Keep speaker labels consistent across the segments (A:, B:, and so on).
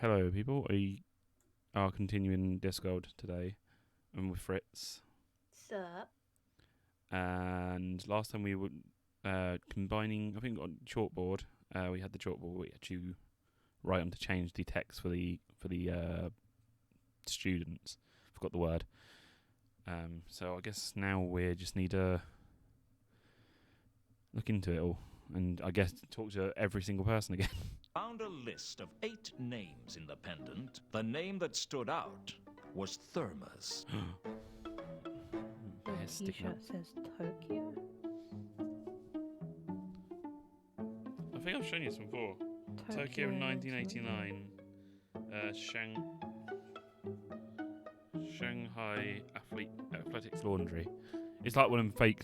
A: Hello, people. We are continuing Discworld today. I'm with Fritz.
B: Sup?
A: And last time we were combining, I think, on chalkboard. We had the chalkboard. We had to write them to change the text for the students. Forgot the word. So I guess now we just need to look into it all, and I guess talk to every single person again.
C: Found a list of 8 names in the pendant. The name that stood out was Therma's.
B: The t-shirt says Tokyo.
A: I think I've shown you this before. Tokyo 1989. Shanghai Athletics Laundry. It's like one of them fake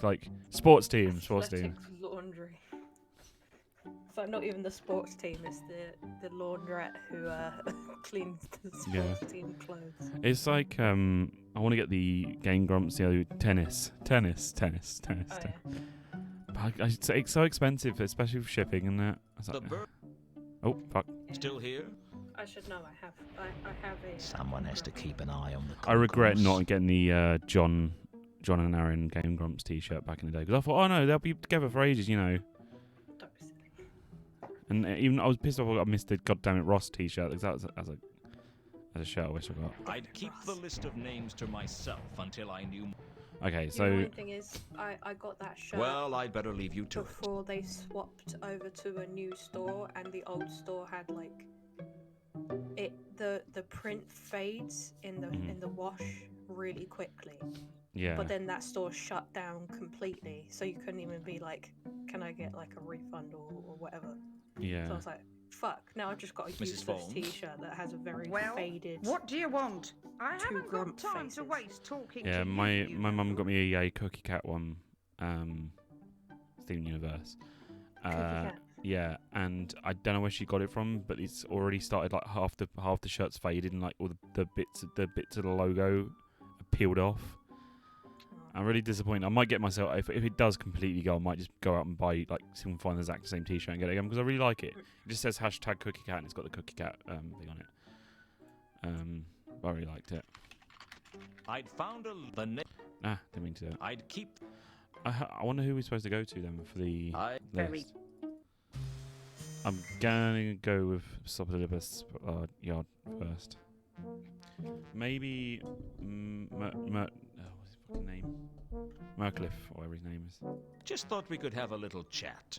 A: sports teams.
B: Athletics laundry. It's like not even the sports team, it's the laundrette who cleans the sports team clothes.
A: It's like I want to get the Game Grumps, tennis.
B: Yeah.
A: But it's so expensive, especially for shipping and that. Oh fuck!
C: Still here?
B: I should know. I have a.
C: Someone has to keep an eye on the.
A: I regret not getting the John and Aaron Game Grumps T-shirt back in the day, because I thought, oh no, they'll be together for ages,
B: Don't be silly.
A: And even I was pissed off I missed the goddamn Ross T-shirt, because that was as a shirt I wish I got.
C: I'd keep the list of names to myself until I knew.
A: Okay, so
B: The only thing is, I got that shirt.
C: Well, I'd better leave you to it.
B: Before they swapped over to a new store, and the old store had the print fades in the wash really quickly.
A: yeah.
B: But then that store shut down completely, so you couldn't even be like, can I get like a refund or whatever.
A: Yeah.
B: So I was like, fuck, now I've just got a
C: Mrs.
B: useless
C: Fold?
B: t-shirt that has a very
D: Well,
B: what
D: what do you want? I
B: Two
D: haven't got
B: grump
D: time
B: faces.
D: to waste talking
A: Yeah,
D: to
A: my
D: you.
A: mum got me a Cookie Cat one, Steven Universe.
B: Cat.
A: Yeah, and I don't know where she got it from, but it's already started half the shirt's faded and all the bits of the logo are peeled off. I'm really disappointed. I might get myself if it does completely go, I might just go out and buy see if I can find the exact same T-shirt and get it again, because I really like it. It just says hashtag Cookie Cat and it's got the Cookie Cat thing on it. I really liked it.
C: I'd found the name.
A: Didn't mean to do it.
C: I'd keep.
A: I wonder who we're supposed to go to then for the
D: Very.
A: list. I'm gonna go with Sopolibus Yard first. Maybe what's his fucking name? McLew, or whatever his name is.
C: Just thought we could have a little chat.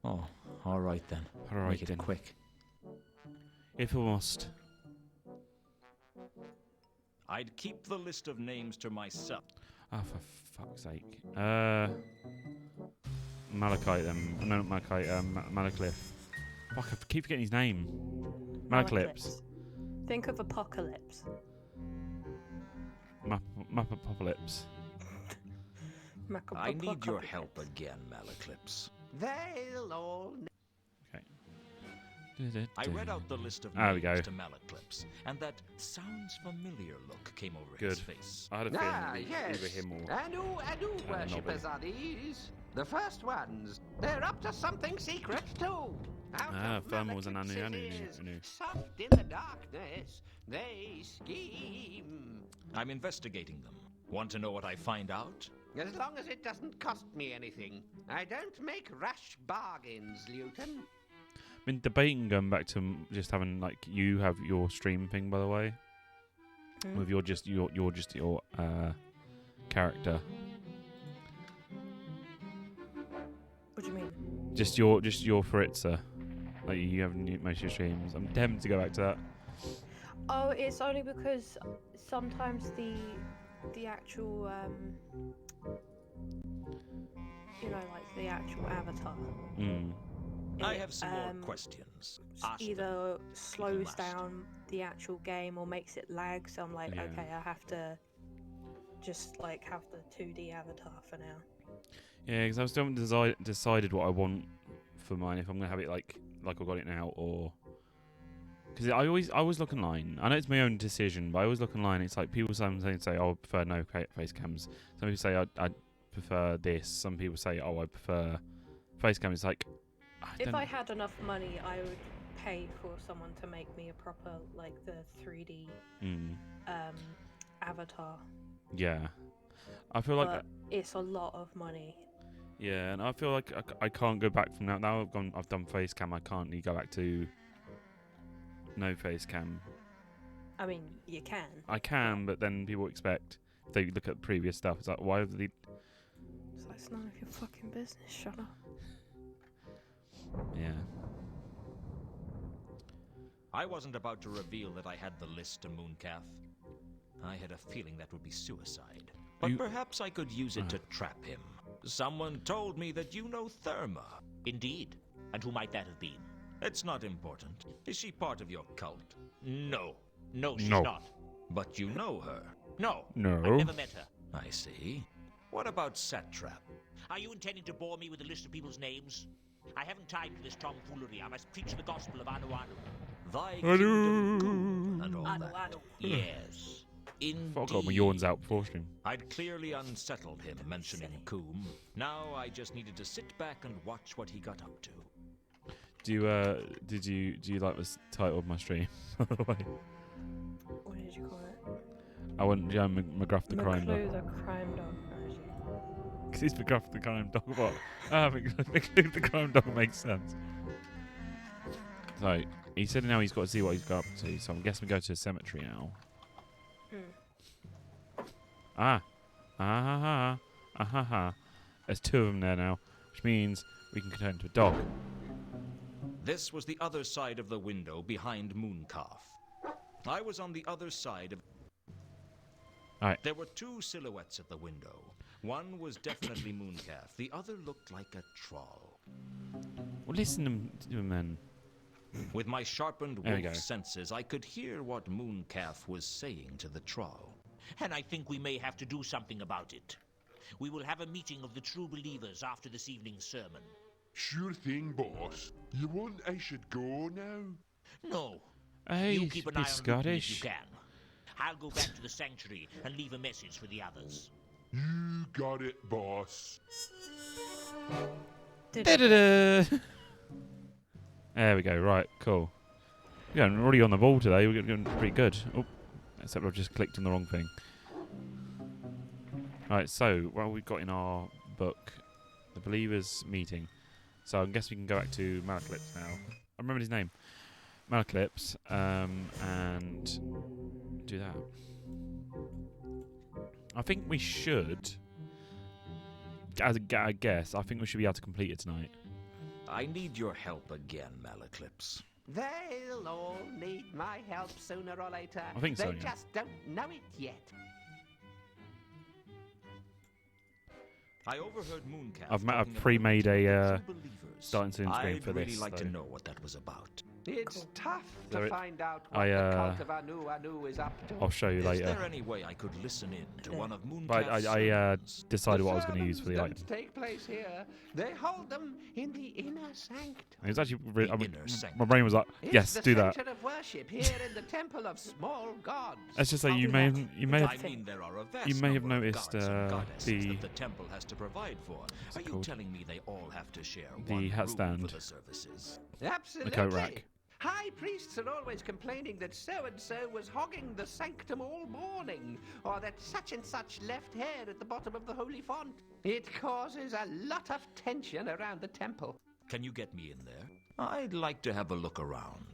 C: Oh, all right then.
A: All right
C: Make it
A: then.
C: quick.
A: If we must.
C: I'd keep the list of names to myself.
A: Oh, for fuck's sake. Malachite then. No, not Malachite. Malachliff. Fuck, I keep forgetting his name. Malachlips.
B: Think of Apocalypse.
A: Mapapocalypse.
C: I need your help again, Malaclips.
D: They'll all.
C: I read out the list of
A: There we
C: names
A: go.
C: to Malaclips, and that sounds familiar look came over
A: Good.
C: his face.
A: I had a feeling it
D: Yes.
A: was either him or...
D: Anu worshippers are these. The first ones. They're up to something secret too.
A: Thermal was an Anu.
D: Soft in the darkness, they scheme.
C: I'm investigating them. Want to know what I find out?
D: As long as it doesn't cost me anything. I don't make rash bargains, Luton.
A: I've been debating going back to just having you have your stream thing, by the way, with your character.
B: What do you mean?
A: Just your Fritza. You have most of your streams. I'm tempted to go back to that.
B: Oh, it's only because sometimes the actual the actual avatar.
C: I
B: it,
C: have some more questions. Ask them.
B: Either slows
C: last.
B: down the actual game or makes it lag, so I'm like,
A: Yeah.
B: okay, I have to just have the 2D avatar for now.
A: Yeah, because I still haven't decided what I want for mine. If I'm gonna have it like I've got it now, or because I always look online. I know it's my own decision, but I always look online. It's like people sometimes say, "Oh, I prefer no face cams." Some people say I prefer this. Some people say, "Oh, I prefer face cams." It's like
B: If I had enough money, I would pay for someone to make me a proper, like, the 3D avatar.
A: Yeah. I feel like
B: But it's a lot of money.
A: yeah, and I feel like I can't go back from that. Now I've done face cam. I can't really go back to no face cam.
B: I mean, you can.
A: I can, but then people expect. They look at previous stuff. It's like, why have they?
B: It's like, it's none of your fucking business. Shut up.
A: Yeah.
C: I wasn't about to reveal that I had the list to Mooncalf. I had a feeling that would be suicide. But perhaps I could use it to trap him. Someone told me that you know Therma.
E: Indeed. And who might that have been?
C: It's not important. Is she part of your cult?
E: No. No, she's
A: No.
E: not.
C: But you know her.
E: No.
A: No.
E: I've never met her.
C: I see. What about Satrap?
E: Are you intending to bore me with a list of people's names? I haven't time for this tomfoolery. I must preach the gospel of Anu Anu.
C: Thy kingdom come and all
B: Anu,
C: that.
B: Anu.
E: Yes.
C: Indeed.
A: I got my yawns out before stream.
C: I'd clearly unsettled him mentioning Coombe. Now I just needed to sit back and watch what he got up to.
A: Do you like the title of my stream? By the way,
B: What did you call it?
A: I want McGruff the crime dog.
B: McLew the crime dog.
A: Because he's McGruff the crime dog. What? McLew the crime dog makes sense. So he said now he's got to see what he's got up to. So I'm guessing we go to a cemetery now. There's two of them there now, which means we can turn into a dog.
C: This was the other side of the window behind Mooncalf. I was on the other side of...
A: Alright.
C: There were two silhouettes at the window. One was definitely Mooncalf. The other looked like a troll.
A: Well, listen to him then.
C: With my sharpened
A: There we
C: wolf
A: go.
C: senses, I could hear what Mooncalf was saying to the troll.
E: And I think we may have to do something about it. We will have a meeting of the true believers after this evening's sermon.
F: Sure thing, boss. You want I should go now?
E: No.
A: Hey,
E: You keep an
A: be
E: eye on Luton if
A: Scottish.
E: you can. I'll go back to the sanctuary and leave a message for the others.
F: You got it, boss.
A: Da-da-da. There we go. Right, cool. Yeah, we're already on the ball today. We're getting pretty good. Oh, except I've just clicked on the wrong thing. Right, so what have we got in our book? The Believers Meeting. So I guess we can go back to Malaclips now. I remember his name. Malaclips, and do that. I think we should, as a guess, I think we should be able to complete it tonight.
C: I need your help again, Malaclips.
D: They'll all need my help sooner or later.
A: I think so,
D: They
A: yeah.
D: just don't know it yet.
C: I overheard Mooncalf.
A: I've
C: talking about
A: pre-made a,
C: the true believers.
A: starting soon screen
C: I'd
A: for
C: really
A: this,
C: like
A: so-
C: to know what that was about.
D: It's tough
A: So
D: to
A: it-
D: find out what
A: I,
D: the cult of Anu Anu is up to.
A: I'll show you
C: Is
A: later.
C: there any way I could listen in to one of Mooncalf's
A: But I
C: sermons?
A: decided what I was going to use for the
D: sermons
A: item.
D: don't take place here. They hold them in the inner sanctum.
A: It was actually
C: inner sanctum.
A: my brain was like,
D: It's
A: yes,
D: the
A: do that.
D: center of worship here in the temple of small gods.
A: Let's just say
B: I'll
A: you
B: do
A: may
B: that.
A: have
C: I mean, there are a vast
A: you may have
C: number of
A: noticed,
C: gods and goddesses
A: the-
C: that the temple has to provide for. Are
A: it
C: you
A: called?
C: telling me they all have to share
A: The
C: one
A: hat
C: room
A: stand.
C: for the services?
D: Absolutely.
A: the coat rack.
D: High priests are always complaining that so-and-so was hogging the sanctum all morning, or that such and such left hair at the bottom of the holy font. It causes a lot of tension around the temple.
C: Can you get me in there? I'd like to have a look around.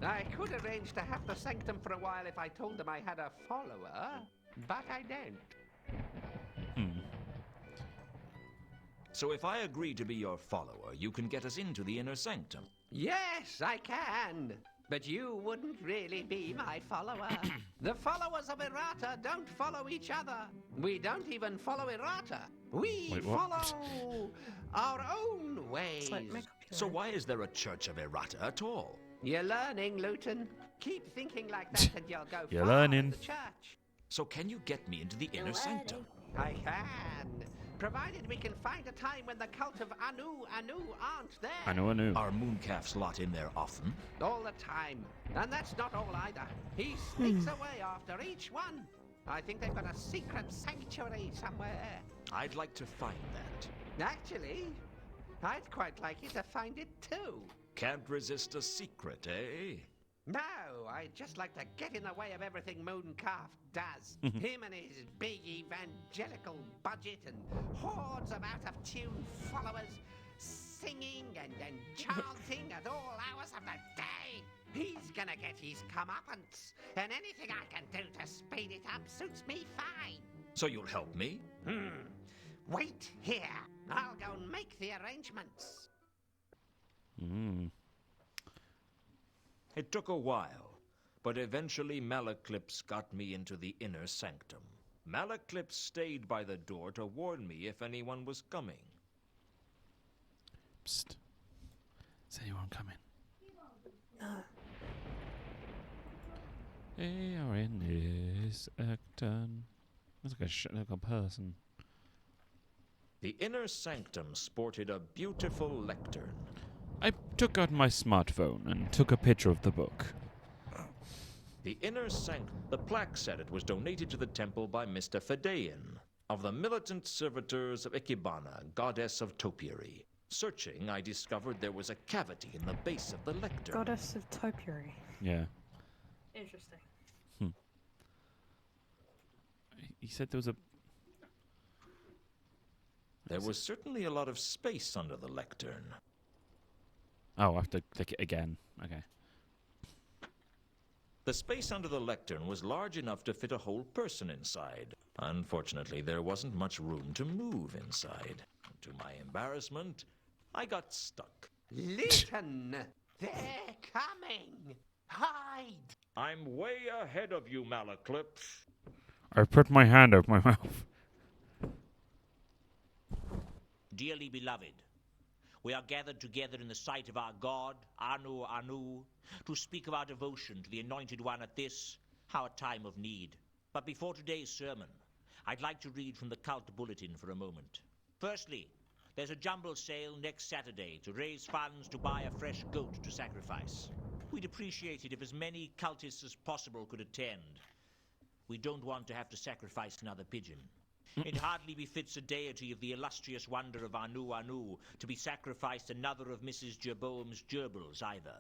D: I could arrange to have the sanctum for a while if I told them I had a follower, but I don't.
C: So if I agree to be your follower, you can get us into the inner sanctum.
D: Yes, I can. But you wouldn't really be my follower. The followers of Errata don't follow each other. We don't even follow Errata. We
A: Wait, what?
D: follow our own ways.
B: It's like, make up your
C: So
B: mind.
C: why is there a church of Errata at all?
D: You're learning, Luton. Keep thinking like that and you'll go
A: You're
D: far
A: learning.
D: in the church.
C: So can you get me into the inner sanctum?
D: I can. Provided we can find a time when the cult of Anu aren't there.
A: I know.
C: Are Mooncalf's lot in there often?
D: All the time. And that's not all either. He sneaks away after each one. I think they've got a secret sanctuary somewhere.
C: I'd like to find that.
D: Actually, I'd quite like you to find it too.
C: Can't resist a secret, eh?
D: No, I'd just like to get in the way of everything Mooncalf does. Him and his big evangelical budget and hordes of out-of-tune followers singing and chanting at all hours of the day. He's gonna get his comeuppance, and anything I can do to speed it up suits me fine.
C: So you'll help me?
D: Wait here. I'll go and make the arrangements.
C: It took a while, but eventually Malaclips got me into the inner sanctum. Malaclips stayed by the door to warn me if anyone was coming.
A: Psst. Is anyone coming? They are in this acton. That's like a person.
C: The inner sanctum sported a beautiful lectern.
A: I took out my smartphone and took a picture of the book.
C: The inner sanctum. The plaque said it was donated to the temple by Mr. Fidean, of the militant servitors of Ikebana, goddess of topiary. Searching, I discovered there was a cavity in the base of the lectern.
B: Goddess of topiary.
A: Yeah.
B: Interesting.
A: He said there was a...
C: There was certainly a lot of space under the lectern.
A: Oh, I have to click it again. Okay.
C: The space under the lectern was large enough to fit a whole person inside. Unfortunately, there wasn't much room to move inside. To my embarrassment, I got stuck.
D: Listen! They're coming! Hide!
C: I'm way ahead of you, Malaclips.
A: I put my hand over my mouth.
E: Dearly beloved, we are gathered together in the sight of our God, Anu Anu, to speak of our devotion to the Anointed One at this, our time of need. But before today's sermon, I'd like to read from the cult bulletin for a moment. Firstly, there's a jumble sale next Saturday to raise funds to buy a fresh goat to sacrifice. We'd appreciate it if as many cultists as possible could attend. We don't want to have to sacrifice another pigeon. It hardly befits a deity of the illustrious wonder of Anu Anu to be sacrificed another of Mrs. Jerboam's gerbils either.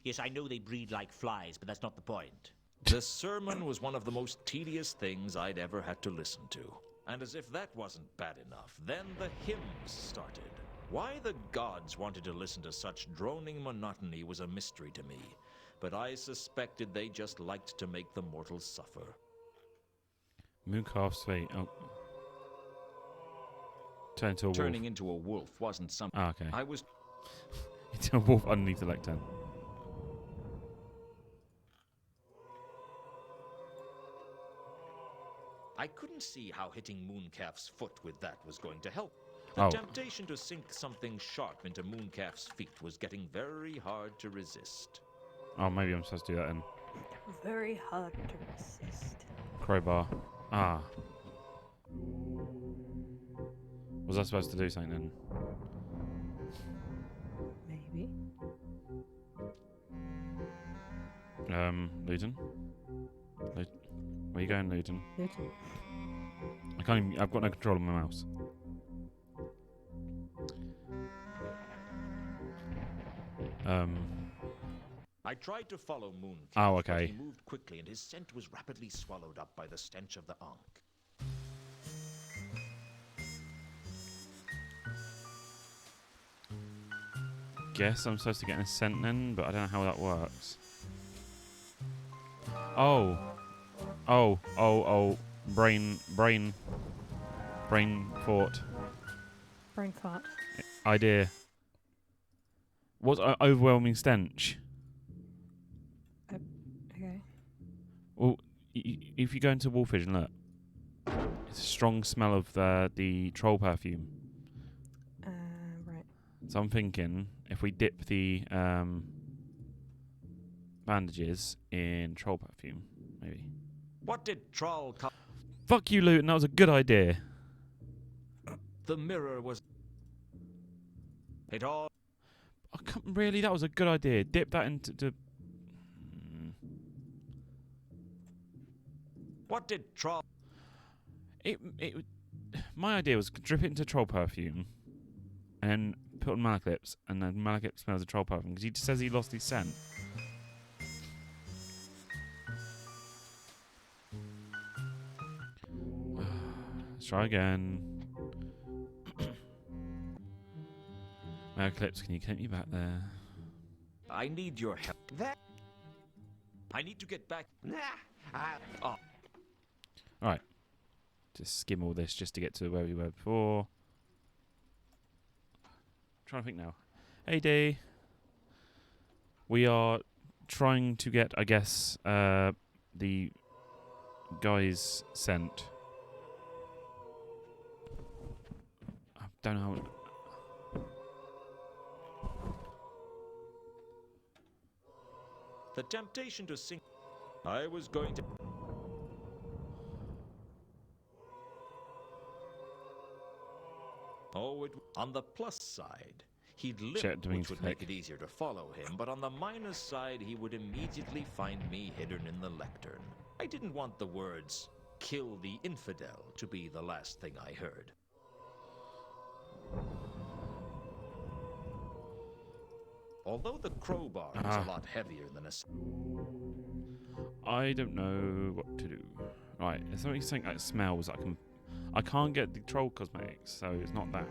E: Yes, I know they breed like flies, but that's not the point.
C: The sermon was one of the most tedious things I'd ever had to listen to. And as if that wasn't bad enough, then the hymns started. Why the gods wanted to listen to such droning monotony was a mystery to me, but I suspected they just liked to make the mortals suffer.
A: Mooncalf's fate. Oh. Turn into a wolf.
C: Turning into a wolf wasn't something.
A: Ah, okay.
C: I was...
A: It's a wolf underneath the lectern.
C: I couldn't see how hitting Mooncalf's foot with that was going to help. The temptation to sink something sharp into Mooncalf's feet was getting very hard to resist.
A: Oh, maybe I'm supposed to do that then.
B: Very hard to resist.
A: Crowbar. Ah. Was I supposed to do something then?
B: Maybe.
A: Luton? Where are you going, Luton?
B: Luton.
A: I can't even, I've got no control of my mouse.
C: I tried to follow Mooncalf,
A: Oh, okay.
C: but he moved quickly and his scent was rapidly swallowed up by the stench of the Ankh.
A: Guess I'm supposed to get an ascent then, but I don't know how that works. Oh. Brain thought.
B: Brain fart.
A: Idea. What's overwhelming stench?
B: Okay.
A: Well, if you go into Wolf Vision, look. It's a strong smell of the troll perfume.
B: Right.
A: So I'm thinking, if we dip the bandages in troll perfume, maybe.
C: What did Troll call?
A: Fuck you, Luton. That was a good idea.
C: The mirror was... It all...
A: I can't, really, that was a good idea. Dip that into...
C: What did Troll...
A: My idea was drip it into troll perfume and put on Maleklips, and then Maleklips smells a troll perfume because he just says he lost his scent. Let's try again. Maleklips, can you get me back there?
C: I need your help. I need to get back.
A: Alright. Just skim all this just to get to where we were before. Trying to think now. Hey, D. We are trying to get, I guess, the guy's scent. I don't know how...
C: The temptation to sing. I was going to. Oh, on the plus side, he'd limp, which would make it easier to follow him, but on the minus side, he would immediately find me hidden in the lectern. I didn't want the words, "kill the infidel," to be the last thing I heard. Although the crowbar is a lot heavier than a...
A: I don't know what to do. Right, there's something that smells. I can't get the troll cosmetics, so it's not that.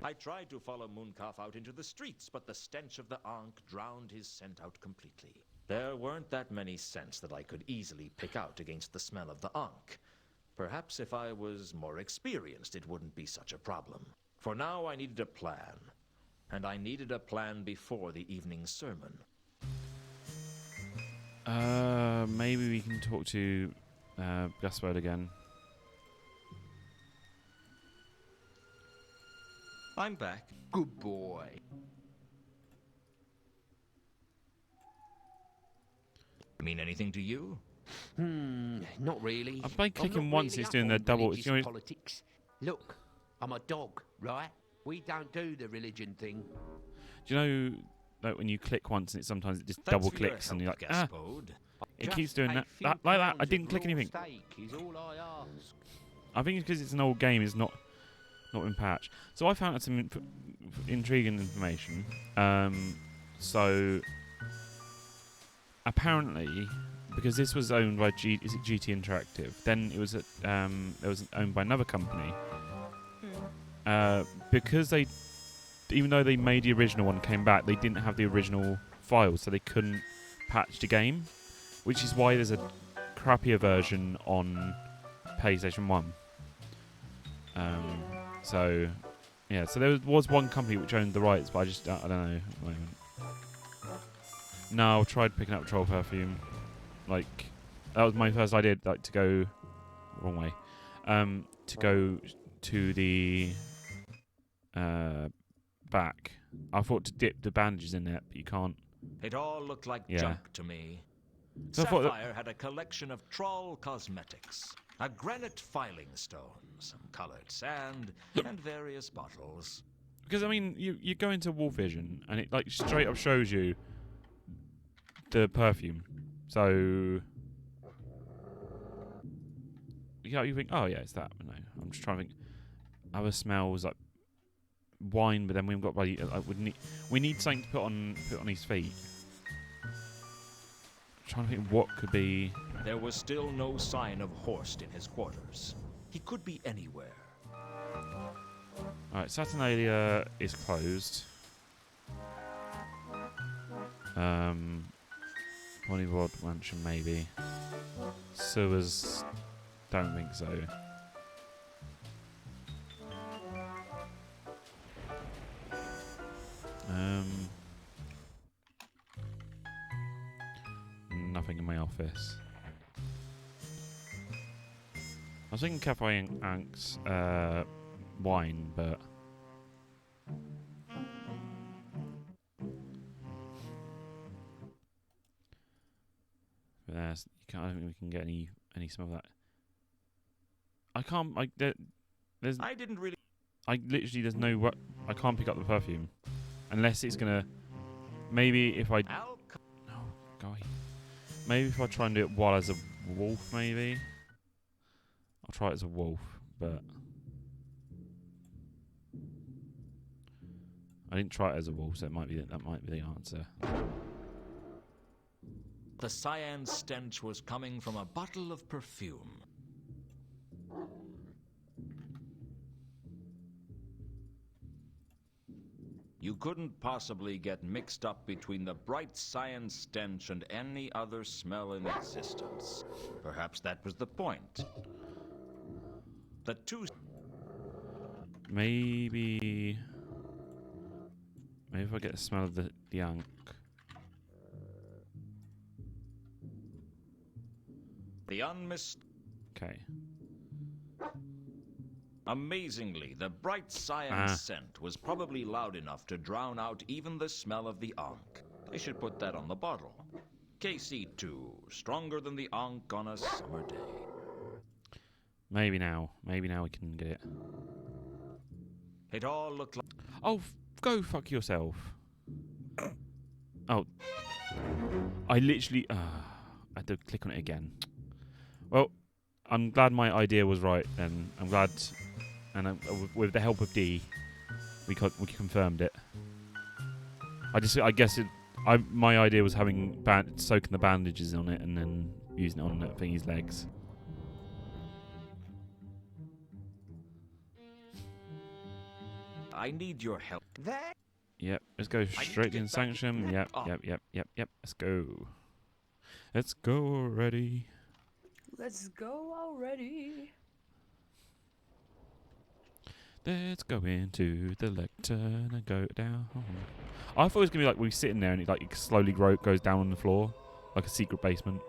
C: I tried to follow Mooncalf out into the streets, but the stench of the Ankh drowned his scent out completely. There weren't that many scents that I could easily pick out against the smell of the Ankh. Perhaps if I was more experienced, it wouldn't be such a problem. For now, I needed a plan. And I needed a plan before the evening sermon.
A: Maybe we can talk to Discworld again.
C: I'm back.
D: Good boy.
C: Mean anything to you?
D: Not really.
A: I've played
D: I'm
A: clicking
D: not
A: once.
D: really
A: It's
D: up
A: doing
D: on
A: the double.
D: religious
A: It's going.
D: politics. Look, I'm a dog, right? We don't do the religion thing.
A: Do you know that when you click once, and sometimes it just
C: Thanks
A: double
C: for your
A: clicks, and
C: help,
A: you're like,
D: Just
A: it keeps doing
D: a
A: that.
D: few
A: Like that. I
D: pounds
A: didn't
D: of
A: click
D: raw
A: anything.
D: steak is all I ask.
A: I think it's because it's an old game. It's not been patched. So I found out some intriguing information. So apparently, because this was owned by GT Interactive, then it was owned by another company. Because even though they made the original one, came back, they didn't have the original files, so they couldn't patch the game, which is why there's a crappier version on PlayStation 1. So there was one company which owned the rights, but I don't know at the moment. No, I tried picking up troll perfume. Like, that was my first idea, like, to go wrong way. To go to the back. I thought to dip the bandages in there, but you can't.
C: It all looked like
A: Yeah.
C: junk to me.
A: So I thought that-
C: Sapphire had a collection of troll cosmetics, a granite filing stone, some colored sand, and various bottles.
A: Because, I mean, you go into Wolf Vision, and it, like, straight up shows you the perfume. So, you think, oh, yeah, it's that. But no, I'm just trying to think. Other smells, like wine, but then we haven't got bloody... we need something to put on his feet. I'm trying to think what could be...
C: There was still no sign of Horst in his quarters. He could be anywhere.
A: Alright, Saturnalia is closed. Honeyward Mansion, maybe. Sewers, don't think so. Nothing in my office. I was thinking Cafe Ank's wine, but I don't think we can get any smell of that. I can't.
C: I didn't really.
A: I literally, there's no. I can't pick up the perfume, and Unless it's gonna... Maybe if I...
C: I'll
A: No, guy. Maybe if I try and do it while as a wolf, maybe. I'll try it as a wolf, but... I didn't try it as a wolf, so that might be the answer.
C: The cyan stench was coming from a bottle of perfume. You couldn't possibly get mixed up between the bright cyan stench and any other smell in existence. Perhaps that was the point. The two...
A: Maybe if I get the smell of the unk.
C: The
A: Okay.
C: Amazingly, the bright cyan scent was probably loud enough to drown out even the smell of the Ankh. They should put that on the bottle. KC2, stronger than the Ankh on a summer day.
A: Maybe now we can get it.
C: It all looked like...
A: Oh, go fuck yourself. Oh. I literally... I had to click on it again. Well, I'm glad my idea was right, and I'm glad... And with the help of D, we confirmed it. I guess my idea was having soaking the bandages on it and then using it on that thingy's legs.
C: I need your help.
A: Yep, let's go straight in sanction. Yep. Let's go. Let's go already.
B: Let's go already.
A: Let's go into the lectern and go down. I thought it was gonna be like we sitting there and it like slowly goes down on the floor, like a secret basement.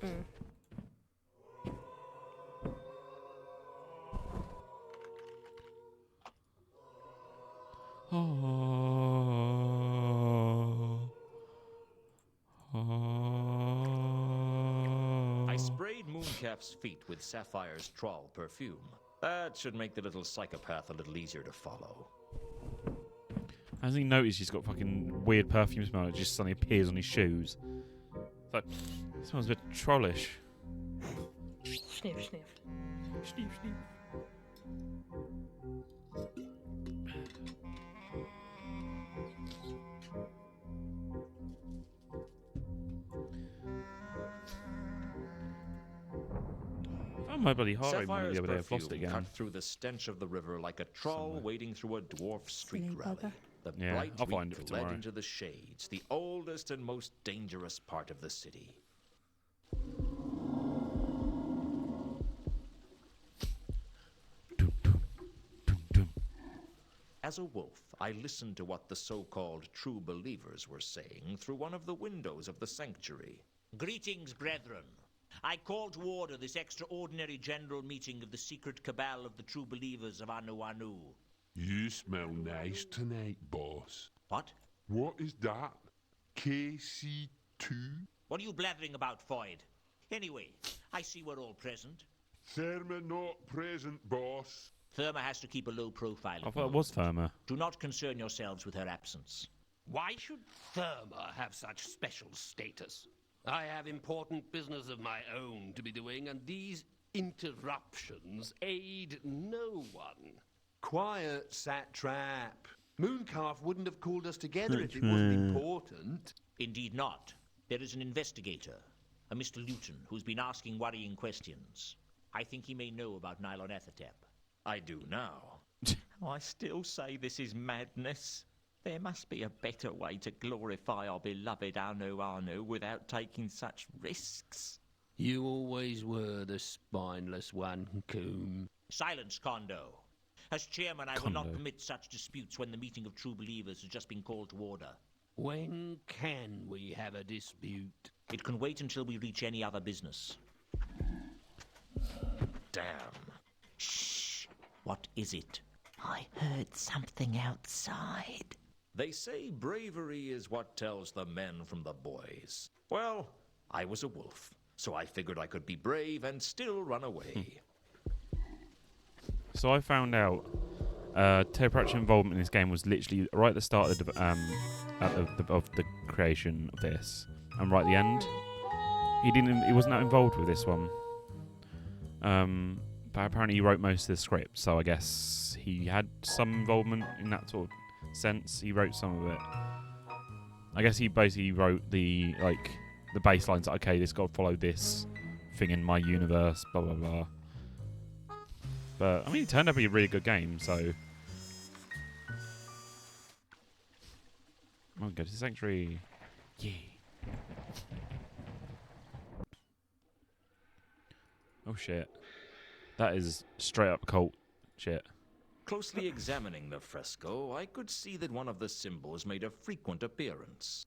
B: Mm.
C: I sprayed Mooncalf's feet with Sapphire's trawl perfume. That should make the little psychopath a little easier to follow.
A: Hasn't he noticed he's got fucking weird perfume smell that just suddenly appears on his shoes? It's like, it smells a bit trollish.
B: Sniff, sniff.
A: Sniff, sniff. My bloody heart rate went the other day. I've lost it again.
C: Cut through the stench of the river like a trawl wading through a dwarf street
B: Silly
C: rally.
B: bugger.
C: The
A: Yeah,
C: bright
A: I'll find
C: week
A: it for
C: led
A: tomorrow.
C: into the shades, the oldest and most dangerous part of the city.
A: Dum, dum, dum, dum.
C: As a wolf, I listened to what the so-called true believers were saying through one of the windows of the sanctuary.
E: Greetings, brethren. I call to order this extraordinary general meeting of the secret cabal of the true believers of Anu Anu.
F: You smell nice tonight, boss.
E: What?
F: What is that? KC2?
E: What are you blathering about, Foyd? Anyway, I see we're all present.
F: Therma not present, boss.
E: Therma has to keep a low profile.
A: I thought it was firmer.
E: Do not concern yourselves with her absence.
D: Why should Therma have such special status? I have important business of my own to be doing, and these interruptions aid no one. Quiet, satrap. Mooncalf wouldn't have called us together if it wasn't important.
E: Indeed not. There is an investigator, a Mr. Luton, who's been asking worrying questions. I think he may know about Nylon Ethertep.
C: I do now.
E: I still say this is madness. There must be a better way to glorify our beloved Anu Anu without taking such risks.
D: You always were the spineless one, Coombe.
E: Silence, Kondo. As chairman, I will not
A: Kondo.
E: permit such disputes when the meeting of true believers has just been called to order.
D: When can we have a dispute?
E: It can wait until we reach any other business.
C: Damn.
E: Shh. What is it? I heard something outside.
C: They say bravery is what tells the men from the boys. Well, I was a wolf, so I figured I could be brave and still run away.
A: So I found out Terry involvement in this game was literally right at the start of the creation of this, and right at the end. He wasn't that involved with this one. But apparently he wrote most of the script, so I guess he had some involvement in that sort of sense. He wrote some of it. I guess he basically wrote the baselines. Okay, this got to follow this thing in my universe. Blah blah blah. But I mean, it turned out to be a really good game. So, I'll go to Sanctuary. Yeah. Oh shit. That is straight up cult shit.
C: Closely examining the fresco, I could see that one of the symbols made a frequent appearance.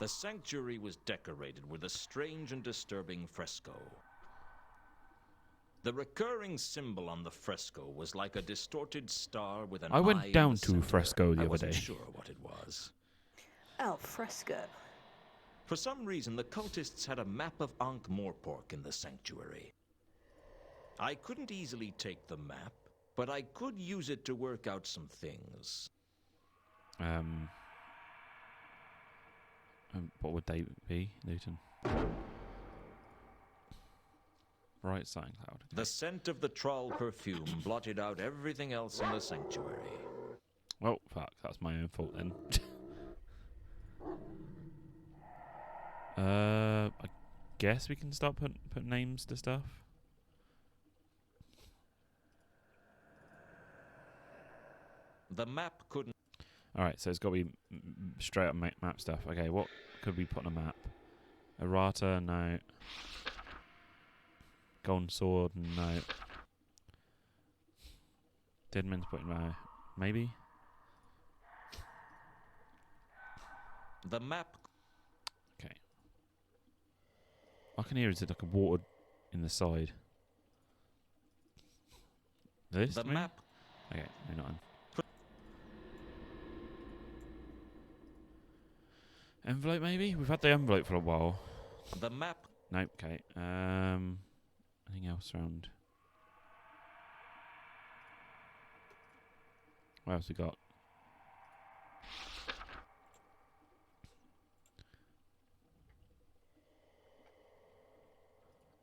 C: The sanctuary was decorated with a strange and disturbing fresco. The recurring symbol on the fresco was like a distorted star with an eye.
A: I went down to
C: center.
A: fresco the
C: I
A: other
C: wasn't
A: day.
C: sure what it was.
B: Al fresco.
C: For some reason, the cultists had a map of Ankh-Morpork in the sanctuary. I couldn't easily take the map, but I could use it to work out some things.
A: What would they be, Newton? Right, sign cloud.
C: The scent of the troll perfume blotted out everything else in the sanctuary.
A: Oh, fuck. That's my own fault then. I guess we can start put names to stuff.
C: The map couldn't...
A: Alright, so it's got to be straight up map stuff. Okay, what could we put on a map? Errata, no. Golden Sword, no. Dead Man's Point, no. Maybe?
C: The map...
A: Okay. I can hear is it like a water in the side. This?
C: The
A: maybe?
C: map...
A: Okay, no, not on. Envelope, maybe? We've had the envelope for a while.
C: The map...
A: Nope, okay. Anything else around? What else we got?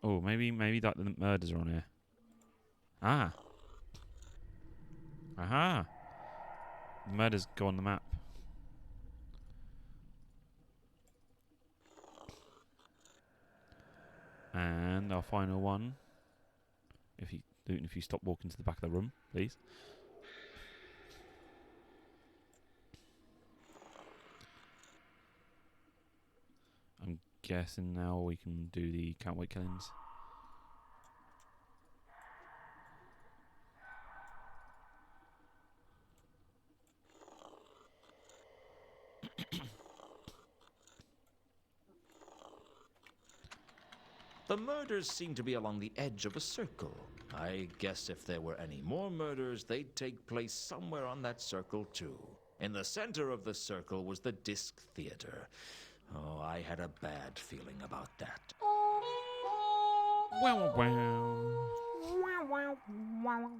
A: Oh, maybe like the murders are on here. Ah. Aha. The murders go on the map. And our final one. If you stop walking to the back of the room, please. I'm guessing now we can do the can't wait killings.
C: The murders seem to be along the edge of a circle. I guess if there were any more murders, they'd take place somewhere on that circle too. In the center of the circle was the Disc Theater. Oh, I had a bad feeling about that.
A: Wow, wow.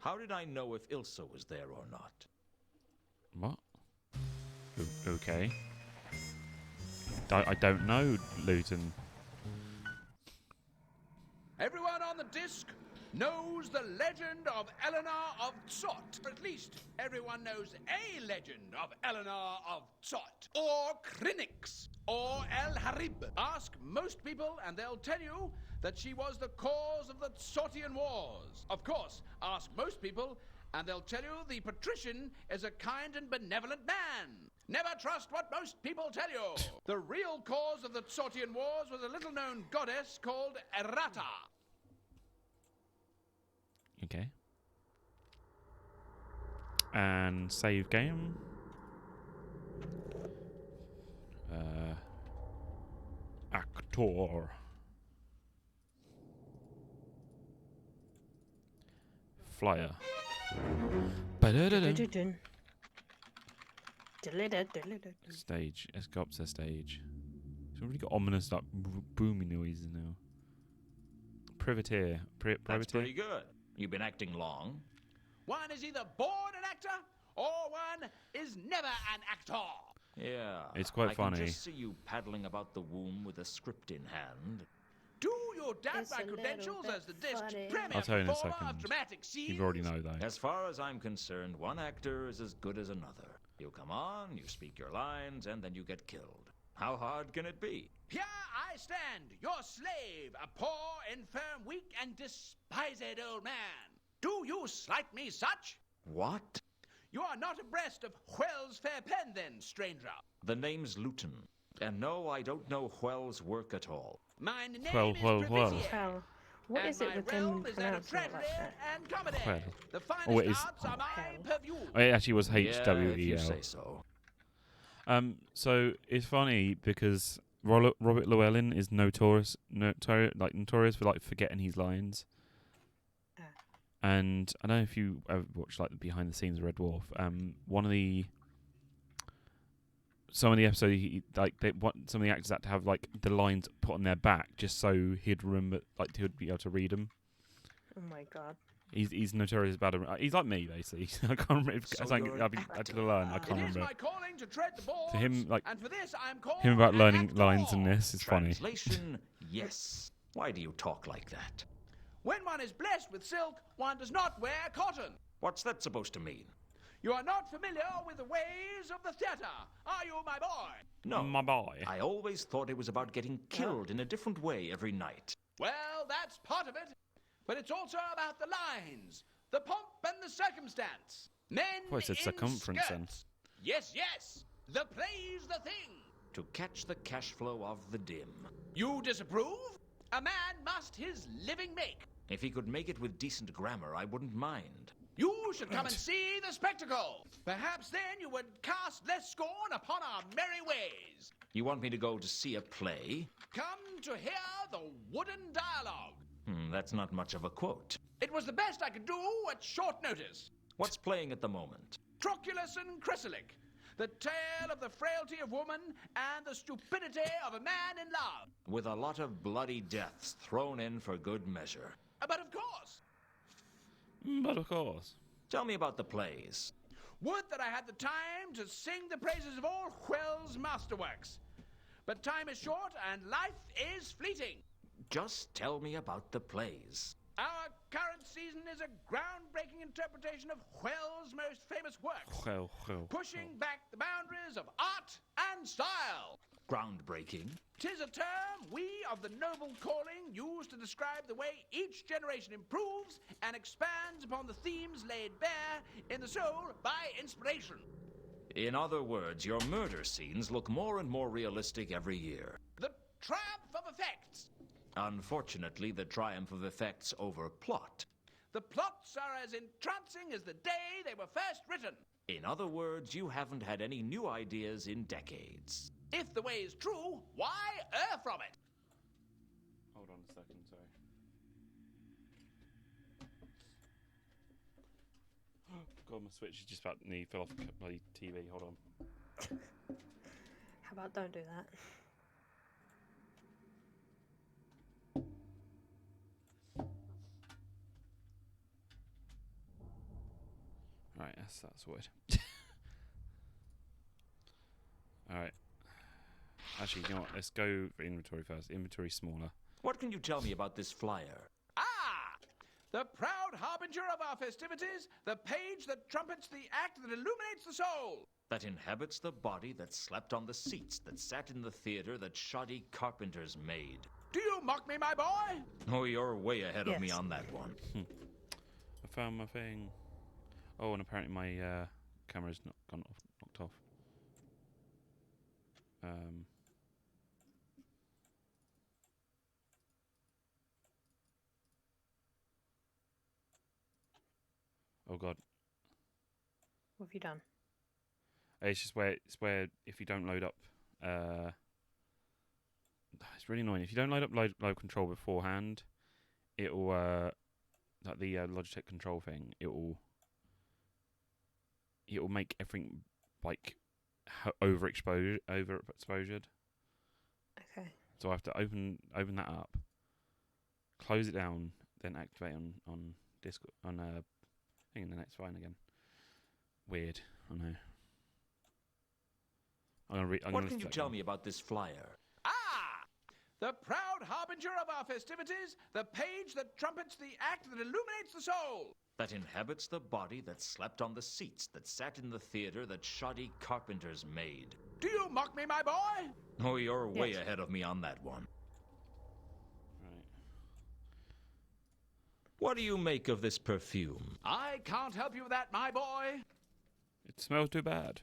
C: How did I know if Ilsa was there or not?
A: What? Okay. I don't know, Luton.
G: Everyone on the disc knows the legend of Eleanor of Tsot. Or at least everyone knows a legend of Eleanor of Tsot. Or Krinix. Or El Harib. Ask most people and they'll tell you that she was the cause of the Tsotian Wars. Of course, ask most people and they'll tell you the patrician is a kind and benevolent man. Never trust what most people tell you. The real cause of the Tsotian Wars was a little-known goddess called Errata.
A: Okay. And save game. Actor. Flyer.
B: Dun-dun-dun.
A: Stage. Let's go up to the stage. It's already got ominous like booming noises now. privateer.
C: That's
A: Privateer?
C: pretty good. You've been acting long.
G: One is either born an actor, or one is never an actor.
C: Yeah.
A: It's quite
C: I
A: funny.
C: can just see you paddling about the womb with a script in hand.
G: Do you doubt
B: It's
G: my
B: a little
G: credentials
B: bit
G: as the disc's
B: funny.
G: premier
A: I'll tell you in a
G: performer of
A: second.
G: dramatic scenes?
A: You already know, though.
C: As far as I'm concerned, one actor is as good as another. You come on, you speak your lines, and then you get killed. How hard can it be?
G: Here I stand, your slave, a poor, infirm, weak, and despised old man. Do you slight me such?
C: What?
G: You are not abreast of Whell's fair pen, then, stranger.
C: The name's Luton. And no, I don't know Whell's work at all.
G: My name
A: Well,
G: is
A: well, well.
G: Privateer,
B: Hell, what
G: and
B: is it
G: my
B: with them
G: realm is that of
B: pronouncing it like
G: tragedy
B: that?
G: and comedy.
A: Well.
G: The finest
A: Oh, it is-
G: arts are my
B: Hell.
G: purview.
A: Oh, it actually was
C: Yeah, if you
A: HWEL.
C: say so.
A: So it's funny because Robert Llewellyn is notorious for like forgetting his lines.
B: Ah.
A: And I don't know if you ever watched like the behind the scenes of Red Dwarf. Some of the episodes, some of the actors had to have like the lines put on their back just so he'd remember, like he'd be able to read them.
B: Oh my god.
A: He's notorious about it. He's like me basically. I can't remember. If
C: So
A: it's something
C: you're
A: I've
C: an
A: had to learn. I
C: actor.
A: can't
G: It is
A: remember.
G: my calling to tread the boards,
A: To him, like
G: and for this I am called
A: him about
G: an
A: learning
G: actor.
A: lines in this is funny.
C: Translation, yes. Why do you talk like that?
G: When one is blessed with silk, one does not wear cotton.
C: What's that supposed to mean?
G: You are not familiar with the ways of the theatre, are you, my boy?
C: No.
A: My boy.
C: I always thought it was about getting killed in a different way every night.
G: Well, that's part of it. But it's also about the lines, the pomp and the circumstance. Men
A: Well, I said
G: in
A: circumference then.
G: skirts. Yes, yes. The play's the thing.
C: To catch the cash flow of the dim.
G: You disapprove? A man must his living make.
C: If he could make it with decent grammar, I wouldn't mind.
G: You should come and see the spectacle. Perhaps then you would cast less scorn upon our merry ways.
C: You want me to go to see a play?
G: Come to hear the wooden dialogue.
C: That's not much of a quote.
G: It was the best I could do at short notice.
C: What's playing at the moment?
G: Troculus and Chrysalic, the tale of the frailty of woman and the stupidity of a man in love.
C: With a lot of bloody deaths thrown in for good measure.
G: But of course,
A: But of course.
C: Tell me about the plays.
G: would that I had the time to sing the praises of all Whell's masterworks. But time is short and life is fleeting.
C: Just tell me about the plays.
G: Our current season is a groundbreaking interpretation of Whell's most famous works,
A: Well.
G: pushing back the boundaries of art and style.
C: Groundbreaking.
G: 'Tis a term we of the noble calling use to describe the way each generation improves and expands upon the themes laid bare in the soul by inspiration.
C: In other words, your murder scenes look more and more realistic every year.
G: The triumph of effects.
C: Unfortunately, the triumph of effects over plot.
G: The plots are as entrancing as the day they were first written.
C: In other words, you haven't had any new ideas in decades.
G: If the way is true, why err from it?
A: Hold on a second, sorry. God, my Switch is just about to fell off the bloody TV. Hold on.
B: How about don't do that?
A: Right, that's weird. Alright. Actually, you know what? Let's go for inventory first. Inventory smaller.
C: What can you tell me about this flyer?
G: Ah! The proud harbinger of our festivities, the page that trumpets the act that illuminates the soul.
C: That inhabits the body that slept on the seats that sat in the theater that shoddy carpenters made.
G: Do you mock me, my boy?
C: Oh, you're way ahead of me
B: Yes.
C: on that one.
A: I found my thing. Oh, and apparently my camera's knocked off. Oh god.
B: What have you done?
A: It's just where if you don't load up it's really annoying. If you don't load up load control beforehand, it'll like the Logitech control thing, it'll make everything like overexposed.
B: Okay.
A: So I have to open that up, close it down, then activate on Discord on thing, and then it's fine again. Weird, I know.
C: What can you tell me about this flyer?
G: Ah! The proud harbinger of our festivities, the page that trumpets the act that illuminates the soul.
C: That inhabits the body that slept on the seats that sat in the theater that shoddy carpenters made.
G: Do you mock me, my boy?
C: Oh, you're way ahead of me on that one.
A: Right.
C: What do you make of this perfume?
G: I can't help you with that, my boy.
A: It smells too bad.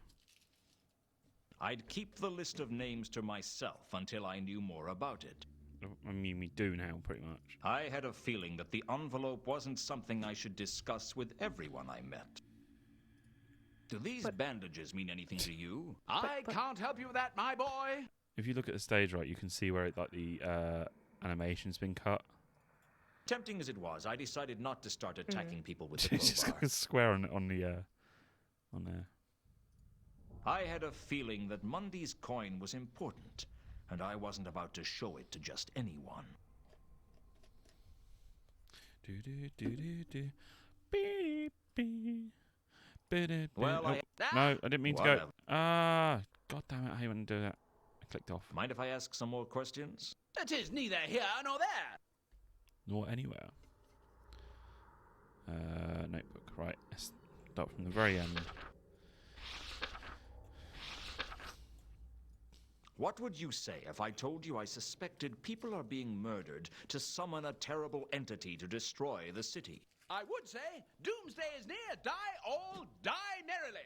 C: I'd keep the list of names to myself until I knew more about it.
A: I mean, we do now, pretty much.
C: I had a feeling that the envelope wasn't something I should discuss with everyone I met. Do these bandages mean anything to you?
G: I can't help you with that, my boy.
A: If you look at the stage right, you can see where it, like the animation's been cut.
C: Tempting as it was, I decided not to start attacking people with the
A: It's just
C: crowbar.
A: got a square on there.
C: I had a feeling that Mundy's coin was important, and I wasn't about to show it to just anyone.
A: Do do do do do. Beep beep.
C: Well,
A: no, I didn't mean to go.
C: Whatever.
A: God damn it! I wouldn't do that. I clicked off.
C: Mind if I ask some more questions?
G: It is neither here nor there.
A: Nor anywhere. Notebook. Right. Let's start from the very end.
C: What would you say if I told you I suspected people are being murdered to summon a terrible entity to destroy the city?
G: I would say, doomsday is near, die all, die merrily.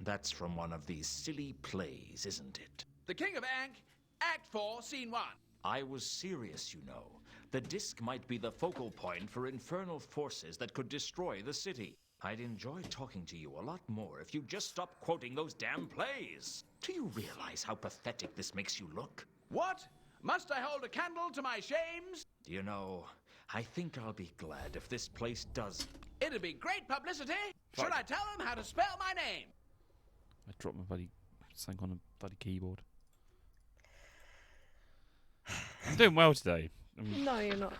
C: That's from one of these silly plays, isn't it?
G: The King of Ankh, Act 4, Scene 1.
C: I was serious, you know. The disc might be the focal point for infernal forces that could destroy the city. I'd enjoy talking to you a lot more if you'd just stop quoting those damn plays. Do you realize how pathetic this makes you look?
G: What? Must I hold a candle to my shames?
C: You know, I think I'll be glad if this place does.
G: It'd be great publicity.
A: Fuck.
G: Should I tell them how to spell my name?
A: I dropped my bloody sank on a bloody keyboard. I'm doing well today.
B: No, you're not.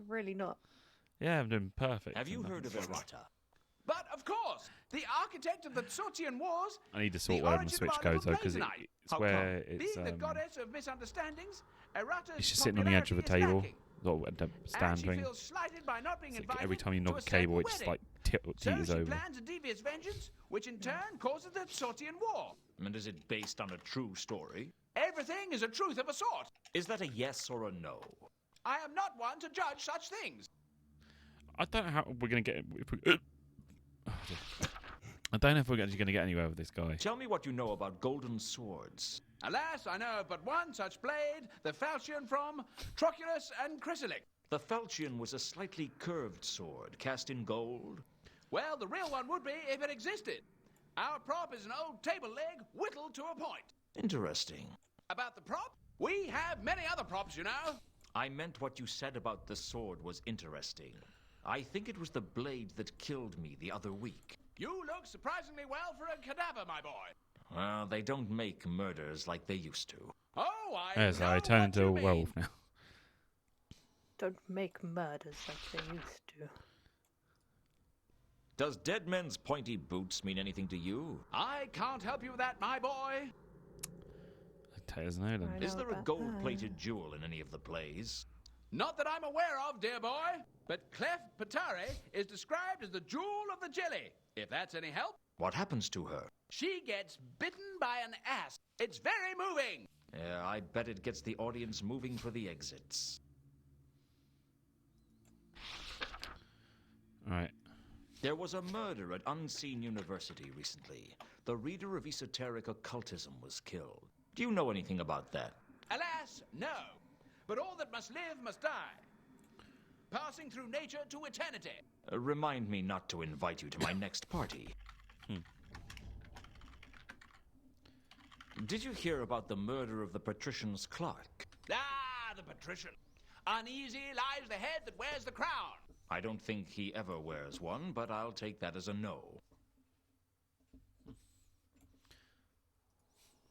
B: Really not.
A: Yeah, I'm doing perfect.
C: Have you heard of errata?
G: But of course, the architect of the Tsortian Wars.
A: I need to sort
G: the
A: where my
G: origin
A: switch
G: of our
A: goes
G: little
A: though, because
G: Blazonite.
A: it's
C: How
A: where
C: come?
A: it's
G: Being the goddess of misunderstandings, Errata's
A: it's just sitting on the edge of the
G: popularity
A: table.
G: is lacking.
A: Little stand
G: And she
A: thing.
G: feels slighted by not being
A: It's like
G: invited
A: every time you
G: to
A: knock
G: a
A: a cable,
G: sacred
A: it just
G: wedding.
A: like
G: So
A: teeters
G: she
A: over.
G: plans a devious vengeance, which in turn causes the Tsortian War.
C: And is it based on a true story?
G: Everything is a truth of a sort.
C: Is that a yes or a no?
G: I am not one to judge such things.
A: I don't know how we're gonna get. If we, oh, dear. I don't know if we're actually gonna get anywhere with this guy.
C: Tell me what you know about golden swords.
G: Alas, I know of but one such blade, the falchion from Troculus and Chrysalic.
C: The falchion was a slightly curved sword, cast in gold.
G: Well, the real one would be if it existed. Our prop is an old table leg whittled to a point.
C: Interesting.
G: About the prop, we have many other props, you know.
C: I meant what you said about the sword was interesting. I think it was the blade that killed me the other week.
G: You look surprisingly well for a cadaver, my boy.
C: Well, they don't make murders like they used to.
G: Oh, I
A: Yes,
G: know
A: I turn
G: what
A: into
G: you
A: a
G: mean.
A: werewolf now.
B: Don't make murders like they used to.
C: Does dead men's pointy boots mean anything to you?
G: I can't help you with that, my boy.
A: Tails no then.
B: I
C: Is
B: know
C: there a
B: about
C: gold-plated jewel in any of the plays?
G: Not that I'm aware of, dear boy, but Clef Patari is described as the jewel of the jelly. If that's any help,
C: What happens to her?
G: she gets bitten by an ass. It's very moving.
C: Yeah, I bet it gets the audience moving for the exits.
A: Right.
C: There was a murder at Unseen University recently. The reader of esoteric occultism was killed. Do you know anything about that?
G: Alas, no. But all that must live must die. Passing through nature to eternity.
C: Remind me not to invite you to my next party. Did you hear about the murder of the patrician's clerk?
G: Ah, the patrician. Uneasy lies the head that wears the crown.
C: I don't think he ever wears one, but I'll take that as a no.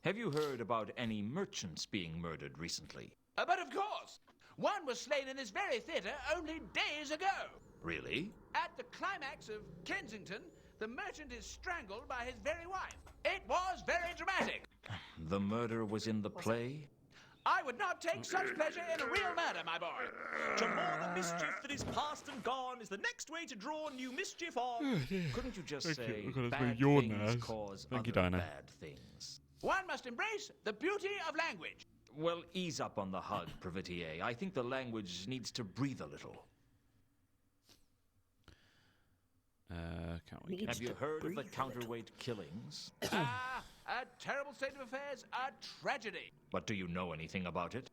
C: Have you heard about any merchants being murdered recently?
G: But of course, One was slain in this very theatre only days ago.
C: Really?
G: At the climax of Kensington, the merchant is strangled by his very wife. It was very dramatic.
C: The murder was in the play?
G: I would not take such pleasure in a real murder, my boy.
E: To mourn the mischief that is past and gone is the next way to draw new mischief on.
C: Couldn't you just
A: Thank you.
C: say
A: I've got a
C: bad
A: yawn
C: things
A: now.
C: cause
A: Thank you,
C: other
A: Dinah.
C: bad things?
G: One must embrace the beauty of language.
C: Well, ease up on the hug, Privetier. I think the language needs to breathe a little.
A: Can't we?
B: Needs
C: Have you
B: to
C: heard of the
B: breathe a little.
C: counterweight killings?
G: A terrible state of affairs, a tragedy.
C: But do you know anything about it?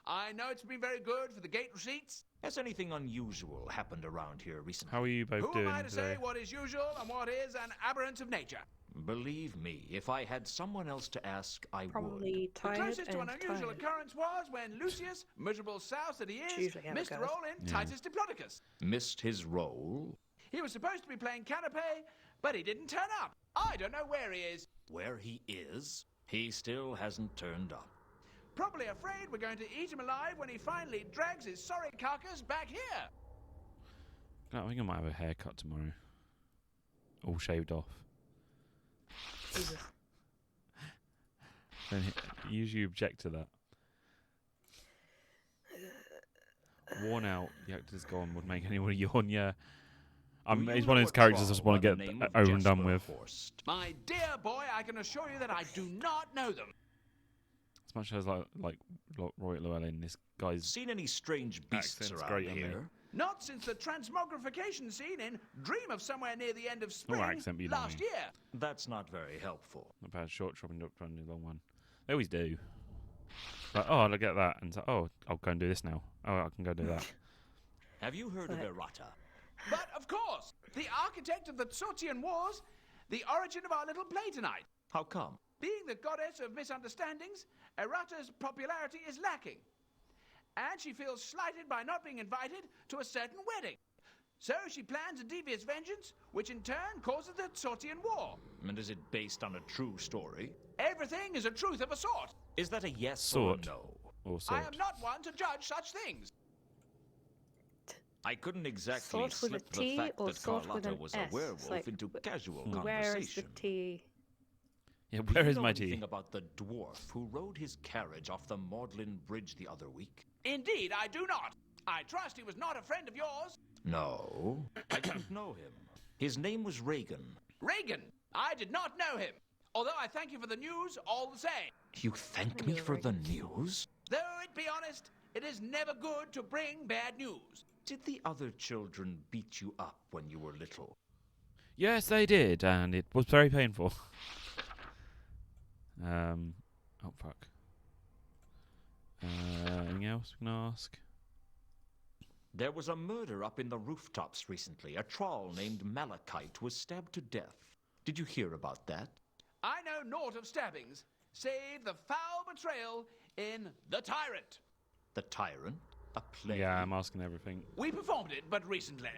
G: I know it's been very good for the gate receipts.
C: Has anything unusual happened around here recently?
A: How are you both
G: Who
A: doing
G: am I to
A: today?
G: say what is usual and what is an aberrance of nature?
C: Believe me, if I had someone else to ask, I
B: Probably
G: The
B: tired
G: closest to
B: and
G: an unusual
B: tired.
G: occurrence was when Lucius, miserable souse that he
B: It's
G: is,
B: usually how it
G: missed a
B: goes.
G: role in
A: Yeah.
G: Titus Diplodocus.
C: would. Missed his role?
G: He was supposed to be playing Canapé, but he didn't turn up. I don't know where he is.
C: Where he is? He still hasn't turned up.
G: Probably afraid we're going to eat him alive when he finally drags his sorry carcass back here.
A: I think I might have a haircut tomorrow. All shaved off.
B: Jesus.
A: Don't usually object to that. Worn out, the actor's gone would make anyone yawn, yeah.
C: Do
A: He's
C: you
A: one
C: know
A: of those
C: a
A: characters I
C: troll
A: just want
C: by
A: to
C: the
A: get
C: name of
A: over and done
C: Jesper
A: with.
C: Horst?
G: My dear boy, I can assure you that I do not know them.
A: As much as like Roy Llewellyn, this guy's
C: Seen any strange beasts
A: Accent's
C: around
A: great on me.
C: here?
G: Not since the transmogrification scene in Dream of Somewhere Near the End of Spring
A: accent be
G: last
A: annoying.
G: year.
C: That's not very helpful.
A: not bad short chopping doctor and the long one. They always do. Like, oh, look at that, and it's like, oh, I'll go and do this now. Oh, I can go do that.
C: Have you heard of
B: But-
C: errata?
G: But of course, the architect of the Tsortian Wars, the origin of our little play tonight.
C: How come?
G: Being the goddess of misunderstandings, Errata's popularity is lacking. And she feels slighted by not being invited to a certain wedding. So she plans a devious vengeance, which in turn causes the Tsortian War.
C: And is it based on a true story?
G: Everything is a truth of a sort.
C: Is that a yes
A: Sort.
C: or a no?
A: Or
G: I
A: sort.
G: am not one to judge such things.
C: I couldn't exactly
B: Sort with a
C: slip the
B: T
C: fact
B: or
C: that
B: sort with
C: Carlotta
B: an
C: was
B: S?
C: a werewolf
B: Like,
C: into casual
B: Where is the
C: conversation.
B: T?
A: Yeah,
C: Do
A: where
C: you
A: is
C: know
A: my
C: anything
A: tea?
C: about the dwarf who rode his carriage off the Magdalen Bridge the other week?
G: Indeed, I do not. I trust he was not a friend of yours.
C: No, I didn't know him. His name was Reagan.
G: Reagan. I did not know him. Although I thank you for the news all the same.
C: You thank me for the news?
G: Though it be honest, it is never good to bring bad news.
C: Did the other children beat you up when you were little?
A: Yes, they did, and it was very painful. Oh fuck. Anything else we can ask?
C: There was a murder up in the rooftops recently. A troll named Malachite was stabbed to death. Did you hear about that?
G: I know naught of stabbings, save the foul betrayal in The Tyrant.
C: The Tyrant? A play?
A: Yeah, I'm asking everything.
G: We performed it but recently.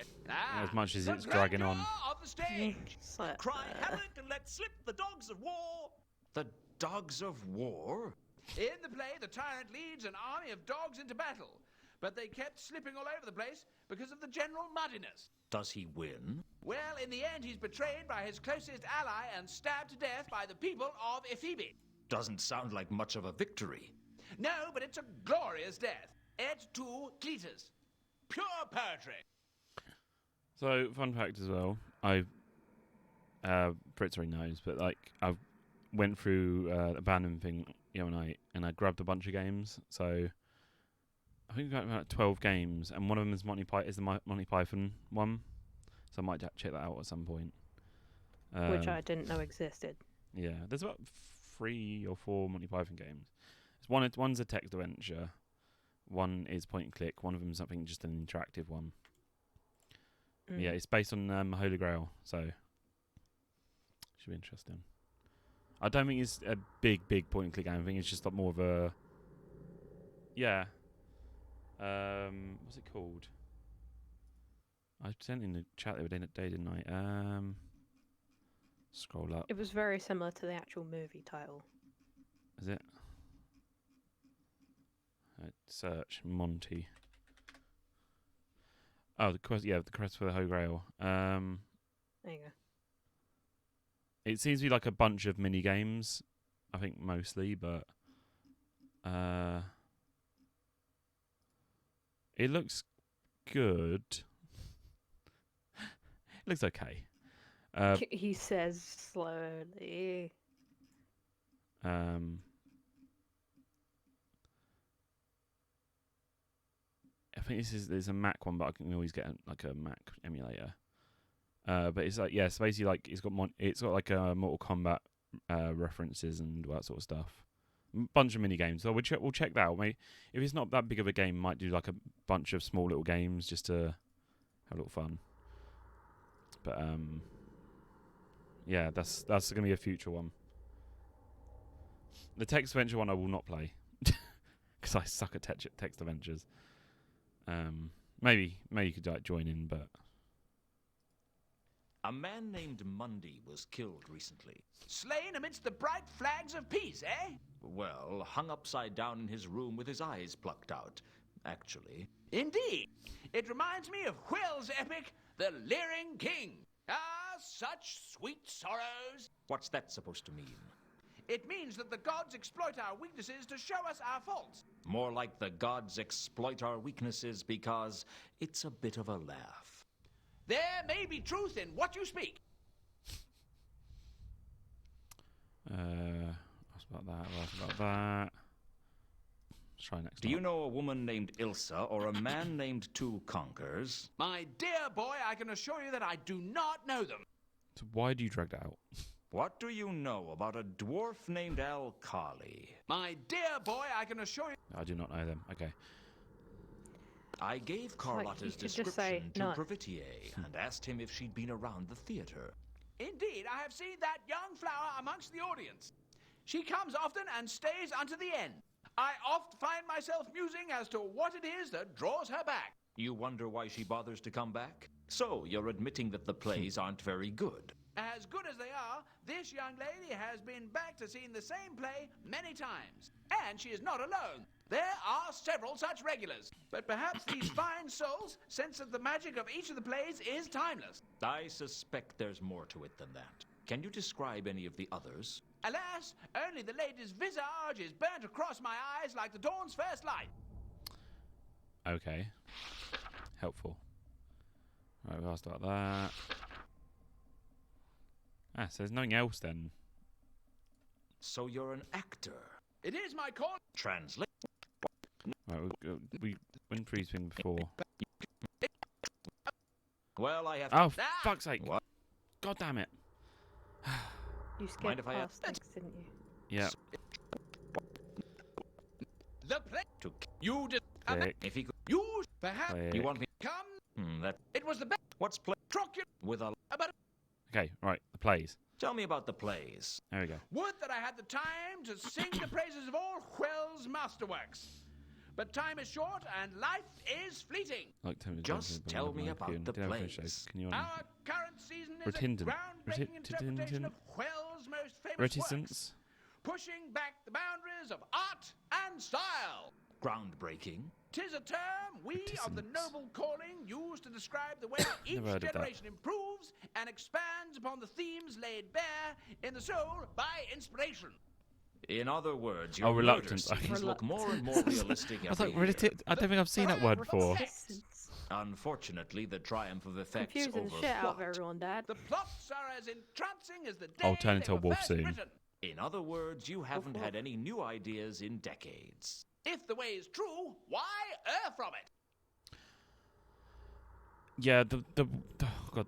A: As much as
G: the
A: it's dragging on.
G: grandeur of the stage.
B: It's like,
E: Cry havoc and let slip the dogs of war.
C: The Dogs of War?
G: In the play, the tyrant leads an army of dogs into battle, but they kept slipping all over the place because of the general muddiness.
C: Does he win?
G: Well, in the end, he's betrayed by his closest ally and stabbed to death by the people of Ephebi.
C: Doesn't sound like much of a victory.
G: No, but it's a glorious death. Et tu, Cletus. Pure poetry.
A: So, fun fact as well. Fritz already knows, but like I went through the abandoned thing the other night, and I grabbed a bunch of games. So I think I've got about 12 games, and one of them is the Monty Python one. So I might check that out at some point.
B: which I didn't know existed.
A: Yeah, there's about 3 or 4 Monty Python games. One's a text adventure, one is point and click, one of them's something just an interactive one. Yeah, it's based on Holy Grail, so should be interesting. I don't think it's a big point and click game. I think it's just like more of a what's it called? I sent in the chat the other day, didn't I? Scroll up.
B: It was very similar to the actual movie title.
A: Is it? Search Monty. Oh, the quest. Yeah, the quest for the Holy Grail.
B: There you go.
A: It seems to be like a bunch of mini games. I think mostly, but it looks good. It looks okay.
B: He says slowly.
A: I think there's a Mac one, but I can always get like a Mac emulator. But it's like it's basically like it's got like Mortal Kombat references and all that sort of stuff. Bunch of mini games. So we'll check that out. Maybe if it's not that big of a game, might do like a bunch of small little games just to have a little fun. But yeah, that's gonna be a future one. The text adventure one I will not play because I suck at text adventures. Maybe you could like join in, but
C: A man named Mundy was killed recently.
G: Slain amidst the bright flags of peace, eh?
C: Well, hung upside down in his room with his eyes plucked out, actually.
G: Indeed. It reminds me of Will's epic, The Leering King. Ah, such sweet sorrows.
C: What's that supposed to mean?
G: It means that the gods exploit our weaknesses to show us our faults.
C: More like the gods exploit our weaknesses because it's a bit of a laugh.
G: There may be truth in what you speak.
A: what's about that? Let's try next.
C: Do you know a woman named Ilsa or a man named Two Conkers?
G: My dear boy, I can assure you that I do not know them.
A: So why do you drag that out?
C: What do you know about a dwarf named Al Kali?
G: My dear boy, I can assure you...
A: I do not know them. Okay.
C: I gave Carlotta's
B: you should just say
C: description to
B: none.
C: Previtier and asked him if she'd been around the theater.
G: Indeed, I have seen that young flower amongst the audience. She comes often and stays unto the end. I oft find myself musing as to what it is that draws her back.
C: You wonder why she bothers to come back? So you're admitting that the plays aren't very good.
G: As good as they are, this young lady has been back to see the same play many times. And she is not alone. There are several such regulars. But perhaps these fine souls sense that the magic of each of the plays is timeless.
C: I suspect there's more to it than that. Can you describe any of the others?
G: Alas, only the lady's visage is burnt across my eyes like the dawn's first light.
A: Okay. Helpful. Right, we asked about that. So there's nothing else then.
C: So you're an actor.
G: It is my call.
C: Translate.
A: Right, we went through these things before.
C: Well, I have
A: Oh, fuck's sake.
C: What?
A: God damn it.
B: You
C: Mind
B: skipped
C: if I
B: past things, didn't you?
A: Yeah.
G: The play
C: to
G: you did.
A: Click.
C: if he could.
G: You perhaps
A: Click.
C: You want me?
G: come.
C: That.
G: It was the best.
C: What's play?
G: Truculent
C: With a.
G: about.
A: Okay, right. The plays.
C: Tell me about the plays.
A: There we go.
G: Would that I had the time to sing the praises of all Well's masterworks. But time is short and life is fleeting.
A: Like
C: Just tell me about the plays.
A: Can you
G: Our current season is
A: Retintent.
G: a groundbreaking interpretation of Well's most famous
A: Reticence.
G: works, pushing back the boundaries of art and style.
C: Groundbreaking.
G: 'Tis a term we of the
A: Reticence.
G: noble calling use to describe the way each
A: Never heard of that.
G: generation improves and expands upon the themes laid bare in the soul by inspiration.
C: In other words, your
A: reluctance.
C: murder scenes look more and more realistic
A: I was
C: every
A: like,
C: year.
A: I don't think I've seen that word before.
C: Unfortunately, the triumph of effects
B: Confusing
C: over
B: the shit out of
C: plot.
B: everyone, Dad.
G: The plots are as entrancing as the day
A: I'll turn
G: they
A: into a
G: were
A: wolf
G: first
A: soon.
G: written.
C: In other words, you haven't had any new ideas in decades.
G: If the way is true, why err from it?
A: Yeah, the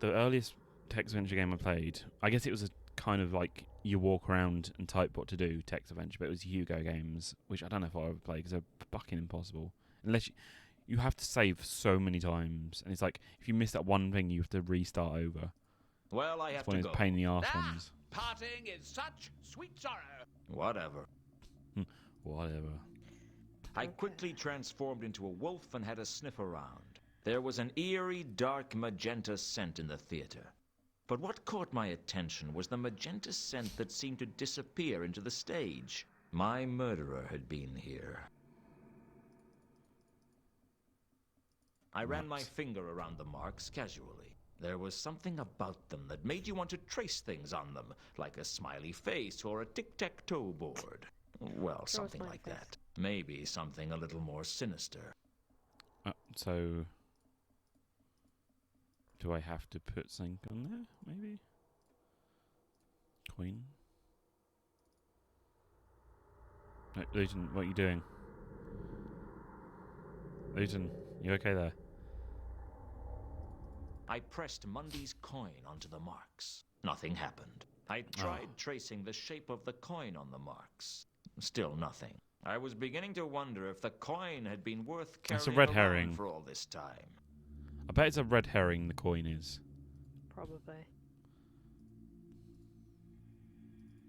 A: earliest text adventure game I played, I guess it was a kind of like you walk around and type what to do text adventure, but it was Hugo games, which I don't know if I'll ever play because they're fucking impossible. Unless you have to save so many times, and it's like if you miss that one thing, you have to restart over.
C: Well, I
A: It's
C: have
A: one
C: to
A: of
C: go.
A: those pain in the arse
G: Ah,
A: ones.
G: parting is such sweet sorrow.
C: Whatever.
A: Whatever.
C: I quickly transformed into a wolf and had a sniff around. There was an eerie, dark magenta scent in the theater. But what caught my attention was the magenta scent that seemed to disappear into the stage. My murderer had been here. I ran my
A: Marks.
C: finger around the marks casually. There was something about them that made you want to trace things on them, like a smiley face or a tic-tac-toe board. Well,
B: Draw a
C: something
B: smiley
C: like
B: face.
C: that. Maybe something a little more sinister.
A: So, do I have to put something on there? Maybe coin. No, Luton, what are you doing? Luton, you okay there?
C: I pressed Mundy's coin onto the marks. Nothing happened. I tried tracing the shape of the coin on the marks. Still nothing. I was beginning to wonder if the coin had been worth carrying
A: It's a red
C: around
A: herring.
C: for all this time.
A: I bet it's a red herring, the coin is.
B: Probably.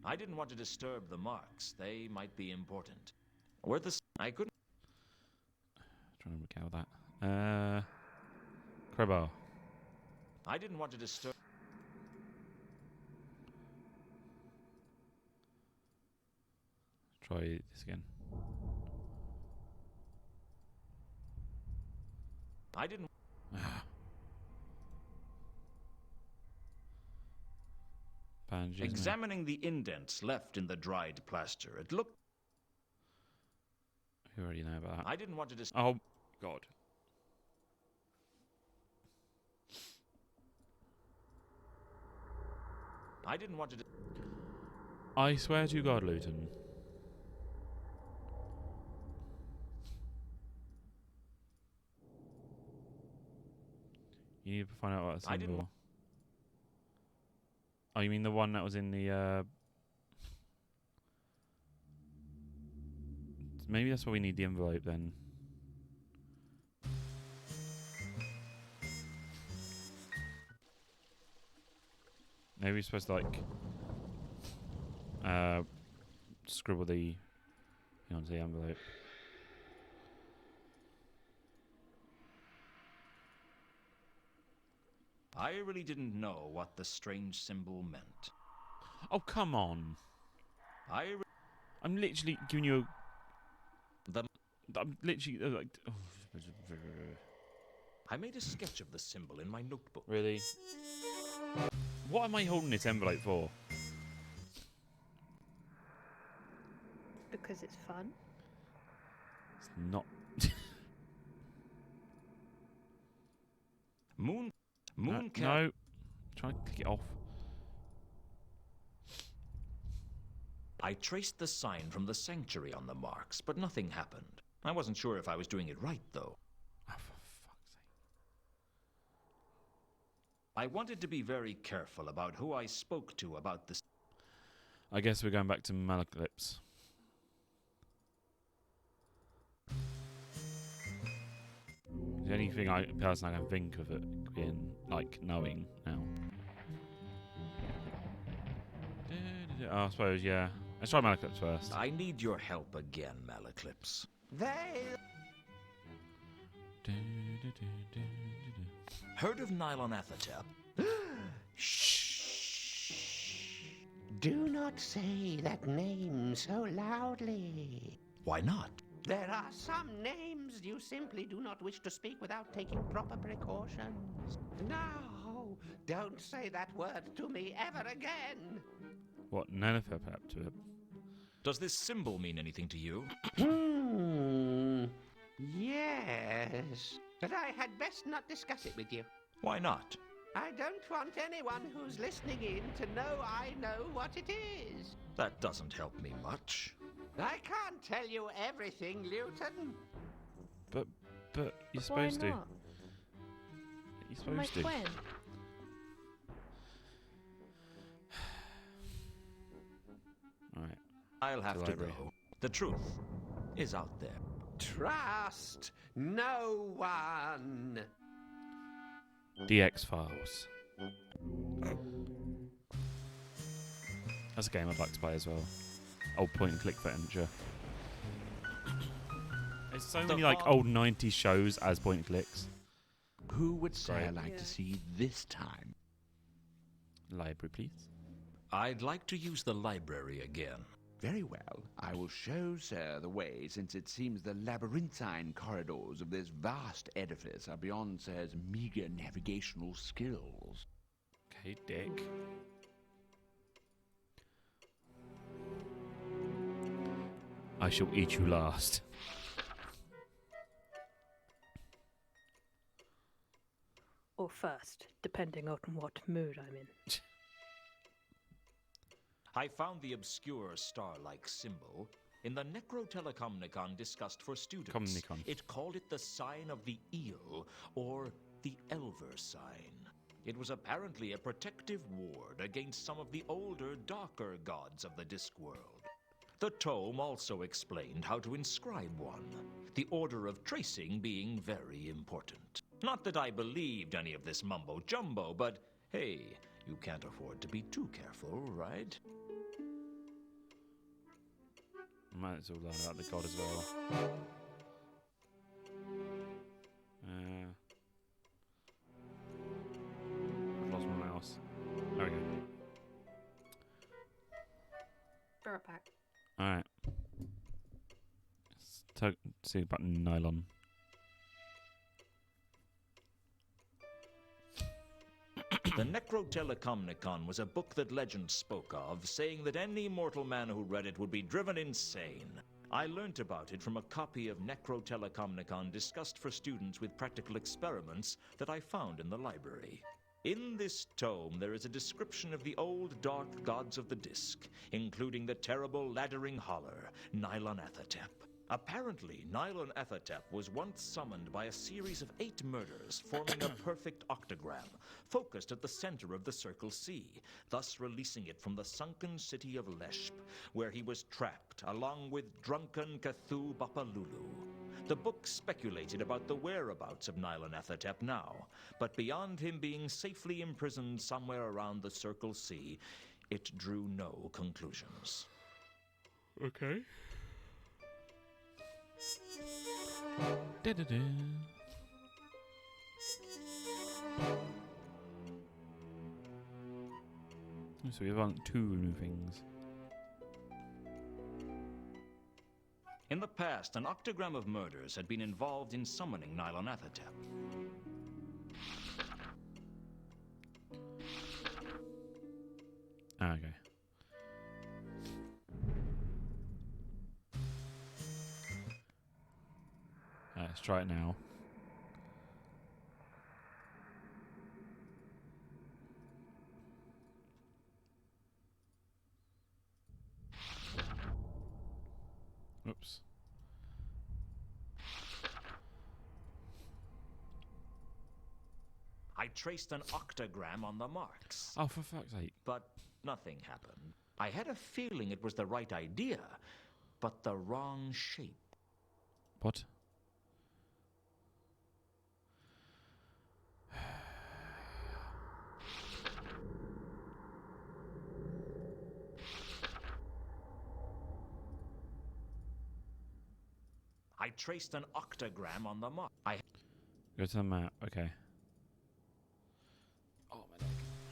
C: I didn't want to disturb the marks. They might be important. Were the... I couldn't...
A: Trying to work out that. Crowbar.
C: I didn't want to disturb...
A: Try this again.
C: I didn't...
A: Bandages.
C: Examining the indents left in the dried plaster, it looked...
A: Who already know about that?
C: I didn't want to dis...
A: Oh, God.
C: I didn't want to...
A: I swear to God, Luton. You need to find out what that's
C: I didn't
A: symbol. Oh, you mean the one that was in the... Maybe that's why we need the envelope then. Maybe we're supposed to like scribble the thing onto the envelope.
C: I really didn't know what the strange symbol meant.
A: Oh, come on. I'm literally giving you I'm literally like...
C: I made a sketch of the symbol in my notebook.
A: Really? What am I holding this envelope for?
B: Because it's fun.
A: It's not...
C: Mooncalf.
A: No. Try to click it off.
C: I traced the sign from the sanctuary on the marks, but nothing happened. I wasn't sure if I was doing it right, though.
A: Oh, for fuck's sake.
C: I wanted to be very careful about who I spoke to about this.
A: I guess we're going back to Malaclips. The only thing person I can think of it being like knowing now. Oh, I suppose, yeah. Let's try Malaclips first.
C: I need your help again, Malaclips.
D: They...
C: Heard of Nylon Athatep?
D: Shh! Do not say that name so loudly.
C: Why not?
D: There are some names you simply do not wish to speak without taking proper precautions. No, don't say that word to me ever again.
A: What, Nanotherapy to it?
C: Does this symbol mean anything to you?
D: Yes, but I had best not discuss it with you.
C: Why not?
D: I don't want anyone who's listening in to know I know what it is.
C: That doesn't help me much.
D: I can't tell you everything, Luton.
A: But you're
B: Why
A: supposed to.
B: not?
A: You're
B: My
A: supposed to.
B: twin.
A: Alright.
C: I'll have
A: The
C: to
A: library.
C: go. The truth is out there.
D: Trust no one.
A: The X-Files. That's a game I'd like to play as well. Old point-and-click adventure. There's so many like old 90s shows as point-and-clicks.
G: Who would Sarah
A: Great.
G: like
B: Yeah.
G: to see this time?
A: Library, please.
C: I'd like to use the library again.
G: Very well. I will show, sir, the way, since it seems the labyrinthine corridors of this vast edifice are beyond sir's meager navigational skills.
A: Okay, dick. I shall eat you last.
B: Or first, depending on what mood I'm in.
C: I found the obscure star-like symbol in the Necrotelecomnicon discussed for students.
A: Comnicon.
C: It called it the sign of the eel, or the Elver sign. It was apparently a protective ward against some of the older, darker gods of the Discworld. The tome also explained how to inscribe one, the order of tracing being very important. Not that I believed any of this mumbo-jumbo, but hey, you can't afford to be too careful, right?
A: Might as well learn about the god as well. I've lost my mouse. There we go.
B: Be right back.
A: Alright. Let's see about nylon.
C: The Necrotelecomnicon was a book that legend spoke of, saying that any mortal man who read it would be driven insane. I learnt about it from a copy of Necrotelecomnicon discussed for students with practical experiments that I found in the library. In this tome, there is a description of the old dark gods of the Disc, including the terrible laddering holler, Nylonathotep. Apparently, Nylonathotep was once summoned by a series of 8 murders, forming a perfect octagram, focused at the center of the Circle C, thus releasing it from the sunken city of Leshp, where he was trapped, along with drunken Cthulhu Bapalulu. The book speculated about the whereabouts of Nylonathotep now, but beyond him being safely imprisoned somewhere around the Circle C, it drew no conclusions.
A: Okay. Da-da-da. So we have 2 new things.
C: In the past, an octagram of murders had been involved in summoning Nylonathotep.
A: Okay. Let's try it now. Oops.
C: I traced an octagram on the marks,
A: Oh, for fuck's sake.
C: but nothing happened. I had a feeling it was the right idea, but the wrong shape.
A: What?
C: I traced an octagram on the mark.
A: Go to the map. Okay. Oh, my leg.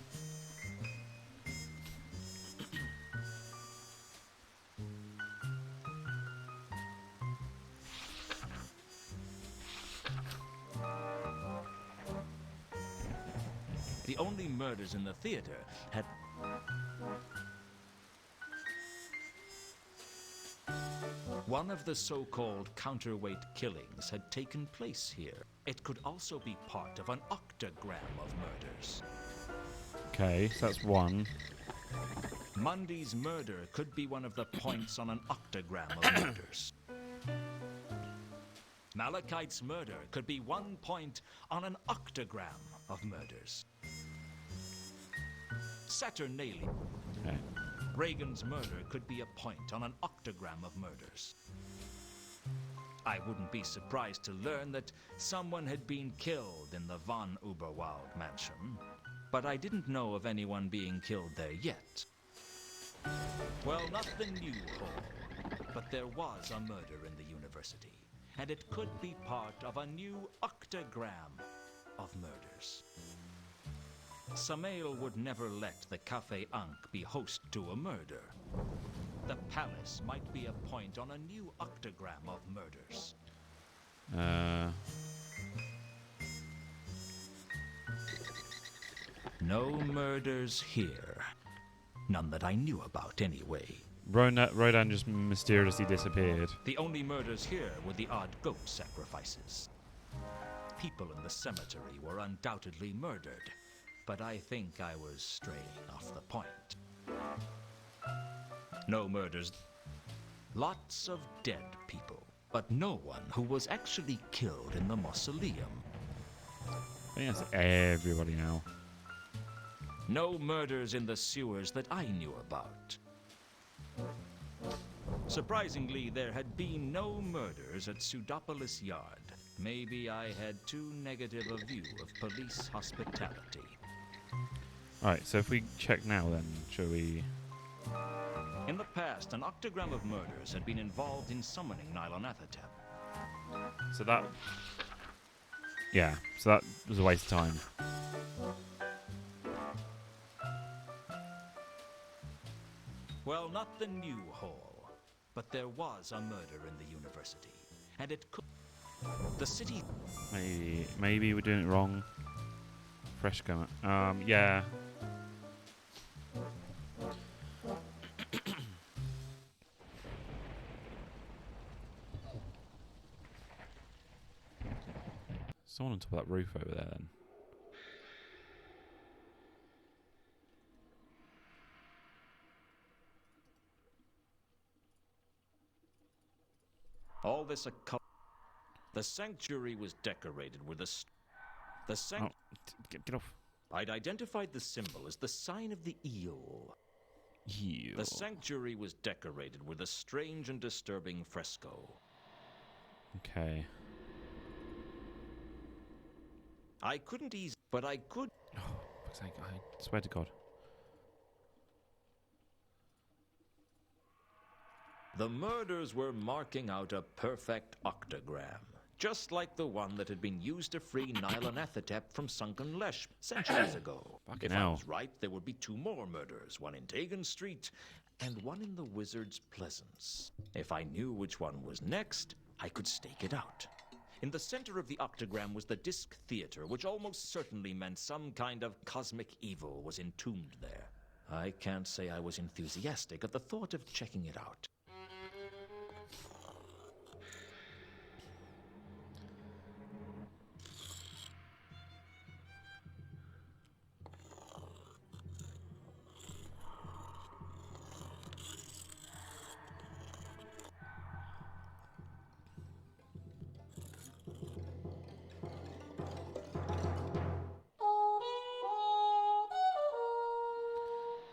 C: The only murders in the theater had... One of the so-called counterweight killings had taken place here. It could also be part of an octagram of murders.
A: Okay, so that's 1.
C: Mundy's murder could be one of the points on an octagram of murders. Malachite's murder could be 1 point on an octagram of murders. Saturnalia.
A: Okay.
C: Reagan's murder could be a point on an octagram of murders. I wouldn't be surprised to learn that someone had been killed in the von Uberwald mansion, but I didn't know of anyone being killed there yet. Well, not the new hall, but there was a murder in the university, and it could be part of a new octagram of murders. Samael would never let the Café Ankh be host to a murder. The palace might be a point on a new octagram of murders. No murders here. None that I knew about, anyway.
A: Rodan just mysteriously disappeared.
C: The only murders here were the odd goat sacrifices. People in the cemetery were undoubtedly murdered, but I think I was straying off the point. No murders. Lots of dead people, but no one who was actually killed in the mausoleum.
A: I think that's everybody now.
C: No murders in the sewers that I knew about. Surprisingly, there had been no murders at Pseudopolis Yard. Maybe I had too negative a view of police hospitality.
A: Alright, so if we check now then, shall we...
C: In the past, an octagram of murders had been involved in summoning Nylonathotep.
A: So that... Yeah, so that was a waste of time.
C: Well, not the new hall, but there was a murder in the university, and it could... The city...
A: Maybe we're doing it wrong. Fresh gun. Yeah. Someone on top of that roof over there then.
C: All this the sanctuary was decorated with a...
A: Get off.
C: I'd identified the symbol as the sign of the eel.
A: Eel.
C: The sanctuary was decorated with a strange and disturbing fresco.
A: Okay.
C: I couldn't but I could...
A: Oh, fuck's sake, I swear to God.
C: The murders were marking out a perfect octagram, just like the one that had been used to free Nylonathotep from sunken Lesh centuries ago.
A: Fucking
C: If I
A: hell.
C: was right, there would be 2 more murders, one in Tegan Street and one in the Wizard's Pleasance. If I knew which one was next, I could stake it out. In the center of the octagram was the Disc Theater, which almost certainly meant some kind of cosmic evil was entombed there. I can't say I was enthusiastic at the thought of checking it out.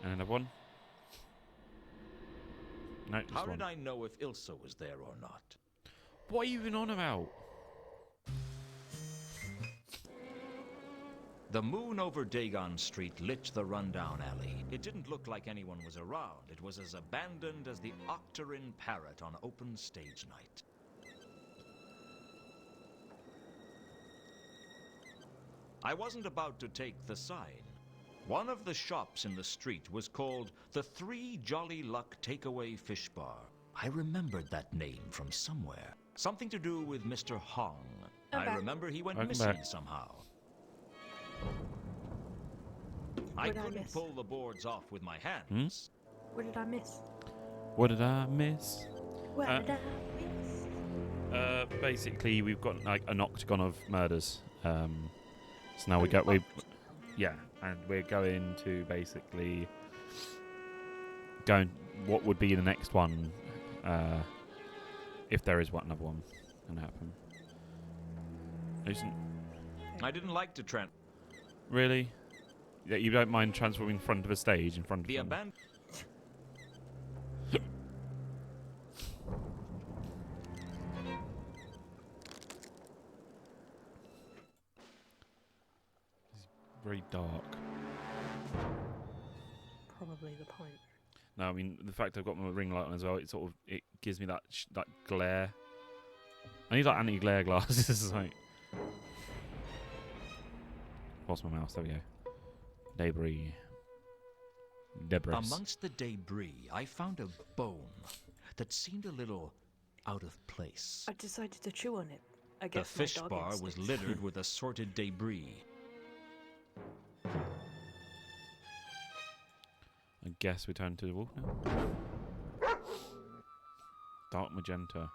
A: And another one. No, just
C: How
A: one.
C: did I know if Ilsa was there or not?
A: What are you even on about?
C: The moon over Dagon Street lit the rundown alley. It didn't look like anyone was around. It was as abandoned as the Octarine Parrot on open stage night. I wasn't about to take the sign. One of the shops in the street was called the Three Jolly Luck Takeaway Fish Bar. I remembered that name from somewhere. Something to do with Mr. Hong. I
B: back.
C: remember he went
A: Welcome
C: missing
A: back.
C: somehow.
B: What
C: I
B: did I
C: couldn't
B: miss?
C: pull the boards off with my hands.
B: What did I miss?
A: What did I miss?
B: What
A: Uh,
B: did I miss?
A: Basically, we've got like an octagon of murders. So now yeah, and we're going to basically what would be the next one, if there is another one gonna happen.
C: I didn't like to
A: Really? Yeah, you don't mind transforming in front of a stage in front of
C: be
A: them?
C: abandoned.
A: Very dark.
B: Probably the point.
A: No, I mean the fact I've got my ring light on as well. It gives me that that glare. I need like anti-glare glasses. Like, lost my mouse. There we go. Debris. debris.
C: Amongst the debris, I found a bone that seemed a little out of place.
B: I decided to chew on it. I
C: The
B: guess my
C: fish
B: dog
C: bar was
B: instincts.
C: littered with assorted debris.
A: I guess we turn to the wolf now. Dark magenta.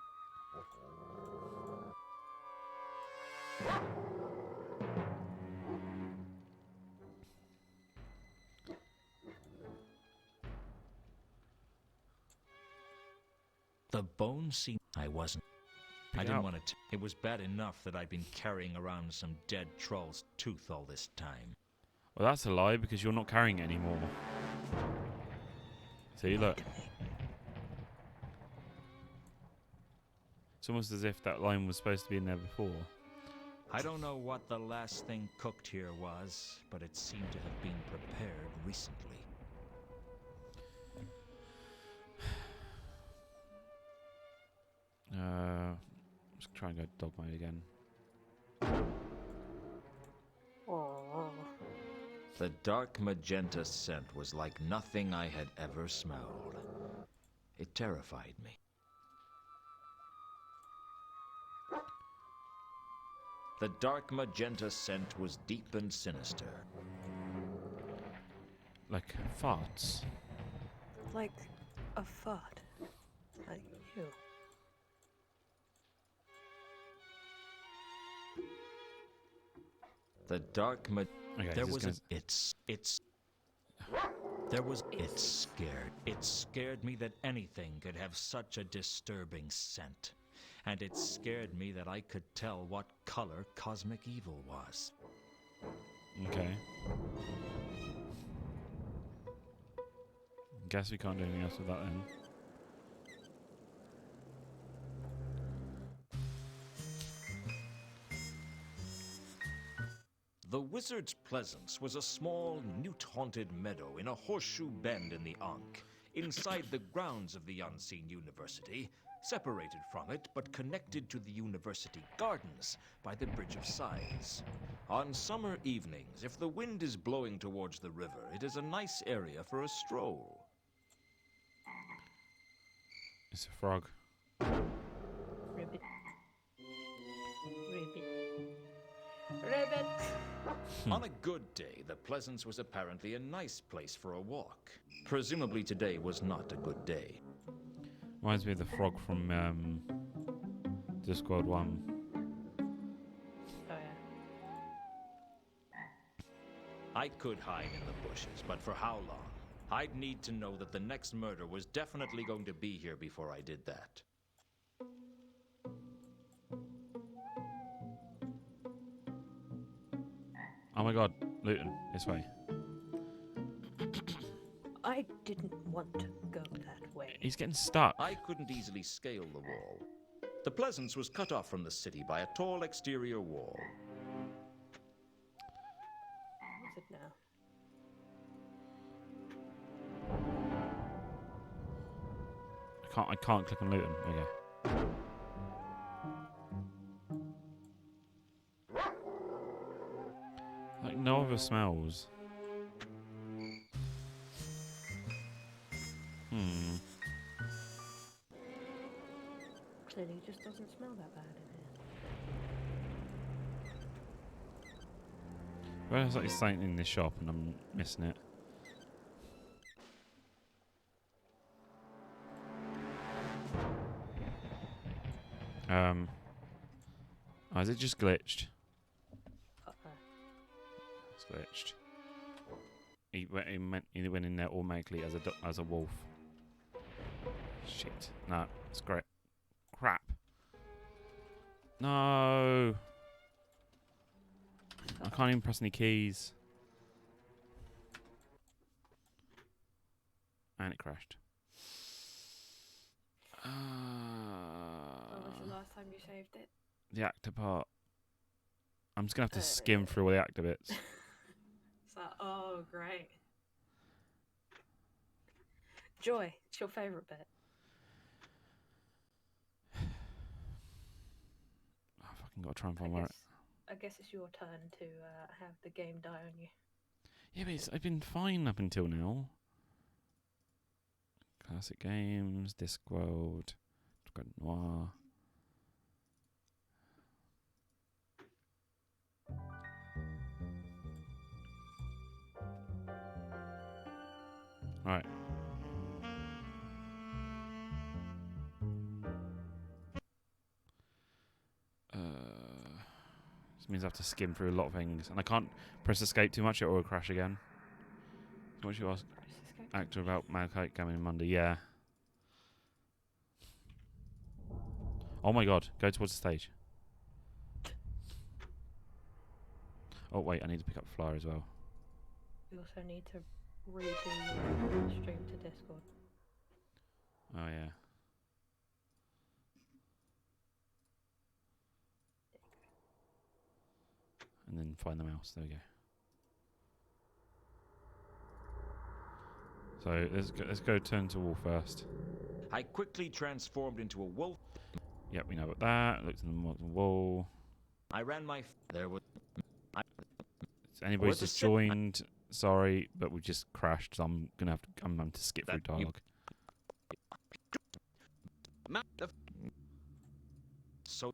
C: The bone seemed... I wasn't. I didn't want to... It was bad enough that I'd been carrying around some dead troll's tooth all this time.
A: Well, that's a lie because you're not carrying it anymore. See, look. It's almost as if that line was supposed to be in there before.
C: I don't know what the last thing cooked here was, but it seemed to have been prepared recently.
A: Let's try and go dog mode again.
B: Oh.
C: The dark magenta scent was like nothing I had ever smelled. It terrified me. The dark magenta scent was deep and sinister.
A: Like farts.
B: Like a fart. Like you.
C: The dark magenta...
A: Okay,
C: There
A: this
C: was
A: is
C: It scared. It scared me that anything could have such a disturbing scent. And it scared me that I could tell what color cosmic evil was.
A: Okay. Guess we can't do anything else with that then.
C: The Wizard's Pleasance was a small, newt-haunted meadow in a horseshoe bend in the Ankh, inside the grounds of the Unseen University, separated from it but connected to the university gardens by the Bridge of Sighs. On summer evenings, if the wind is blowing towards the river, it is a nice area for a stroll.
A: It's a frog.
B: Ribbit. Ribbit. Ribbit.
C: On a good day, the Pleasance was apparently a nice place for a walk. Presumably today was not a good day.
A: Reminds me of the frog from Discworld 1.
B: Oh yeah.
C: I could hide in the bushes, but for how long? I'd need to know that the next murder was definitely going to be here before I did that.
A: Oh my god, Luton, this way.
B: I didn't want to go that way.
A: He's getting stuck.
C: I couldn't easily scale the wall. The Pleasance was cut off from the city by a tall exterior wall.
B: What's it now?
A: I can't click on Luton. Okay. Like no other smells.
B: Clearly it just doesn't smell that bad in here.
A: Well, there's like something in this shop and I'm missing it. Oh, is it just glitched?
B: Uh-oh.
A: It's glitched. He went in there automatically as a wolf. Shit. No, it's great. Crap. No. I can't even press any keys. And it crashed.
B: When was the last time you saved it?
A: The actor part. I'm just going to have to skim through all the actor bits.
B: It's like, oh, great. Joy, it's your favourite bit.
A: I fucking got to try and find where it...
B: I guess it's your turn to have the game die on you.
A: Yeah, but I've been fine up until now. Classic games, Discworld, Noir. Right. This means I have to skim through a lot of things, and I can't press escape too much; it will crash again. What you ask actor about Malachite coming Monday? Yeah. Oh my God! Go towards the stage. Oh wait, I need to pick up the flyer as well.
B: We also need to redo the stream to Discord.
A: Oh yeah. And then find the mouse. There we go. So let's go turn to wall first.
C: I quickly transformed into a wolf.
A: Yep, we know about that. Looked at the wall.
C: I ran my... There was...
A: Anybody's just joined. Sorry, but we just crashed. So I'm gonna have to. I'm having to skip through dialogue.
C: So...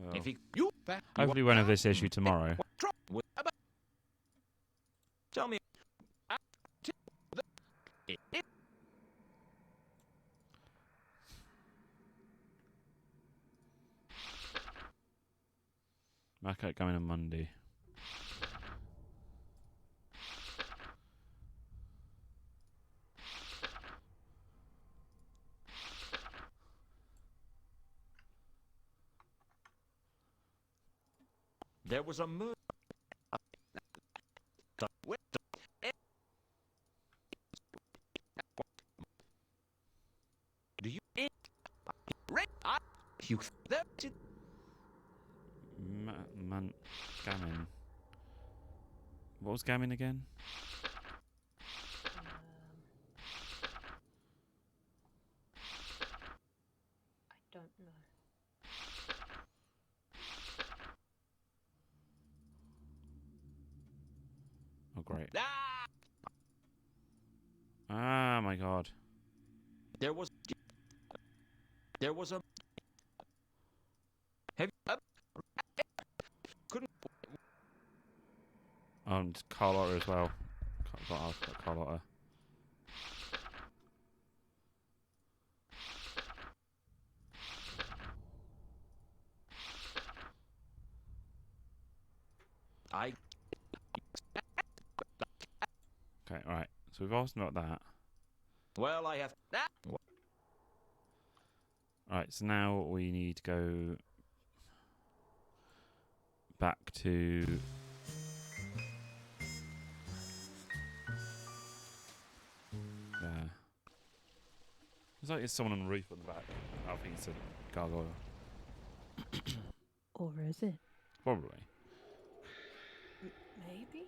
A: Well, hopefully we won't have this issue tomorrow.
C: Tell me...
A: Malachite coming on Monday.
C: There was a murder. Do you... You...
A: Gammon. What was Gammon again?
B: I don't know.
A: Oh great. Ah my God.
C: There was a... Have you... Couldn't...
A: And Carlotta as well. Got Carlotta. Okay, alright. So we've asked about that.
C: Well, I have...
A: Alright, so now we need to go back to... there. Looks like there's someone on the roof on the back. I think it's a gargoyle.
B: Or is it?
A: Probably.
B: Maybe?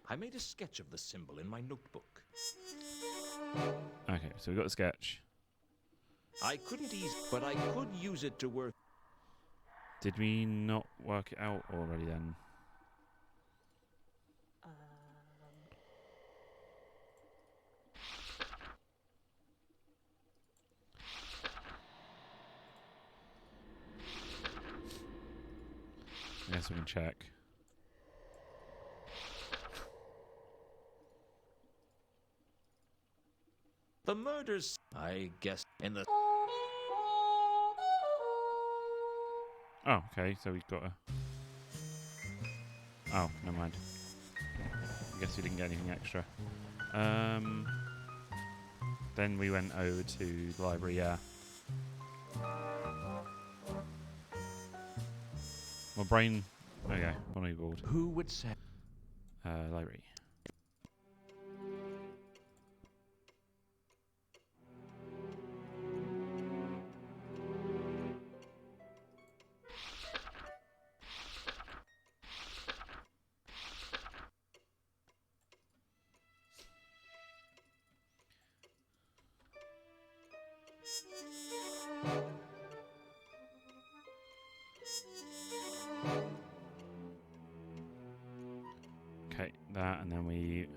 C: I made a sketch of the symbol in my notebook.
A: Okay, so we've got the sketch.
C: I couldn't but I could use it to work.
A: Did we not work it out already then? I guess we can check.
C: The murders, I guess, in the...
A: Oh, okay, so we've got a... Oh, never mind. I guess we didn't get anything extra. Then we went over to the library, yeah. My brain... Okay, what are you called?
C: Who would say...
A: Library. Okay, that, and then we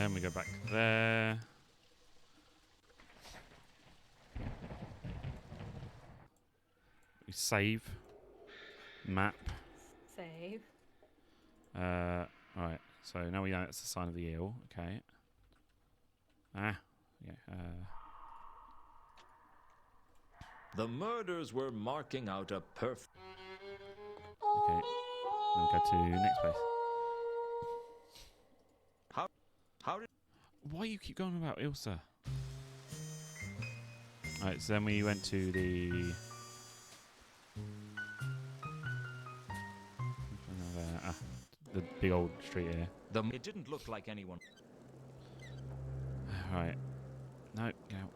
A: Then we go back there. We save. Map.
B: Save.
A: Right. So now we know it's the sign of the eel. Okay. Yeah.
C: The murders were marking out a perfect...
A: Okay. Then we go to next place.
C: How did...
A: Why you keep going about Ilsa? Alright, so then we went to the... the big old street here.
C: It didn't look like anyone...
A: Right. No, get out.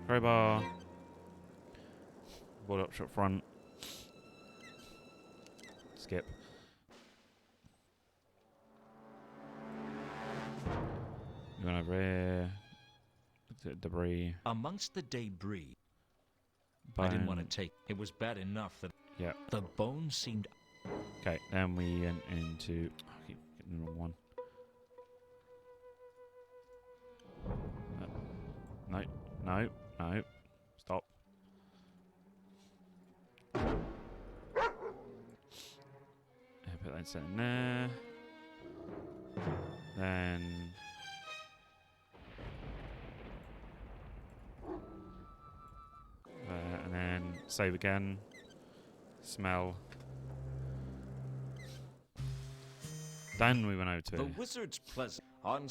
A: Crowbar. Board up shot front. Skip. Going over here. Debris.
C: Amongst the debris,
A: Bone.
C: I didn't want to take... It was bad enough that
A: Yeah.
C: the bones seemed...
A: Okay, then we went into... I keep getting the wrong one. No. Stop. Put that in there. Then... and then save again. Smell. Then we went over to
C: The
A: it.
C: wizard's pleasant... On...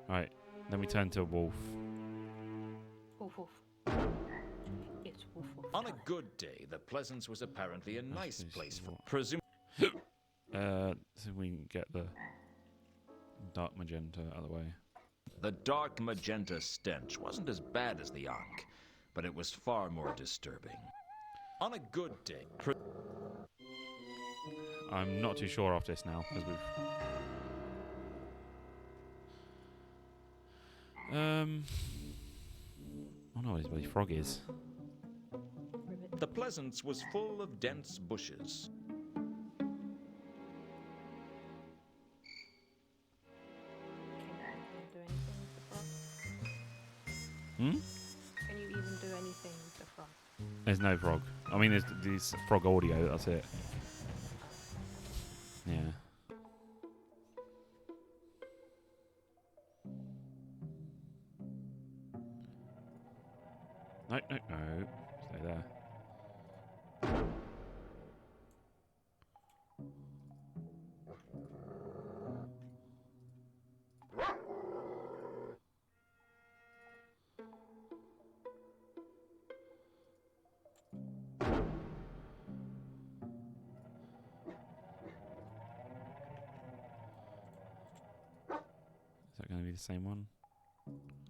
A: Right, then we turned to a wolf.
B: Woof woof. It's woof woof.
C: On a
B: time.
C: good day, the Pleasance was apparently a nice
A: this
C: place
A: is
C: for...
A: what- So we can get the dark magenta out of the way.
C: The dark magenta stench wasn't as bad as the Ankh, but it was far more disturbing. On a good day...
A: I'm not too sure after this now, because we've... I don't know what his bloody frog is.
B: Ribbit.
C: The Pleasance was full of dense bushes.
B: Can you
A: Hmm?
B: even do anything with the frog? Can you even do anything with the frog?
A: There's no frog. I mean, there's frog audio, that's it. Yeah. No. Stay there. Is that going to be the same one?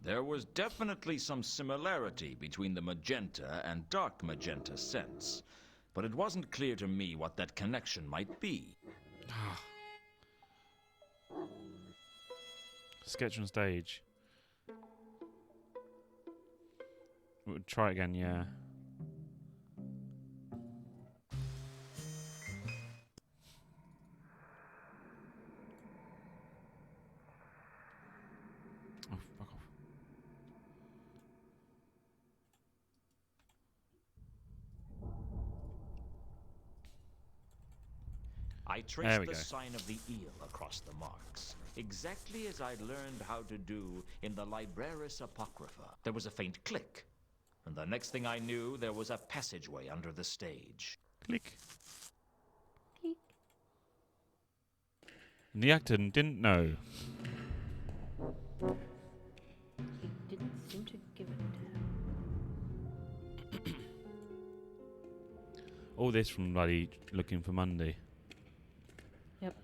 C: There was definitely some similarity between the magenta and dark magenta scents, but it wasn't clear to me what that connection might be.
A: Sketch on stage. We'll try it again, yeah. Oh, fuck off.
C: I
A: There
C: traced
A: we
C: the
A: go.
C: sign of the eel across the marks, exactly as I'd learned how to do in the Libraris Apocrypha. There was a faint click, and the next thing I knew, there was a passageway under the stage.
A: Click.
B: Click.
A: And the actor didn't know.
B: He didn't seem to give a damn.
A: All this from bloody Looking for Monday.
B: Yep.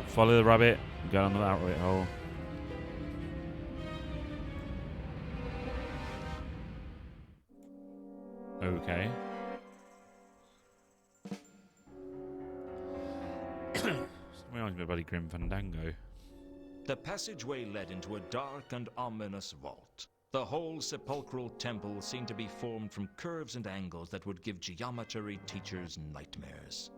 A: Follow the rabbit. Go down the rabbit hole. Okay. Reminds me of bloody Grim Fandango.
C: The passageway led into a dark and ominous vault. The whole sepulchral temple seemed to be formed from curves and angles that would give geometry teachers nightmares.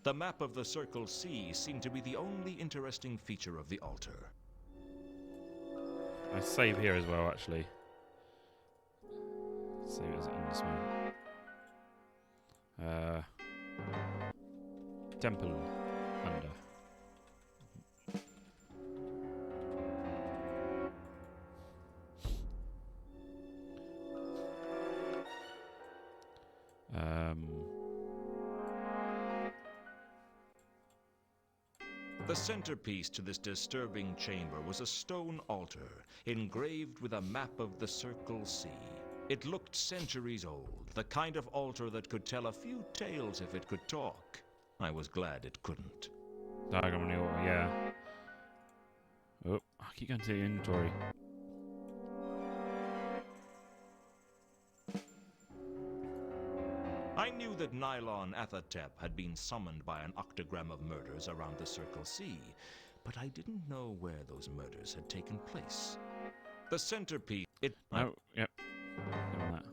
C: The map of the Circle C seemed to be the only interesting feature of the altar.
A: I save here as well, actually. Save it as Undersmell. Temple under.
C: The centerpiece to this disturbing chamber was a stone altar engraved with a map of the Circle C. It looked centuries old, the kind of altar that could tell a few tales if it could talk. I was glad it couldn't.
A: Diagram on the altar, yeah. Oh, I keep going to the inventory.
C: I knew that Nylon Athatep had been summoned by an octogram of murders around the Circle C, but I didn't know where those murders had taken place. The centerpiece...
A: Oh, yep. Get on that.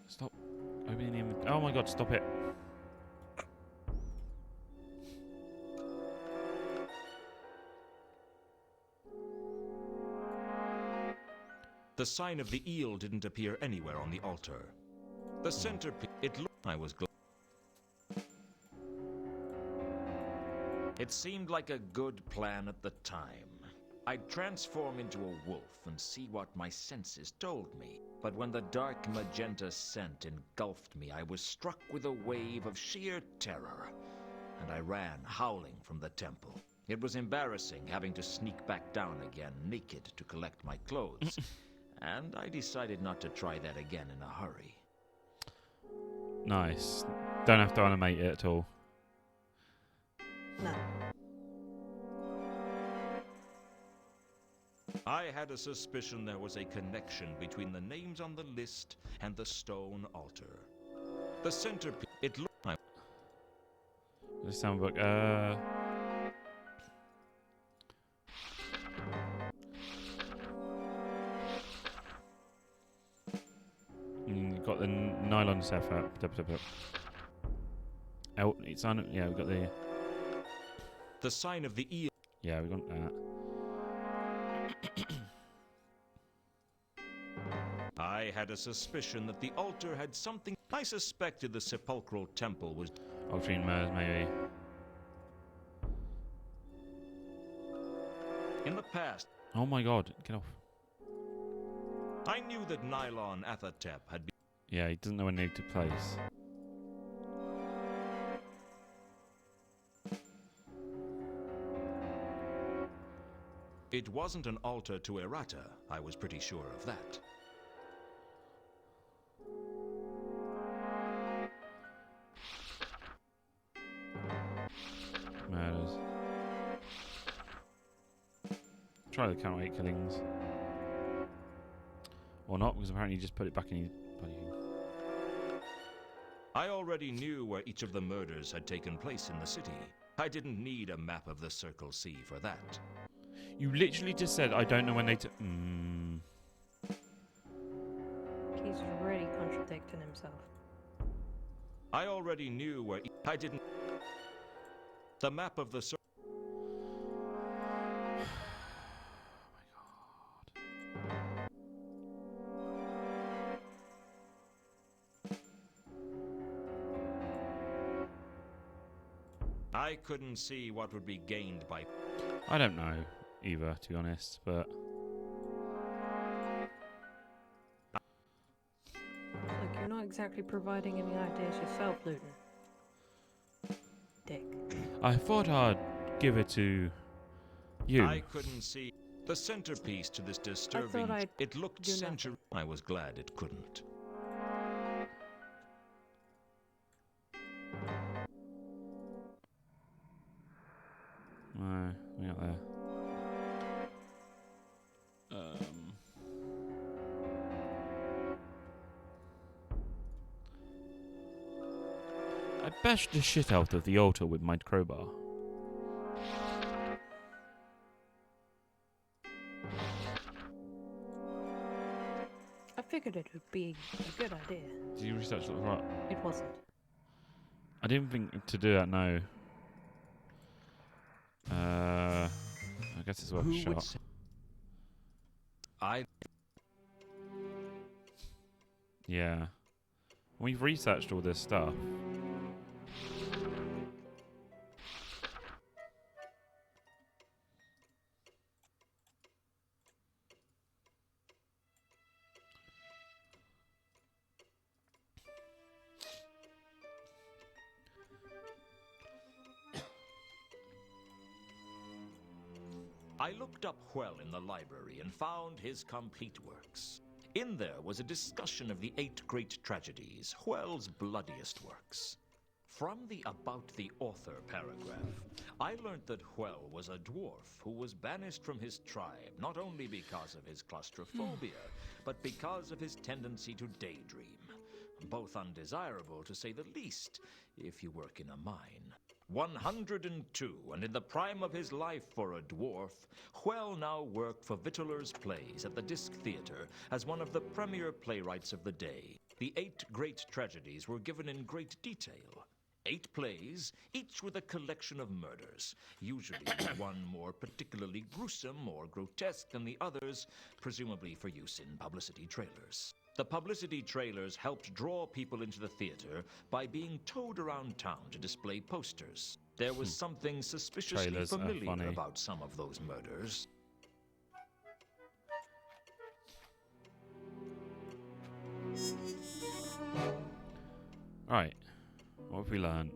A: Stop. Opening the inventory. Oh my god, stop it.
C: The sign of the eel didn't appear anywhere on the altar. The centerpiece... It looked... I was glad. It seemed like a good plan at the time. I'd transform into a wolf and see what my senses told me. But when the dark magenta scent engulfed me, I was struck with a wave of sheer terror, and I ran howling from the temple. It was embarrassing having to sneak back down again naked to collect my clothes. And I decided not to try that again in a hurry.
A: Nice. Don't have to animate it at all.
B: No.
C: I had a suspicion there was a connection between the names on the list and the stone altar. The centerpiece... It looked...
A: The soundbook. Got the nylon stuff up. Oh, it's on. Yeah, we've got
C: the sign of the eel.
A: Yeah, we got that.
C: I had a suspicion that the altar had something. I suspected the sepulchral temple was.
A: Ultrine Mers, maybe.
C: In the past.
A: Oh my god, get off.
C: I knew that Nylon Athatep had been.
A: Yeah, he doesn't know when they took place.
C: It wasn't an altar to Errata, I was pretty sure of that.
A: Murders. Try the count 8 killings. Or not, because apparently you just put it back in your bloody thing.
C: I already knew where each of the murders had taken place in the city. I didn't need a map of the Circle C for that.
A: You literally just said, I don't know when they took...
B: He's really contradicting himself.
C: I already knew where... I didn't... The map of the Circle... I couldn't see what would be gained by...
A: I don't know either, to be honest, but...
B: Look, you're not exactly providing any ideas yourself, Luton. Dick.
A: I thought I'd give it to you.
C: I couldn't see the centerpiece to this disturbing... It looked century... I was glad it couldn't.
A: No, we got there. I bashed the shit out of the altar with my crowbar.
B: I figured it would be a good idea.
A: Did you research that right?
B: It wasn't.
A: I didn't think to do that, no. I guess it's worth a
C: Who would
A: shot.
C: say I
A: Yeah. We've researched all this stuff.
C: looked up Hwell in the library and found his complete works. In there was a discussion of the 8 great tragedies, Hwell's bloodiest works. From the About the Author paragraph, I learned that Hwell was a dwarf who was banished from his tribe not only because of his claustrophobia, but because of his tendency to daydream. Both undesirable, to say the least, if you work in a mine. 102, and in the prime of his life for a dwarf, Hwell now worked for Vittler's Plays at the Disc Theatre as one of the premier playwrights of the day. The 8 great tragedies were given in great detail. 8 plays, each with a collection of murders, usually one more particularly gruesome or grotesque than the others, presumably for use in publicity trailers. The publicity trailers helped draw people into the theater by being towed around town to display posters. There was something suspiciously
A: Trailers are
C: familiar
A: funny.
C: about some of those murders.
A: Right. What have we learned?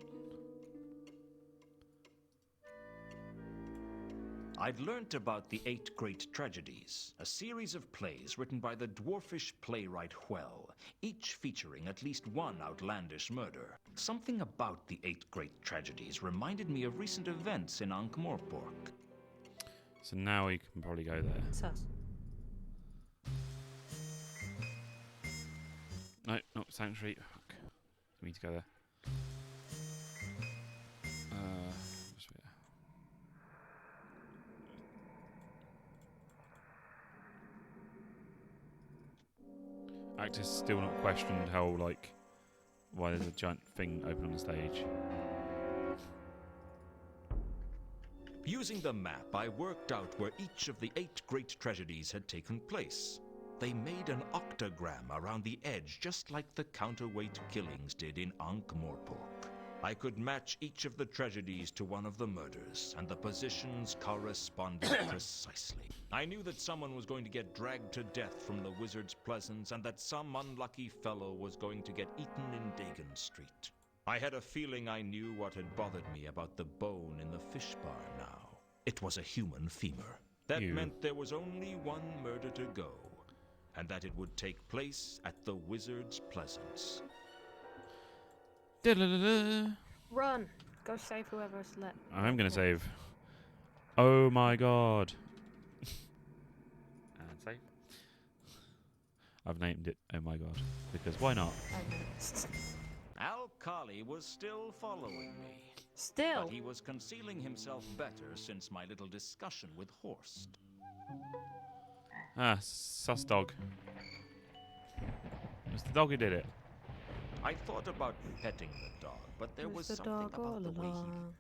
C: I'd learnt about the 8 great tragedies, a series of plays written by the dwarfish playwright Hwell, each featuring at least one outlandish murder. Something about the 8 great tragedies reminded me of recent events in Ankh-Morpork.
A: So now we can probably go there.
B: Sus.
A: No, not Sanctuary. Fuck. We need to go there. What's there? Actors still not questioned how, like, why there's a giant thing open on the stage.
C: Using the map, I worked out where each of the 8 great tragedies had taken place. They made an octagram around the edge, just like the counterweight killings did in Ankh-Morpork. I could match each of the tragedies to one of the murders, and the positions corresponded precisely. I knew that someone was going to get dragged to death from the Wizard's Pleasance, and that some unlucky fellow was going to get eaten in Dagon Street. I had a feeling I knew what had bothered me about the bone in the fish bar now. It was a human femur. That meant there was only one murder to go, and that it would take place at the Wizard's Pleasance.
A: Da-da-da-da.
B: Run! Go save whoever's left.
A: I'm gonna save. Oh my god. And save. I've named it Oh my god. Because why not?
B: I noticed.
C: Al-Khali was still following me.
B: Still?
C: But he was concealing himself better since my little discussion with Horst.
A: Ah, sus dog. It's the dog who did it.
C: I thought about petting the dog, but there was
B: the
C: something
B: dog all
C: about the way he...
B: along.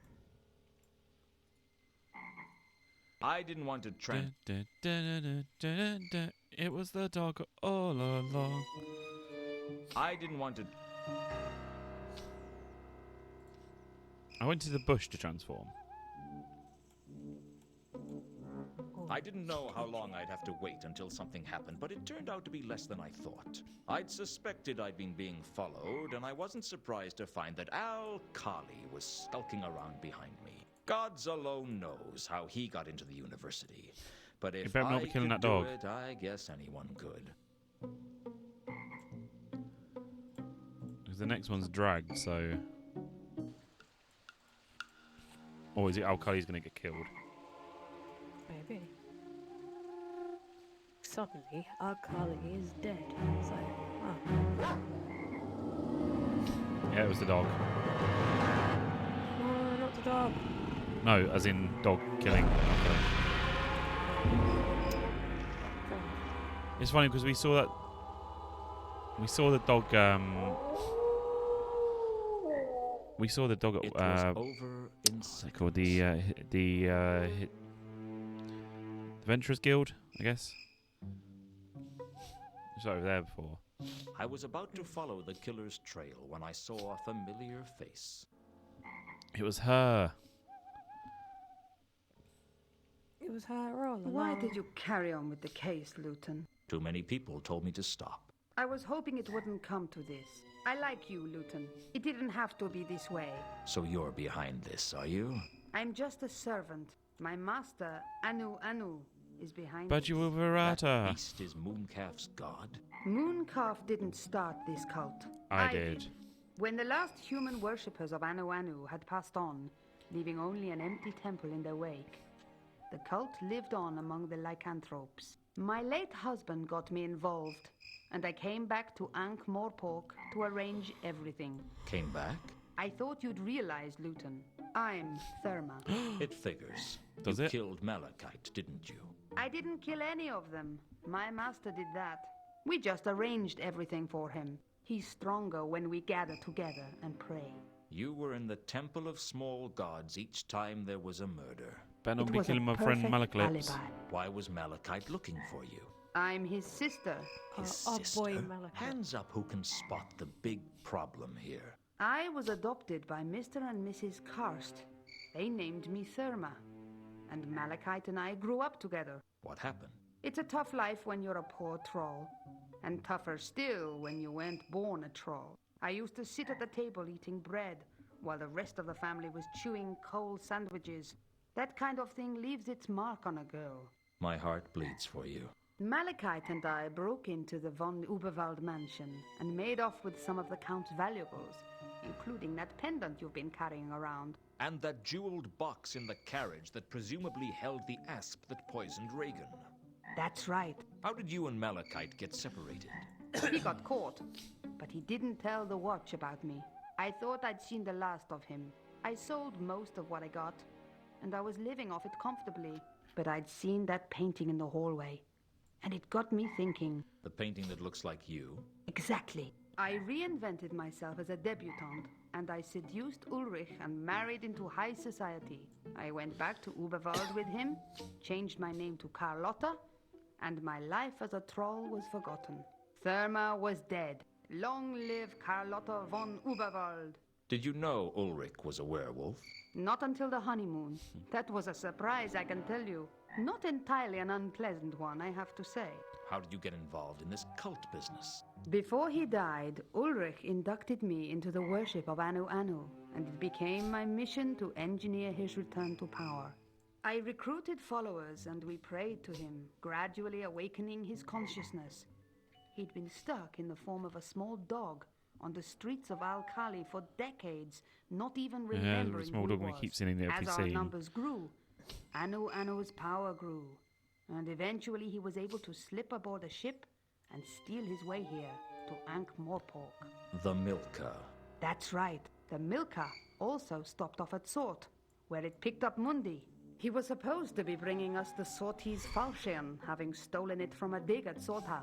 C: I didn't want to
A: Da-da-da-da-da-da-da. It was the dog all along.
C: I didn't want to...
A: I went to the bush to transform.
C: I didn't know how long I'd have to wait until something happened, but it turned out to be less than I thought. I'd suspected I'd been being followed, and I wasn't surprised to find that Al-Khali was skulking around behind me. Gods alone knows how he got into the university. But if
A: better not
C: I
A: be killing
C: could
A: that dog.
C: do it, I guess anyone could.
A: Because the next one's dragged, so... Or is it Al-Khali's going to get killed?
B: Maybe. Suddenly, Al-Khali is dead. It's like, oh.
A: Yeah, it was the dog.
B: No, not the dog.
A: No, as in dog killing. Okay. It's funny because we saw that We saw the dog. We saw the dog at
C: It was over in
A: what's it called? The Adventurers Guild, I guess. It was over there before.
C: I was about to follow the killer's trail when I saw a familiar face.
A: It was her.
B: It was her all along.
H: Why did you carry on with the case, Luton?
C: Too many people told me to stop.
H: I was hoping it wouldn't come to this. I like you, Luton. It didn't have to be this way.
C: So you're behind this, are you?
H: I'm just a servant. My master, Anu, is behind
A: But you were
C: That
A: Verata.
C: beast is Mooncalf's god?
H: Mooncalf didn't start this cult.
A: I did.
H: When the last human worshippers of Anu had passed on, leaving only an empty temple in their wake, the cult lived on among the lycanthropes. My late husband got me involved, and I came back to Ankh-Morpork to arrange everything.
C: Came back?
H: I thought you'd realize, Luton. I'm Therma.
C: It figures.
A: Does
C: you
A: it?
C: killed Malachite, didn't you?
H: I didn't kill any of them. My master did that. We just arranged everything for him. He's stronger when we gather together and pray.
C: You were in the Temple of Small Gods each time there was a murder.
A: Better not
H: It
A: be
H: was a
A: killing my friend
H: perfect
A: Malachlips.
H: alibi.
C: Why was Malachite looking for you?
H: I'm his sister.
C: His
B: Our
C: sister?
B: boy Malachite.
C: Hands up who can spot the big problem here.
H: I was adopted by Mr. and Mrs. Karst. They named me Therma. And Malachite and I grew up together.
C: What happened?
H: It's a tough life when you're a poor troll. And tougher still when you weren't born a troll. I used to sit at the table eating bread, while the rest of the family was chewing cold sandwiches. That kind of thing leaves its mark on a girl.
C: My heart bleeds for you.
H: Malachite and I broke into the von Uberwald mansion and made off with some of the Count's valuables, including that pendant you've been carrying around.
C: And that jeweled box in the carriage that presumably held the asp that poisoned Reagan.
H: That's right.
C: How did you and Malachite get separated?
H: He got caught, but he didn't tell the watch about me. I thought I'd seen the last of him. I sold most of what I got, and I was living off it comfortably. But I'd seen that painting in the hallway, and it got me thinking.
C: The painting that looks like you?
H: Exactly. I reinvented myself as a debutante, and I seduced Ulrich and married into high society. I went back to Uberwald with him, changed my name to Carlotta, and my life as a troll was forgotten. Therma was dead. Long live Carlotta von Uberwald.
C: Did you know Ulrich was a werewolf?
H: Not until the honeymoon. That was a surprise, I can tell you. Not entirely an unpleasant one, I have to say.
C: How did you get involved in this cult business?
H: Before he died, Ulrich inducted me into the worship of Anu, and it became my mission to engineer his return to power. I recruited followers and we prayed to him, gradually awakening his consciousness. He'd been stuck in the form of a small dog on the streets of Al-Khali for decades, not even remembering
A: the small
H: who
A: dog
H: he
A: we
H: was.
A: keep seeing in every
H: As our
A: scene.
H: numbers grew, Anu's power grew, and eventually he was able to slip aboard a ship and steal his way here to Ankh-Morpork.
C: The Milka.
H: That's right. The Milka also stopped off at Sort, where it picked up Mundi. He was supposed to be bringing us the Sortese falchion, having stolen it from a dig at Sorta.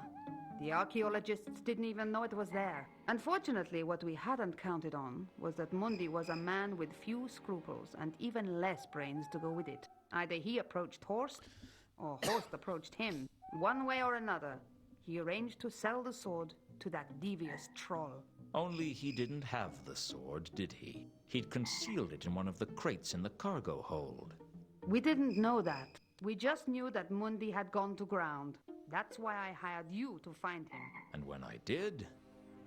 H: The archaeologists didn't even know it was there. Unfortunately, what we hadn't counted on was that Mundi was a man with few scruples and even less brains to go with it. Either he approached Horst, or Horst approached him. One way or another, he arranged to sell the sword to that devious troll.
C: Only he didn't have the sword, did he? He'd concealed it in one of the crates in the cargo hold.
H: We didn't know that. We just knew that Mundi had gone to ground. That's why I hired you to find him.
C: And when I did,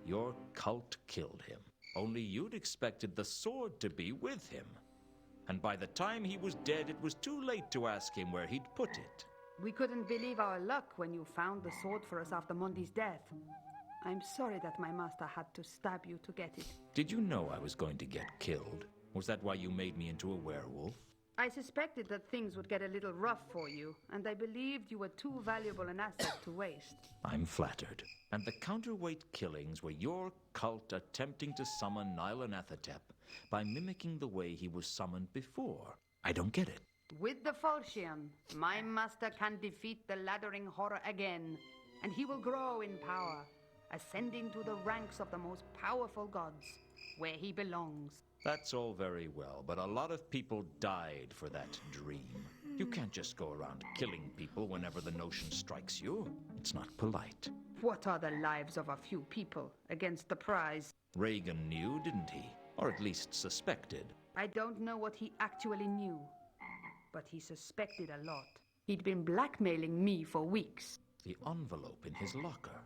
C: your cult killed him. Only you'd expected the sword to be with him. And by the time he was dead, it was too late to ask him where he'd put it.
H: We couldn't believe our luck when you found the sword for us after Mundi's death. I'm sorry that my master had to stab you to get it.
C: Did you know I was going to get killed? Was that why you made me into a werewolf?
H: I suspected that things would get a little rough for you, and I believed you were too valuable an asset to waste.
C: I'm flattered. And the counterweight killings were your cult attempting to summon Nyarlathotep by mimicking the way he was summoned before. I don't get it.
H: With the falchion, my master can defeat the laddering horror again, and he will grow in power. ascending to the ranks of the most powerful gods, where he belongs.
C: That's all very well, but a lot of people died for that dream. You can't just go around killing people whenever the notion strikes you. It's not polite.
H: What are the lives of a few people against the prize?
C: Reagan knew, didn't he? Or at least suspected.
H: I don't know what he actually knew, but he suspected a lot. He'd been blackmailing me for weeks.
C: The envelope in his locker.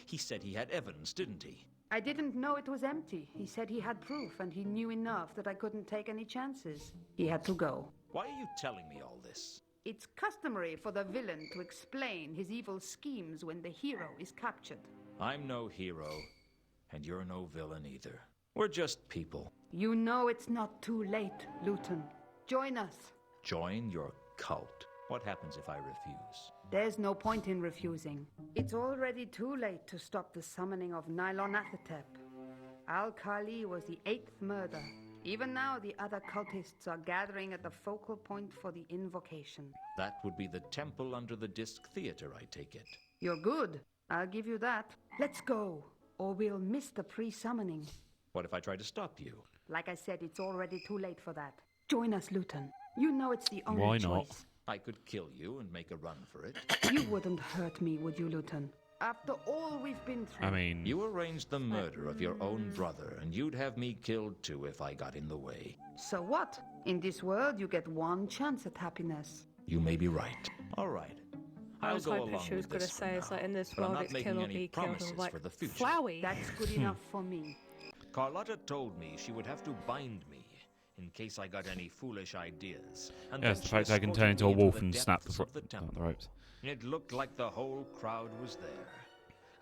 C: He said he had evidence, didn't he?
H: I didn't know it was empty. He said he had proof, and he knew enough that I couldn't take any chances. He had to go.
C: Why are you telling me all this?
H: It's customary for the villain to explain his evil schemes when the hero is captured.
C: I'm no hero, and you're no villain either. We're just people.
H: You know it's not too late, Luton. Join us.
C: Join your cult. What happens if I refuse?
H: There's no point in refusing. It's already too late to stop the summoning of Nylonathotep. Al-Khali was the 8th murder. Even now, the other cultists are gathering at the focal point for the invocation.
C: That would be the temple under the Disc Theater, I take it.
H: You're good. I'll give you that. Let's go, or we'll miss the pre-summoning.
C: What if I try to stop you?
H: Like I said, it's already too late for that. Join us, Luton. You know it's the only
A: Why
H: choice.
A: not?
C: I could kill you and make a run for it.
H: You wouldn't hurt me, would you, Luton? After all we've been through.
A: I mean,
C: You arranged the murder of your own brother, and you'd have me killed too if I got in the way.
H: So what? In this world, you get one chance at happiness.
C: You may be right. All right.
B: I
C: I'll
B: was
C: go
B: hoping
C: along
B: she was
C: with
B: going to
C: this for
B: say, it's
C: now,
B: like, in this
C: but I'm
B: world,
C: not
B: it's
C: making
B: kill or
C: any
B: be killed.
C: promises
B: And like,
C: for the future.
B: Flowey.
H: That's good enough for me.
C: Carlotta told me she would have to bind me in case I got any foolish ideas. And
A: yes,
C: then
A: the
C: she
A: fact I can
C: escorted
A: turn into a
C: me
A: wolf
C: the
A: and snap the,
C: depths of the temple.
A: the ropes.
C: It looked like the whole crowd was there.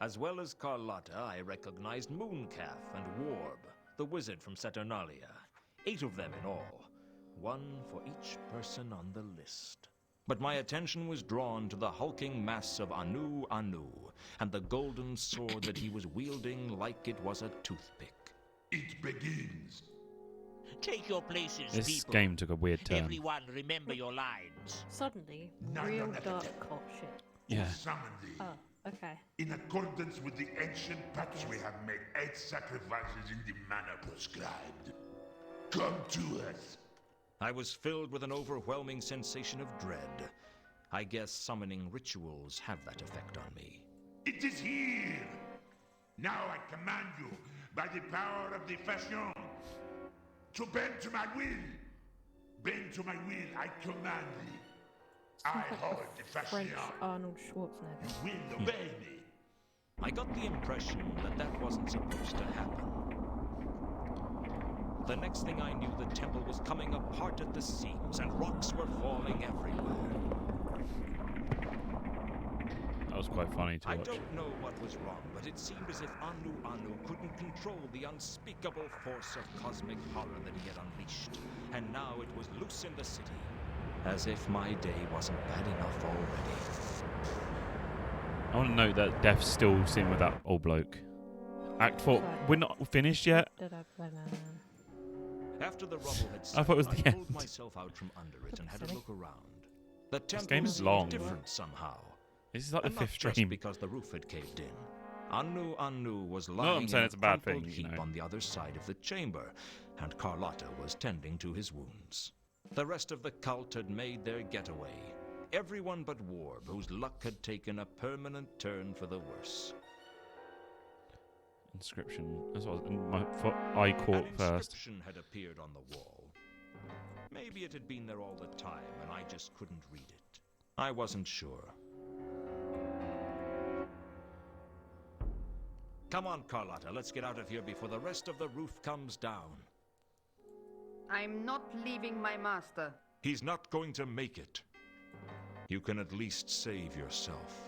C: As well as Carlotta, I recognized Mooncalf and Warb, the wizard from Saturnalia. 8 of them in all. 1 for each person on the list. But my attention was drawn to the hulking mass of Anu Anu, and the golden sword that he was wielding like it was a toothpick.
F: It begins.
E: Take your places,
A: This
E: people.
A: game took a weird turn.
E: Everyone, remember your lines.
B: Suddenly,
F: No,
B: real
F: no, no,
B: dark
F: no.
B: cop shit.
A: Yeah.
F: Summon thee.
B: Oh, okay.
F: In accordance with the ancient pacts, we have made 8 sacrifices in the manner prescribed. Come to us.
C: I was filled with an overwhelming sensation of dread. I guess summoning rituals have that effect on me.
F: It is here. Now I command you, by the power of the fashion, to bend to my will. Bend to my will, I command thee. I
B: Sounds
F: hold
B: like
F: the
B: a
F: fashion.
B: French Arnold Schwarzenegger.
F: You will obey me.
C: I got the impression that that wasn't supposed to happen. The next thing I knew, the temple was coming apart at the seams, and rocks were falling everywhere.
A: That was quite funny to
C: I
A: watch.
C: don't know what was wrong, but it seemed as if Anu Anu couldn't control the unspeakable force of cosmic horror that he had unleashed. And now it was loose in the city. As if my day wasn't bad enough already.
A: I want to note that Def's still sitting with that old bloke. Act 4. We're not finished yet?
C: After the rubble had
A: I thought it was
C: settled,
A: the
C: I pulled
A: end.
C: myself out from under it and had a
B: Silly.
C: look around. The temple
A: game is
C: seemed
A: long.
C: different somehow.
A: This is like the
C: And not
A: 5th
C: just
A: stream.
C: because the roof had caved in. Anu Anu was
A: I'm
C: lying
A: saying
C: in
A: it's a bad
C: crumpled
A: thing, you
C: heap
A: know.
C: on the other side of the chamber, and Carlotta was tending to his wounds. The rest of the cult had made their getaway. Everyone but Warb, whose luck had taken a permanent turn for the worse.
A: Inscription. That's what I caught
C: An
A: first.
C: inscription had appeared on the wall. Maybe it had been there all the time, and I just couldn't read it. I wasn't sure. Come on, Carlotta, let's get out of here before the rest of the roof comes down.
H: I'm not leaving my master.
C: He's not going to make it. You can at least save yourself.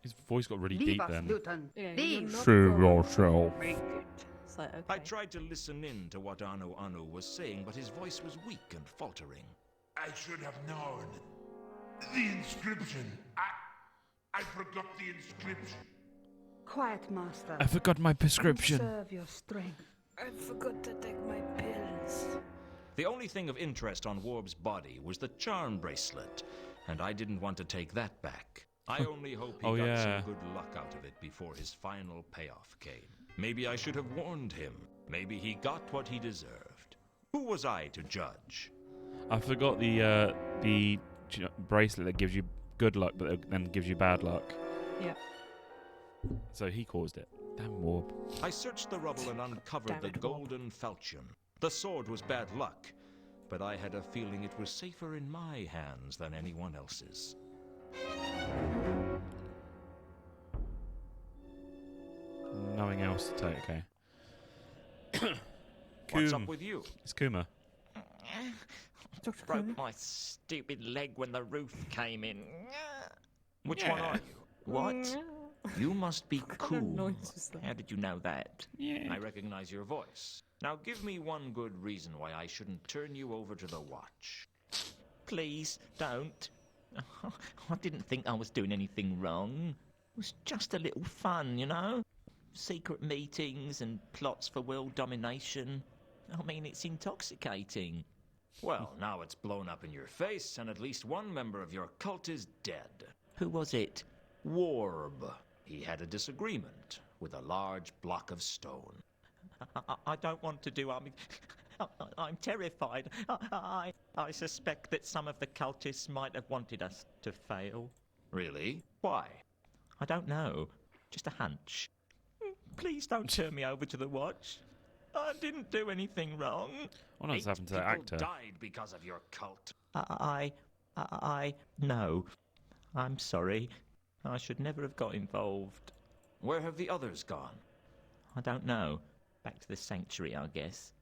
A: His voice got really
H: Leave
A: deep
H: us,
A: then.
H: Luton.
B: Yeah,
H: Leave.
B: you're not
A: Save
B: gonna
A: yourself.
B: make it. It's like, okay.
C: I tried to listen in to what Anu Anu was saying, but his voice was weak and faltering.
F: I should have known. The inscription. I forgot the inscription.
H: Quiet, master.
A: I forgot my prescription.
H: Conserve your strength.
B: I forgot to take my pills.
C: The only thing of interest on Warb's body was the charm bracelet, and I didn't want to take that back. I only hope he
A: Oh,
C: got
A: yeah.
C: some good luck out of it before his final payoff came. Maybe I should have warned him. Maybe he got what he deserved. Who was I to judge?
A: I forgot the bracelet that gives you good luck, but then gives you bad luck.
B: Yeah.
A: So he caused it. Damn warp.
C: I searched the rubble and uncovered
B: Damn
C: the
B: it, Warp.
C: golden falchion. The sword was bad luck, but I had a feeling it was safer in my hands than anyone else's.
A: Nothing else to take, okay.
C: What's
A: Coom.
C: up with you?
A: It's Kuma.
E: Broke my stupid leg when the roof came in.
C: Which one are you?
E: What? You must be
B: What
E: cool.
B: noise was that?
E: How did you know that?
A: Yeah.
C: I recognize your voice. Now give me one good reason why I shouldn't turn you over to the watch.
E: Please, don't. I didn't think I was doing anything wrong. It was just a little fun, you know? Secret meetings and plots for world domination. I mean, it's intoxicating.
C: Well, now it's blown up in your face, and at least one member of your cult is dead.
E: Who was it?
C: Warb. He had a disagreement with a large block of stone.
E: I don't want to do. I'm terrified. I suspect that some of the cultists might have wanted us to fail.
C: Really? Why?
E: I don't know. Just a hunch. Please don't turn me over to the watch. I didn't do anything wrong.
A: What else happened to that
C: People
A: actor?
C: died because of your cult.
E: No. I'm sorry. I should never have got involved.
C: Where have the others gone?
E: I don't know. Back to the sanctuary, I guess.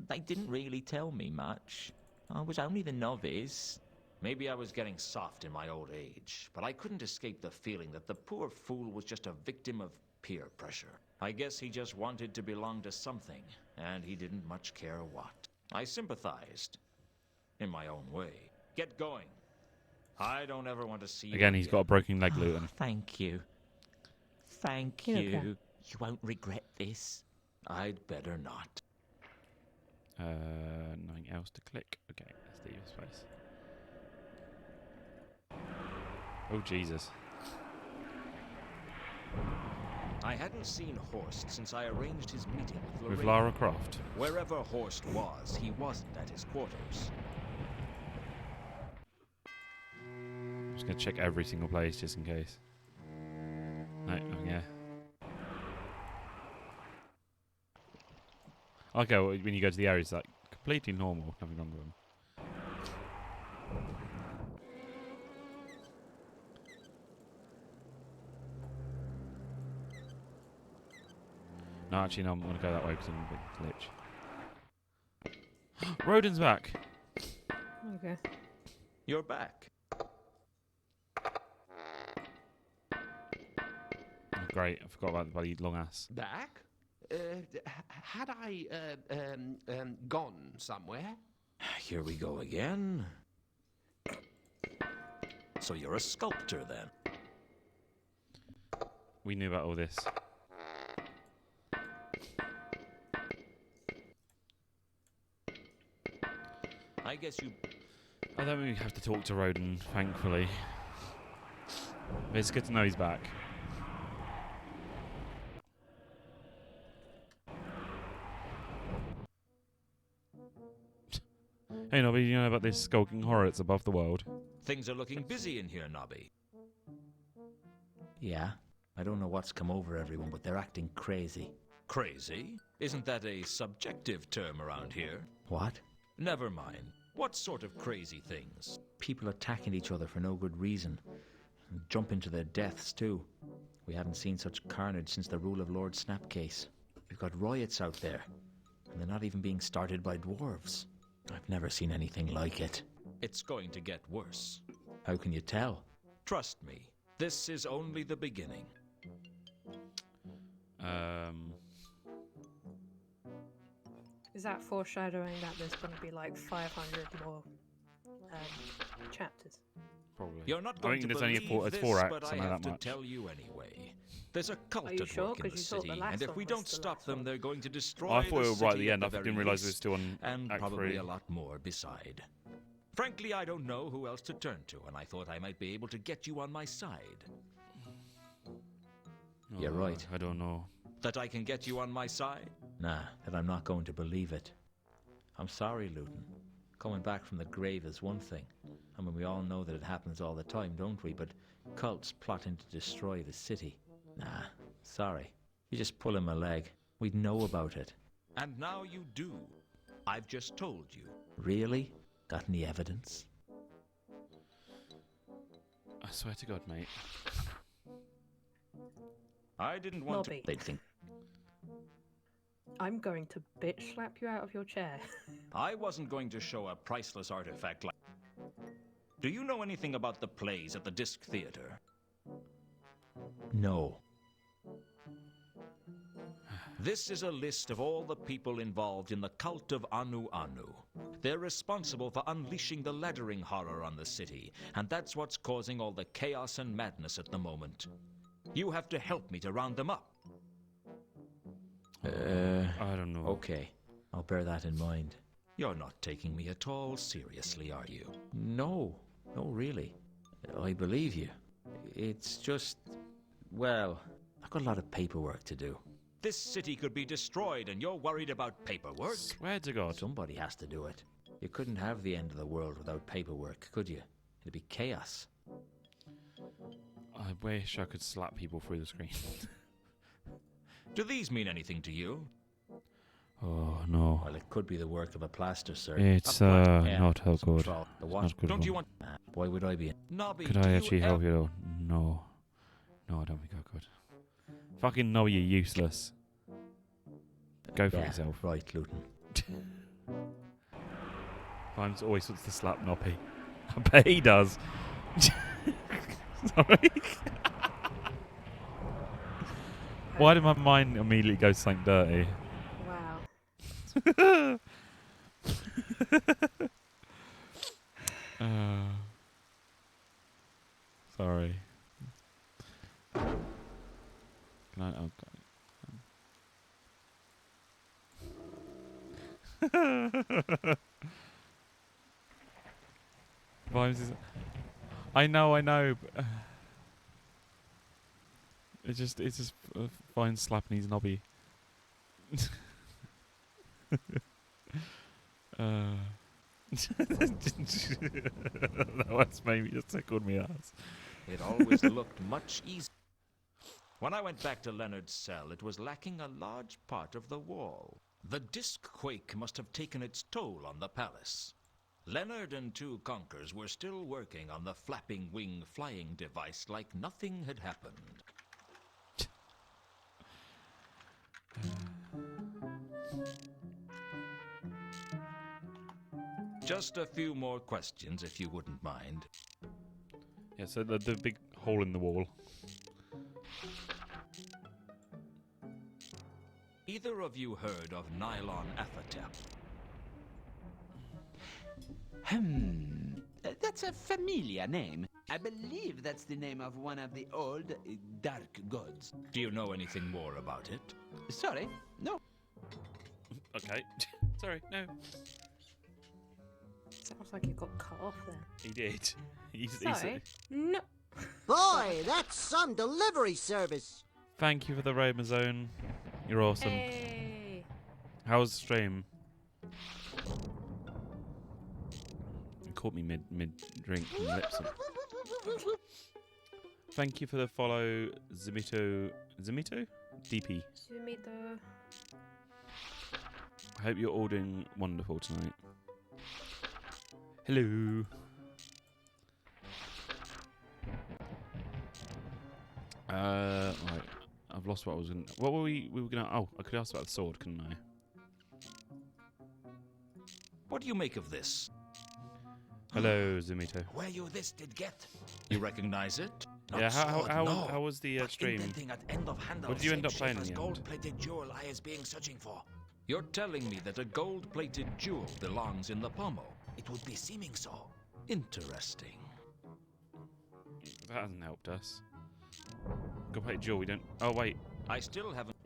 E: They didn't really tell me much. I was only the novice.
C: Maybe I was getting soft in my old age, but I couldn't escape the feeling that the poor fool was just a victim of peer pressure. I guess he just wanted to belong to something, and he didn't much care what. I sympathized. In my own way. Get going. I don't ever want to see you
A: Again, he's got a broken leg, Luton.
E: Thank you. Thank
B: You're
E: you.
B: okay.
E: You won't regret this.
C: I'd better not.
A: Nothing else to click. Okay, let's leave his face. Oh, Jesus.
C: I hadn't seen Horst since I arranged his meeting with
A: With
C: Lorraine.
A: Lara Croft.
C: Wherever Horst was, he wasn't at his quarters.
A: I'm just going to check every single place just in case. No, nothing here. Okay, well, when you go to the area, it's like completely normal. Nothing wrong with them. No, actually, no, I'm going to go that way because I'm a bit glitch. Rodin's back.
B: Okay.
C: You're back.
A: Oh, great, I forgot about the bloody long ass.
D: Back? Had I gone somewhere?
C: Here we go again. So you're a sculptor then?
A: We knew about all this.
C: I guess you...
A: I don't really have to talk to Rodin, thankfully. But it's good to know he's back. Hey Nobby, you know about this skulking horror that's above the world?
C: Things are looking busy in here, Nobby.
E: Yeah. I don't know what's come over everyone, but they're acting crazy.
C: Crazy? Isn't that a subjective term around here?
E: What?
C: Never mind. What sort of crazy things?
E: People attacking each other for no good reason. And jumping to their deaths, too. We haven't seen such carnage since the rule of Lord Snapcase. We've got riots out there. And they're not even being started by dwarves. I've never seen anything like it.
C: It's going to get worse.
E: How can you tell?
C: Trust me, this is only the beginning.
B: Is that foreshadowing that there's going to be like 500 more chapters?
A: Probably.
C: You're not
A: I
C: going
A: think
C: to
A: there's only
C: believe
A: it's
C: this,
A: 4 acts,
C: but
A: I
C: I
A: know
C: have
A: that
C: to
A: much.
C: tell you anyway. There's a cult
B: Are you
C: at
B: sure?
C: work in
B: 'Cause
C: the
B: you thought the
C: city,
B: last
C: and if
B: one
C: we
B: was
C: don't
B: the
C: stop
B: last
C: them,
B: one.
C: they're going to destroy
A: I thought
C: the
A: it was right at
C: city
A: the end. I
C: very
A: didn't realise it was
C: least,
A: still on
C: and
A: Act
C: probably
A: 3.
C: a lot more beside. Frankly, I don't know who else to turn to, and I thought I might be able to get you on my side. You're right.
A: I don't know.
C: That I can get you on my side? Nah, that I'm not going to believe it. I'm sorry, Luton. Coming back from the grave is one thing. I mean, we all know that it happens all the time, don't we? But cults plotting to destroy the city. Nah, sorry. You're just pulling my leg. We'd know about it. And now you do. I've just told you. Really? Got any evidence?
A: I swear to God, mate.
C: I didn't want
B: Nobby.
C: to... They'd think...
B: I'm going to bitch slap you out of your chair.
C: I wasn't going to show a priceless artifact like... Do you know anything about the plays at the Disc Theater? No. This is a list of all the people involved in the cult of Anu Anu. They're responsible for unleashing the laddering horror on the city, and that's what's causing all the chaos and madness at the moment. You have to help me to round them up.
A: I don't know.
C: Okay, I'll bear that in mind. You're not taking me at all seriously, are you? No, really. I believe you. It's just, well, I've got a lot of paperwork to do. This city could be destroyed and you're worried about paperwork?
A: Swear to God.
C: Somebody has to do it. You couldn't have the end of the world without paperwork, could you? It'd be chaos.
A: I wish I could slap people through the screen.
C: Do these mean anything to you?
A: Oh, no.
C: Well, it could be the work of a plaster surgeon.
A: It's not how good.
C: The what?
A: Not good
C: Don't
A: one.
C: you want... why would I be... Nobby,
A: Could I actually help you though? No. No, I don't think I could. Fucking no, you're useless. Go for yourself.
C: Right, Luton.
A: Vimes always wants to slap Noppy. I bet he does. Sorry. Why did my mind immediately go something dirty?
B: Wow.
A: Sorry. Can I? Oh, Vimes is. I know. But, it's just fine slapping his knobby. That one's maybe just tickled me ass.
C: It always looked much easier. When I went back to Leonard's cell, it was lacking a large part of the wall. The disc quake must have taken its toll on the palace. Leonard and two conkers were still working on the flapping wing flying device like nothing had happened. Just a few more questions, if you wouldn't mind.
A: Yeah, so the big hole in the wall.
C: Either of you heard of Nylon Aphatep?
I: That's a familiar name. I believe that's the name of one of the old dark gods.
C: Do you know anything more about it?
I: Sorry, no.
A: Okay. Sorry, no.
B: Sounds like you got cut off there.
A: He did.
B: Sorry. No.
J: Boy, that's some delivery service.
A: Thank you for the Roma Zone. You're awesome.
B: Hey.
A: How was the stream? You caught me mid drink and lips. Thank you for the follow, Zimito? DP.
B: Zumito.
A: I hope you're all doing wonderful tonight. Hello. Right. I've lost what I was going to... What were we were going to... Oh, I could ask about the sword, couldn't I?
C: What do you make of this?
A: Hello, Zimito.
C: Where you this did get? You recognize it?
A: Yeah, how was the stream? What did you end up playing in the end?
C: Gold-plated jewel I is being searching for. You're telling me that a gold-plated jewel belongs in the pommel? It would be seeming so. Interesting.
A: That hasn't helped us. Go play Jewel, we don't... Oh, wait.
C: I still haven't...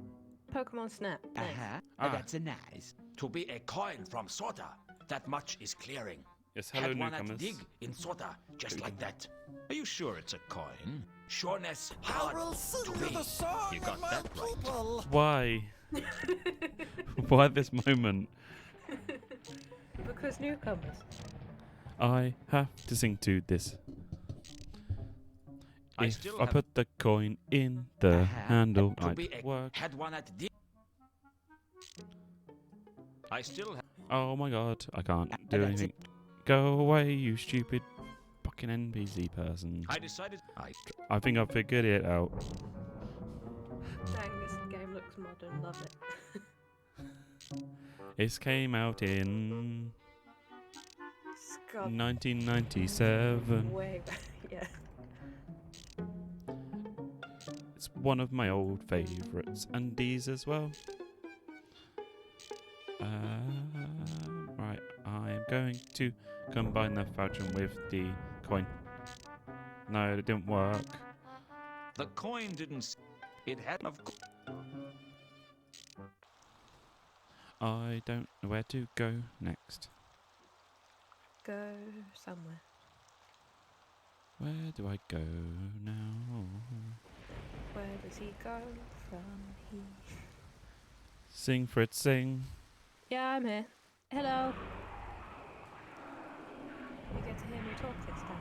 B: Pokemon Snap. Nice.
I: That's a nice.
C: To be a coin from Sota. That much is clearing.
A: Yes, hello,
C: had one
A: newcomers.
C: at dig in Sota, just like that. Are you sure it's a coin? Sureness hard to be. You got that right.
A: Why? Why this moment?
B: Because newcomers.
A: I have to sing to this.
C: I
A: If
C: still
A: I
C: have
A: put the coin in the handle, I'd work.
C: had one at dig. I still have.
A: Oh my god, I can't do anything. Go away, you stupid fucking NPC person.
C: I decided.
A: I think I figured it out.
B: Dang, this game looks modern. Love it.
A: It came out in
B: God.
A: 1997.
B: Way back. Yeah.
A: It's one of my old favourites, and these as well. Right, I am going to combine the falchion with the coin. No, it didn't work.
C: The coin didn't. It had. Of course.
A: I don't know where to go next.
B: Go somewhere.
A: Where do I go now?
B: Where does he go from here?
A: Sing, Fritz, sing.
B: Yeah, I'm here. Hello. You get to hear me talk this time.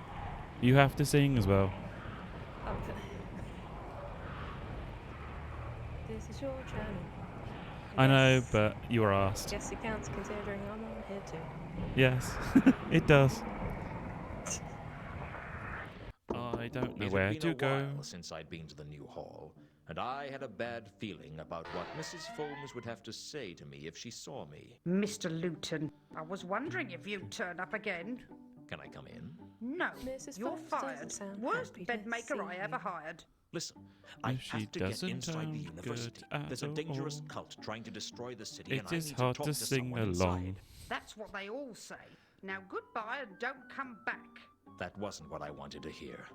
A: You have to sing as well.
B: Okay. This is your channel.
A: I know,
B: Yes.
A: but you were asked.
B: Guess it counts considering I'm on here too.
A: Yes, it does. I don't know
C: It
A: where
C: had
A: to
C: been a
A: go.
C: while since I'd been to the new hall, and I had a bad feeling about what Mrs. Folmes would have to say to me if she saw me.
H: Mr. Luton, I was wondering if you'd turn up again.
C: Can I come in?
H: No,
B: Mrs.
H: you're
B: Folmes doesn't
H: fired.
B: sound
H: Worst
B: happy to
H: bedmaker I
B: see
H: ever
B: you.
H: hired.
C: Listen, I
A: If she
C: have to get
A: doesn't
C: inside the
A: sound
C: university.
A: good at
C: There's a dangerous
A: all.
C: cult trying to destroy the city,
A: It
C: and I
A: is
C: need
A: hard
C: to talk
A: to
C: to
A: sing
C: someone
A: along.
C: inside.
H: That's what they all say. Now goodbye and don't come back.
C: That wasn't what I wanted to hear.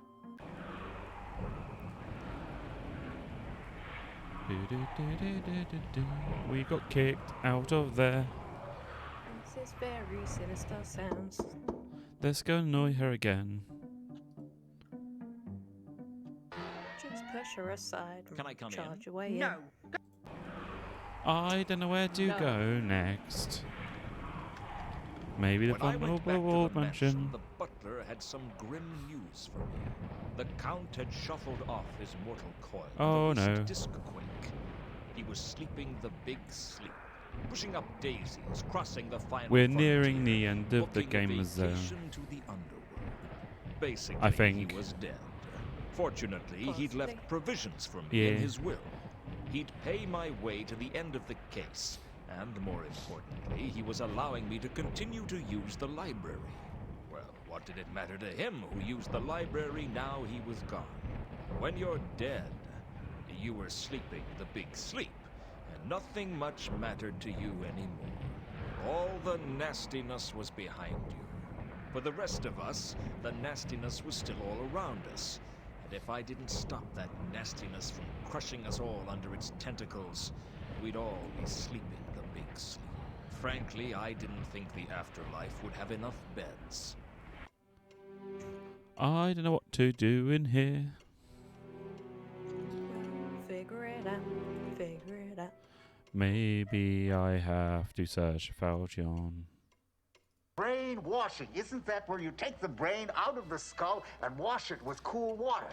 A: We got kicked out of there.
B: This is very sinister sounds.
A: Let's go annoy her again.
B: Just push her aside and
C: Can I come
B: charge
C: in?
B: away.
H: No.
A: I don't know where to
B: No.
A: go next. Maybe the
C: When I went back to
A: vulnerable
C: the mansion,
A: mansion.
C: the butler had some grim news for me. The Count had shuffled off his mortal coil. with
A: Oh,
C: a recent
A: no.
C: Disc-quake. He was sleeping the big sleep, pushing up daisies, crossing the final
A: We're
C: frontier,
A: nearing the end of the
C: booking a
A: gamer zone.
C: vacation to the underworld. Basically,
A: I think.
C: he was dead. Fortunately, he'd
B: Possibly.
C: left provisions for me
A: Yeah.
C: in his will. He'd pay my way to the end of the case, and more importantly, he was allowing me to continue to use the library. Well, what did it matter to him who used the library now he was gone? When you're dead, you were sleeping the big sleep, and nothing much mattered to you anymore. All the nastiness was behind you. For the rest of us, the nastiness was still all around us. And if I didn't stop that nastiness from crushing us all under its tentacles, we'd all be sleeping the big sleep. Frankly, I didn't think the afterlife would have enough beds.
A: I don't know what to do in here.
B: Figure it out. Figure it out.
A: Maybe I have to search Falchion.
K: Brain washing. Isn't that where you take the brain out of the skull and wash it with cool water?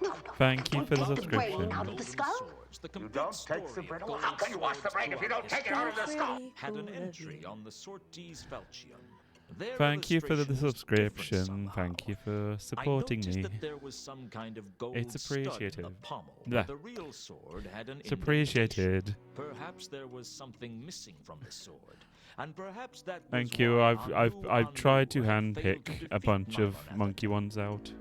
J: No,
A: Thank you for the
J: take the brain
A: subscription.
J: out of the skull?
C: Swords, the
K: You
C: complete
K: don't
C: story
K: take the
C: of
K: brain.
C: gold
K: How can you wash the
C: swords
K: brain if you don't
C: throughout
K: take it out of the
B: That's
K: skull?
B: really
C: had an
B: cool of
C: entry
B: you.
C: on the Sorties Falchion. Their
A: Thank you for the
C: illustrations differed
A: subscription.
C: somehow.
A: Thank you for
C: I
A: supporting
C: noticed
A: me.
C: that there was some kind of gold
A: It's
C: stud in the
A: appreciated.
C: pommel,
A: Yeah.
C: but the real sword had an
A: It's
C: indentation.
A: appreciated.
C: Perhaps there was something missing from the sword, and perhaps that was
A: Thank you.
C: why
A: I've tried to
C: Anu had failed to
A: handpick a
C: defeat
A: bunch of
C: Mammon at
A: monkey ones out.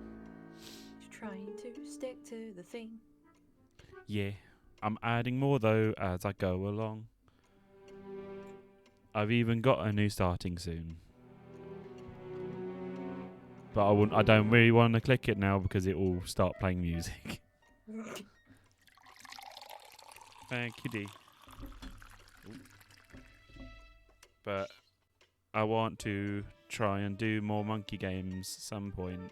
B: Just trying to stick to the thing.
A: Yeah, I'm adding more though as I go along. I've even got a new starting soon. But I don't really want to click it now because it will start playing music. Thank you, D. But I want to try and do more monkey games some point.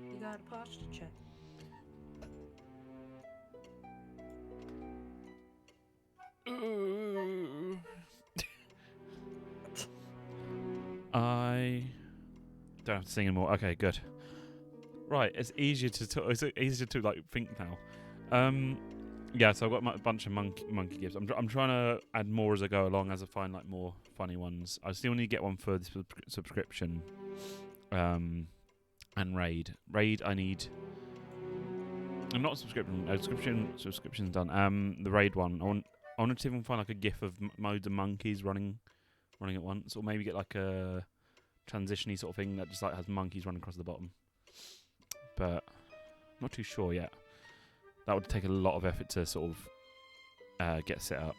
B: You got a posture check.
A: I don't have to sing anymore. Okay, good. Right, it's easier to like think now. Yeah, so I've got a bunch of monkey gifts. I'm trying to add more as I go along, as I find like more funny ones. I still need to get one for the subscription. And raid. I need. I'm not a subscription. Subscription's done. The raid one. I want to see if I can find like a gif of modes of monkeys running at once, or maybe get like a transitiony sort of thing that just like has monkeys running across the bottom. But I'm not too sure yet. That would take a lot of effort to sort of get set up.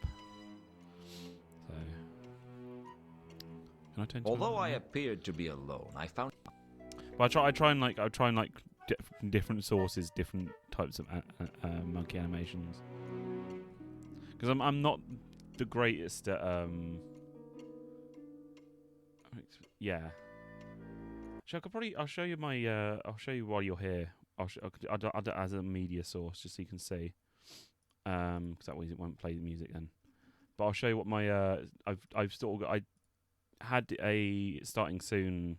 A: So, can I turn to
C: Although I appeared to be alone, I found.
A: But I try and different sources, different types of monkey animations. Because I'm not the greatest at yeah. So I'll show you my I'll show you while you're here. I'll do it as a media source just so you can see. Because that way it won't play the music then. But I'll show you what my I've still got. I had a starting soon,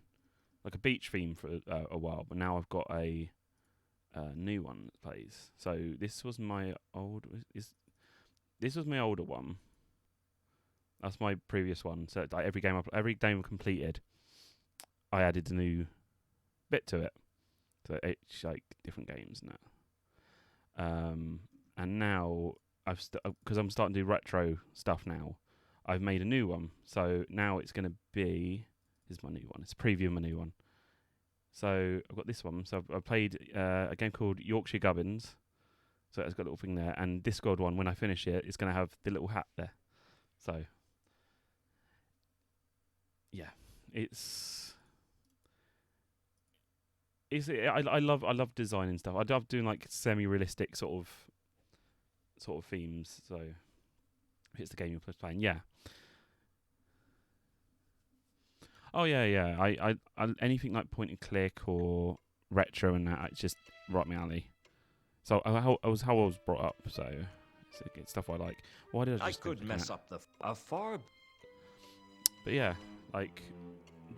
A: like a beach theme for a while, but now I've got a new one that plays. So this was my this was my older one. That's my previous one. So like every game I completed, I added a new bit to it. So it's like different games now. And now because I'm starting to do retro stuff now, I've made a new one. So now it's going to be. This is my new one. It's a preview of my new one. So I've got this one. So I've played a game called Yorkshire Gubbins. So it's got a little thing there. And Discworld one, when I finish it, it's going to have the little hat there. So, yeah. I love designing stuff. I love doing like semi-realistic sort of themes. So if it's the game you're playing, yeah. Oh yeah. I anything like point and click or retro and that, it's just right up my alley. So how I was brought up. So it's stuff I like. Why did I just?
C: I could mess up a far.
A: But yeah, like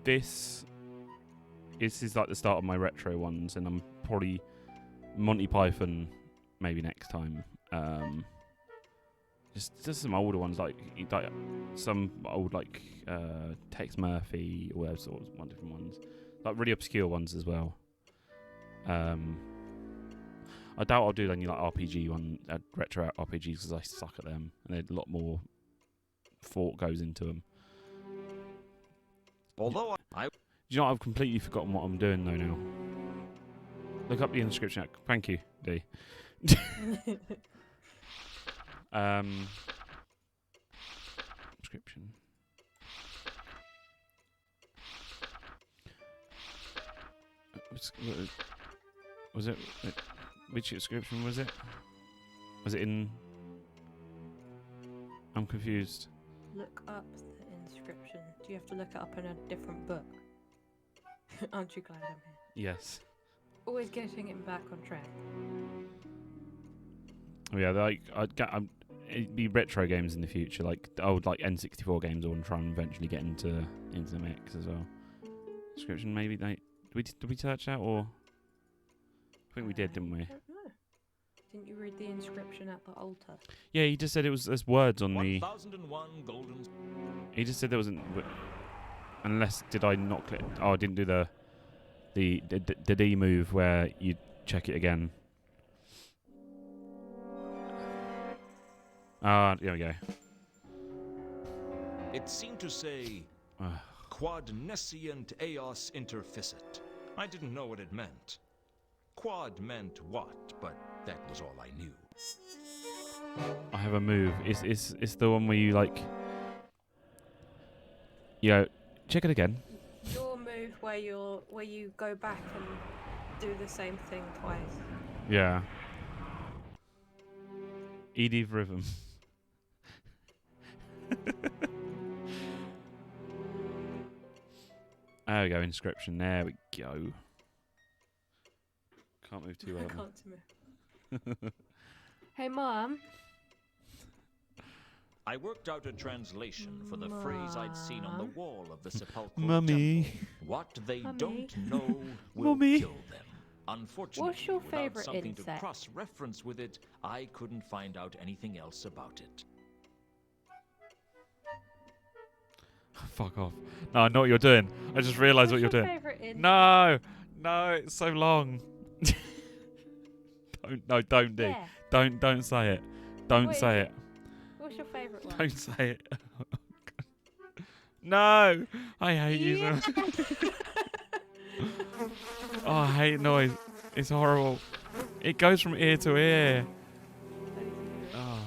A: this is like the start of my retro ones, and I'm probably Monty Python maybe next time. Just some older ones like some old like Tex Murphy or whatever sort of different ones, like really obscure ones as well. I doubt I'll do any like RPG one, retro RPGs, because I suck at them, and there's a lot more thought goes into them.
C: Although I
A: you know, I've completely forgotten what I'm doing though now. Look up the inscription. Thank you, D. Inscription. Was it? Which inscription was it? Was it in? I'm confused.
B: Look up the inscription. Do you have to look it up in a different book? Aren't you glad I'm here?
A: Yes.
B: Always getting it back on track.
A: Yeah, like it'd be retro games in the future. Like I would like N64 games. I want to try and eventually get into the mix as well. Inscription, maybe. Like, did we search that, or I think we did, didn't we?
B: I don't know. Didn't you read the inscription at the altar?
A: Yeah, he just said there's words on the.
C: 1001 golden.
A: He just said there wasn't. Unless did I not click? Oh, I didn't do the D move where you check it again. Ah, there we go.
C: It seemed to say quad nescient eos interficit. I didn't know what it meant. Quad meant what, but that was all I knew.
A: I have a move. It's the one where you like. Check it again.
B: Your move where you go back and do the same thing twice.
A: Yeah. Edie rhythm. There we go, inscription. There we go. Can't move too
B: I
A: early.
B: can't move. Hey, Mom.
C: I worked out a translation for the phrase I'd seen on the wall of the sepulchral
A: Mummy.
C: temple. What they
B: Mummy.
C: don't know will
A: Mummy.
C: kill them. Unfortunately,
B: What's your
C: without
B: favourite
C: something
B: insect?
C: to cross-reference with it, I couldn't find out anything else about it.
A: Fuck off. No, I know what you're doing. I just realised what you're
B: What's your
A: doing.
B: favourite insect?
A: No! No, it's so long. Don't do.
B: Yeah.
A: Don't say it. Don't
B: What is
A: say
B: it?
A: it.
B: What's your favourite one?
A: Don't say it. No! I hate you so much. Oh, I hate noise. It's horrible. It goes from ear to ear. Oh.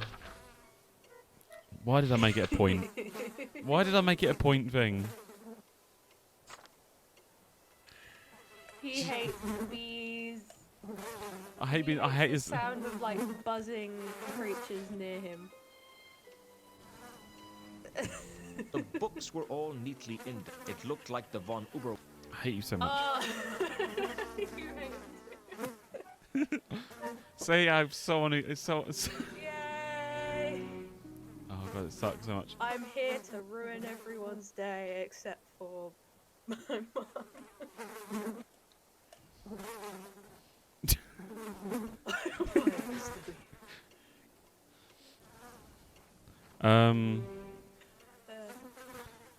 A: Why did I make it a point? Why did I make it a point thing?
B: He hates bees.
A: I hate being. I hate
B: the
A: this.
B: sound of like buzzing creatures near him.
C: The books were all neatly indexed. It looked like the von Uber.
A: I hate you so much.
B: You hate me.
A: See, I'm someone who is so.
B: Yay!
A: Oh god, it sucks so much.
B: I'm here to ruin everyone's day except for my mum.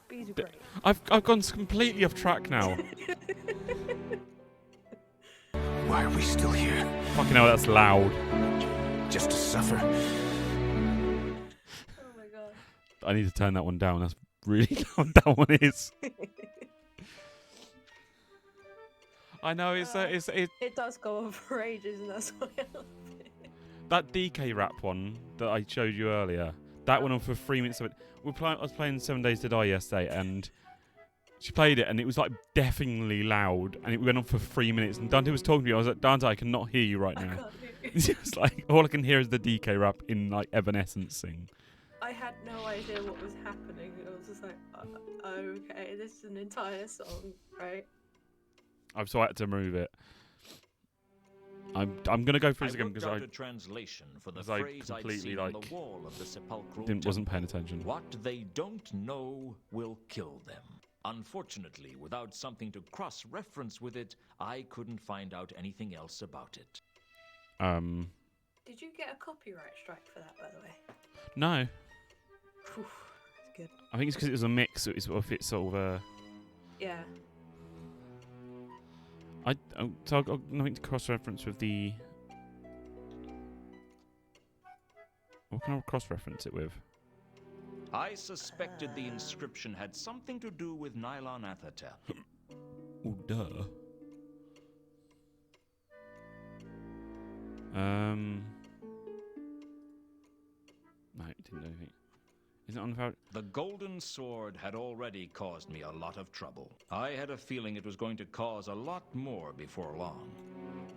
B: Bees are great.
A: I've gone completely off track now.
L: Why are we still here?
A: Fucking hell, that's loud.
L: Just to suffer?
B: Oh my god.
A: I need to turn that one down. That's really loud. That one is. I know it's
B: It does go on for ages, and that's why I love it.
A: that DK rap one that I showed you earlier. That went on for 3 minutes of it. I was playing 7 Days to Die yesterday, and she played it, and it was like deafeningly loud, and it went on for 3 minutes. And Dante was talking to me. I was like, Dante, I cannot hear you right now.
B: I can't hear you.
A: It's just like all I can hear is the DK rap in like Evanescence sing.
B: I had no idea what was happening. I was just like, okay, this is an entire song, right?
A: So I had to remove it. I'm gonna go through this again because
C: I
A: I
C: worked out a translation for the
A: because I
C: phrase I'd
A: completely
C: seen on
A: like
C: the wall of the sepulchral
A: wasn't paying
C: temple.
A: attention.
C: What they don't know will kill them. Unfortunately, without something to cross-reference with it, I couldn't find out anything else about it.
B: Did you get a copyright strike for that, by the way?
A: No,
B: Whew, that's good.
A: I think it's because it was a mix. So it's sort of
B: Yeah.
A: so I've got nothing to cross-reference with the. What can I cross-reference it with?
C: I suspected the inscription had something to do with Nylon Athertel.
A: Oh, duh. No, it didn't do anything. Is it on the
C: The golden sword had already caused me a lot of trouble. I had a feeling it was going to cause a lot more before long.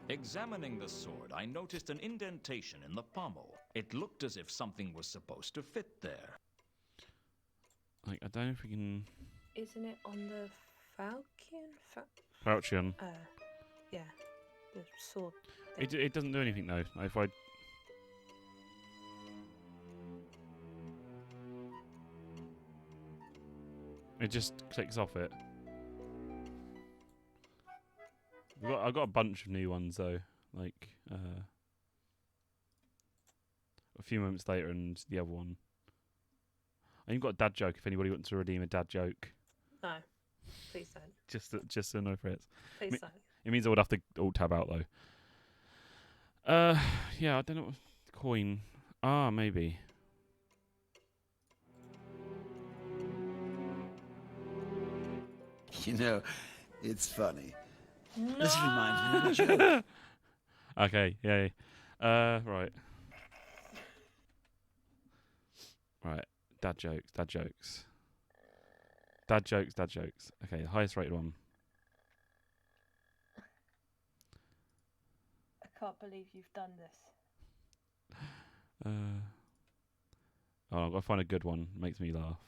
C: Examining the sword, I noticed an indentation in the pommel. It looked as if something was supposed to fit there.
A: Like, I don't know if we can.
B: Isn't it on the falcon?
A: Falchion.
B: Yeah. The sword.
A: It doesn't do anything though. If I. It just clicks off it. I've got a bunch of new ones though. Like a few moments later, and the other one. I even got a dad joke. If anybody wants to redeem a dad joke.
B: No, please don't.
A: Just so no Fritz.
B: Please don't.
A: It means I would have to alt tab out though. Yeah, I don't know. Coin. Maybe.
L: You know, it's funny. This reminds me of a joke.
A: Okay, yay. Right. Right. Dad jokes. Okay, the highest rated one.
B: I can't believe you've done this.
A: Oh, I've got to find a good one. Makes me laugh.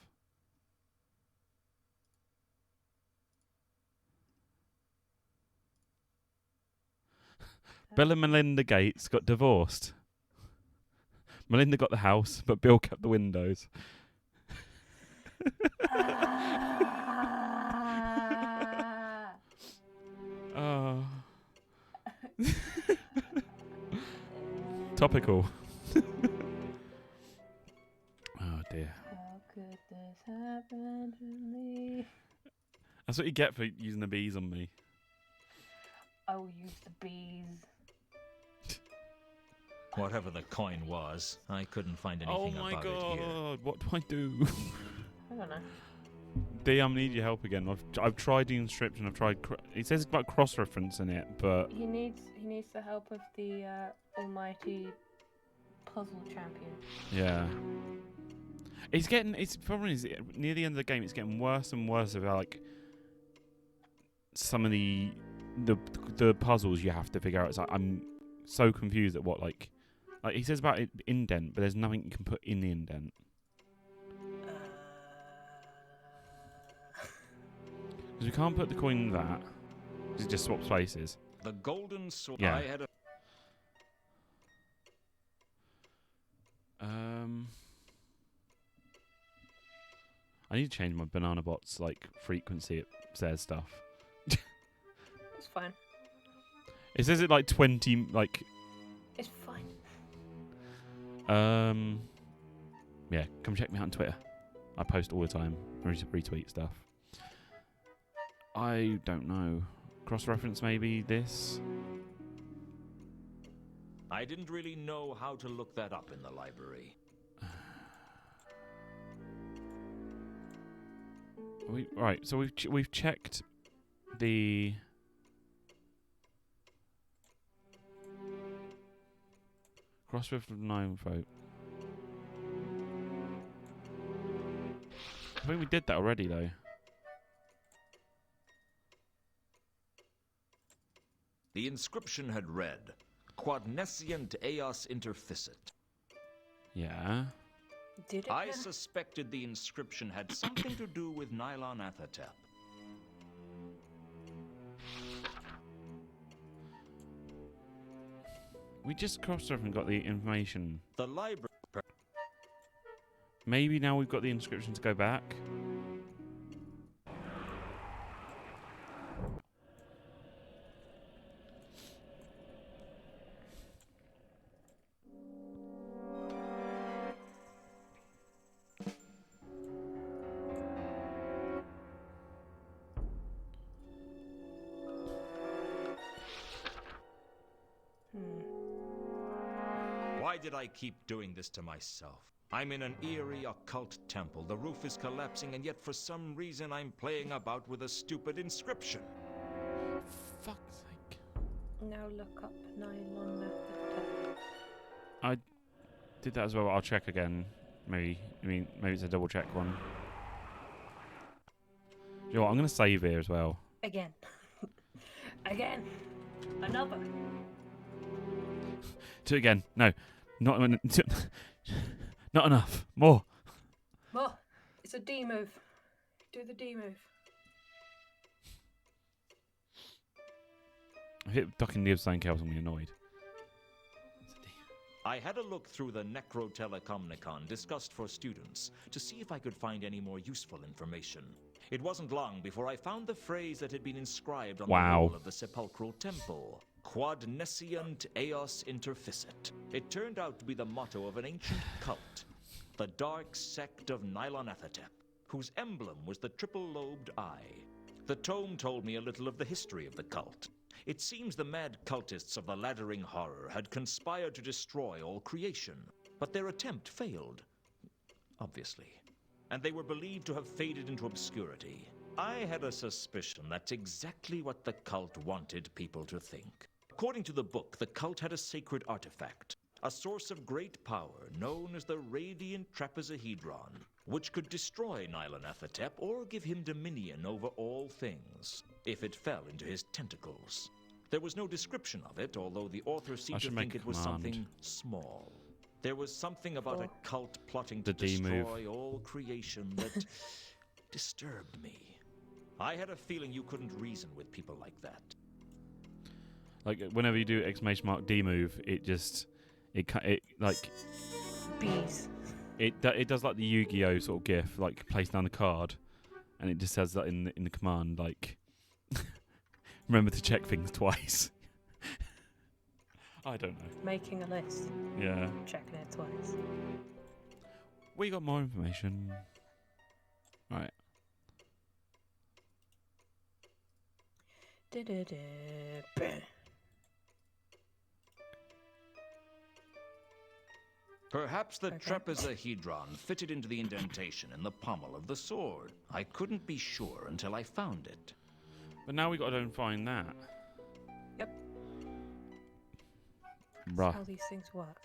A: Bill and Melinda Gates got divorced. Melinda got the house, but Bill kept the windows. Oh. Topical. Oh dear.
B: How could this happen to me?
A: That's what you get for using the bees on me.
B: I will use the bees.
C: Whatever the coin was, I couldn't find anything about it here.
A: Oh my god, what do I do?
B: I don't know.
A: D, I need your help again. I've tried the inscription. I've tried. It says about cross-referencing it, but
B: He needs the help of the almighty puzzle champion.
A: yeah. It's problem is near the end of the game. It's getting worse and worse about like some of the puzzles you have to figure out. It's like I'm so confused at what like he says about it indent, but there's nothing you can put in the indent. Because we can't put the coin in that. Because it just swaps places.
C: The golden sword.
A: Yeah.
C: I had a
A: I need to change my banana bot's like frequency. It says stuff.
B: It's fine.
A: It says it like 20 like.
B: It's fine.
A: Yeah, come check me out on Twitter. I post all the time. I retweet stuff. I don't know. Cross-reference maybe this?
C: I didn't really know how to look that up in the library.
A: Right, so we've checked the cross-reference no vote. I think we did that already though.
C: The inscription had read, Quod nescient eos interficit.
A: Yeah.
B: Did it?
C: I suspected the inscription had something to do with Nylon Athatep.
A: We just cross-referenced and got the information.
C: The library.
A: Maybe now we've got the inscription to go back.
C: Why did I keep doing this to myself? I'm in an eerie occult temple. The roof is collapsing, and yet for some reason I'm playing about with a stupid inscription.
A: Fuck's sake.
B: Now look up nylon at the top.
A: I did that as well. I'll check again. Maybe it's a double check one. You know what? I'm going to save here as well.
B: Again. Again. Another.
A: Do it again. No. Not enough. More.
B: More. It's a D move. Do the D move.
A: I hit ducking the something else and I'm annoyed.
C: I had a look through the Necrotelecomnicon discussed for students to see if I could find any more useful information. It wasn't long before I found the phrase that had been inscribed on the wall of the sepulchral temple. Quod nescient eos interficit. It turned out to be the motto of an ancient cult, the dark sect of Nylon Athatep, whose emblem was the triple-lobed eye. The tome told me a little of the history of the cult. It seems the mad cultists of the laddering horror had conspired to destroy all creation, but their attempt failed, obviously, and they were believed to have faded into obscurity. I had a suspicion that's exactly what the cult wanted people to think. According to the book, the cult had a sacred artifact, a source of great power known as the Radiant Trapezohedron, which could destroy Nylon Athatep or give him dominion over all things, if it fell into his tentacles. There was no description of it, although the author seemed to think it was something small. There was something about a cult plotting to
A: The D move.
C: destroy all creation that disturbed me. I had a feeling you couldn't reason with people like that.
A: Like whenever you do exclamation mark D move, it like
B: Bees.
A: it does like the Yu-Gi-Oh sort of gif, like place down the card, and it just says that in the command, like remember to check things twice. I don't know.
B: Making a list.
A: Yeah.
B: Checking it twice.
A: We got more information. Right.
C: Perhaps the trapezohedron fitted into the indentation in the pommel of the sword. I couldn't be sure until I found it.
A: But now we got to go and find that.
B: Yep.
A: Bruh.
B: That's how these things work.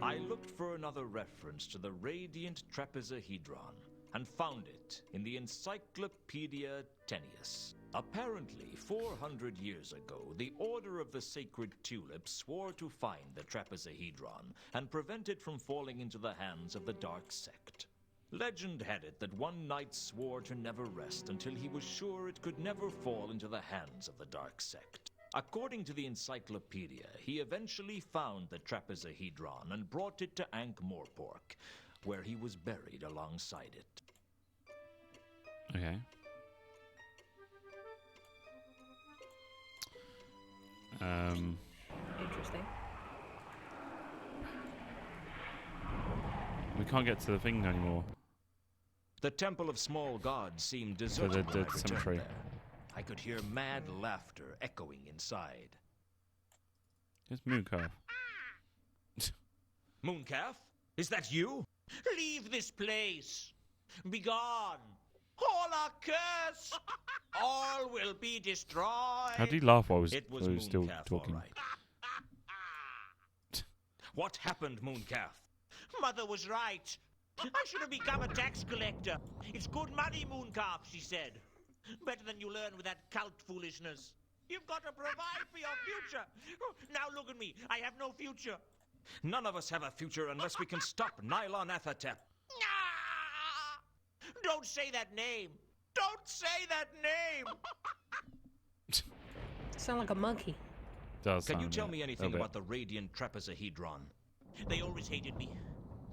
C: I looked for another reference to the radiant trapezohedron and found it in the Encyclopedia Tennius. Apparently, 400 years ago, the Order of the Sacred Tulip swore to find the trapezohedron and prevent it from falling into the hands of the Dark Sect. Legend had it that one knight swore to never rest until he was sure it could never fall into the hands of the Dark Sect. According to the encyclopedia, he eventually found the trapezohedron and brought it to Ankh-Morpork, where he was buried alongside it.
A: Okay.
B: Interesting.
A: We can't get to the thing anymore.
C: The Temple of Small Gods seemed
A: So
C: deserted when I
A: the
C: returned
A: cemetery.
C: there. I could hear mad laughter echoing inside.
A: It's Mooncalf.
C: Mooncalf? Is that you?
E: Leave this place. Begone. All are cursed. All will be destroyed.
A: How did he laugh while
C: It was
A: he was still
C: Mooncalf,
A: talking?
C: all right. What happened, Mooncalf?
E: Mother was right. I should have become a tax collector. It's good money, Mooncalf, she said. Better than you learn with that cult foolishness. You've got to provide for your future. Now look at me. I have no future.
C: None of us have a future unless we can stop Nylon Athatep.
E: Don't say that name. Don't say that name.
B: Sound like a monkey.
A: Does
C: Can you
A: sound
C: tell
A: it,
C: me
A: a
C: anything
A: bit.
C: about the radiant trapezohedron?
E: They always hated me.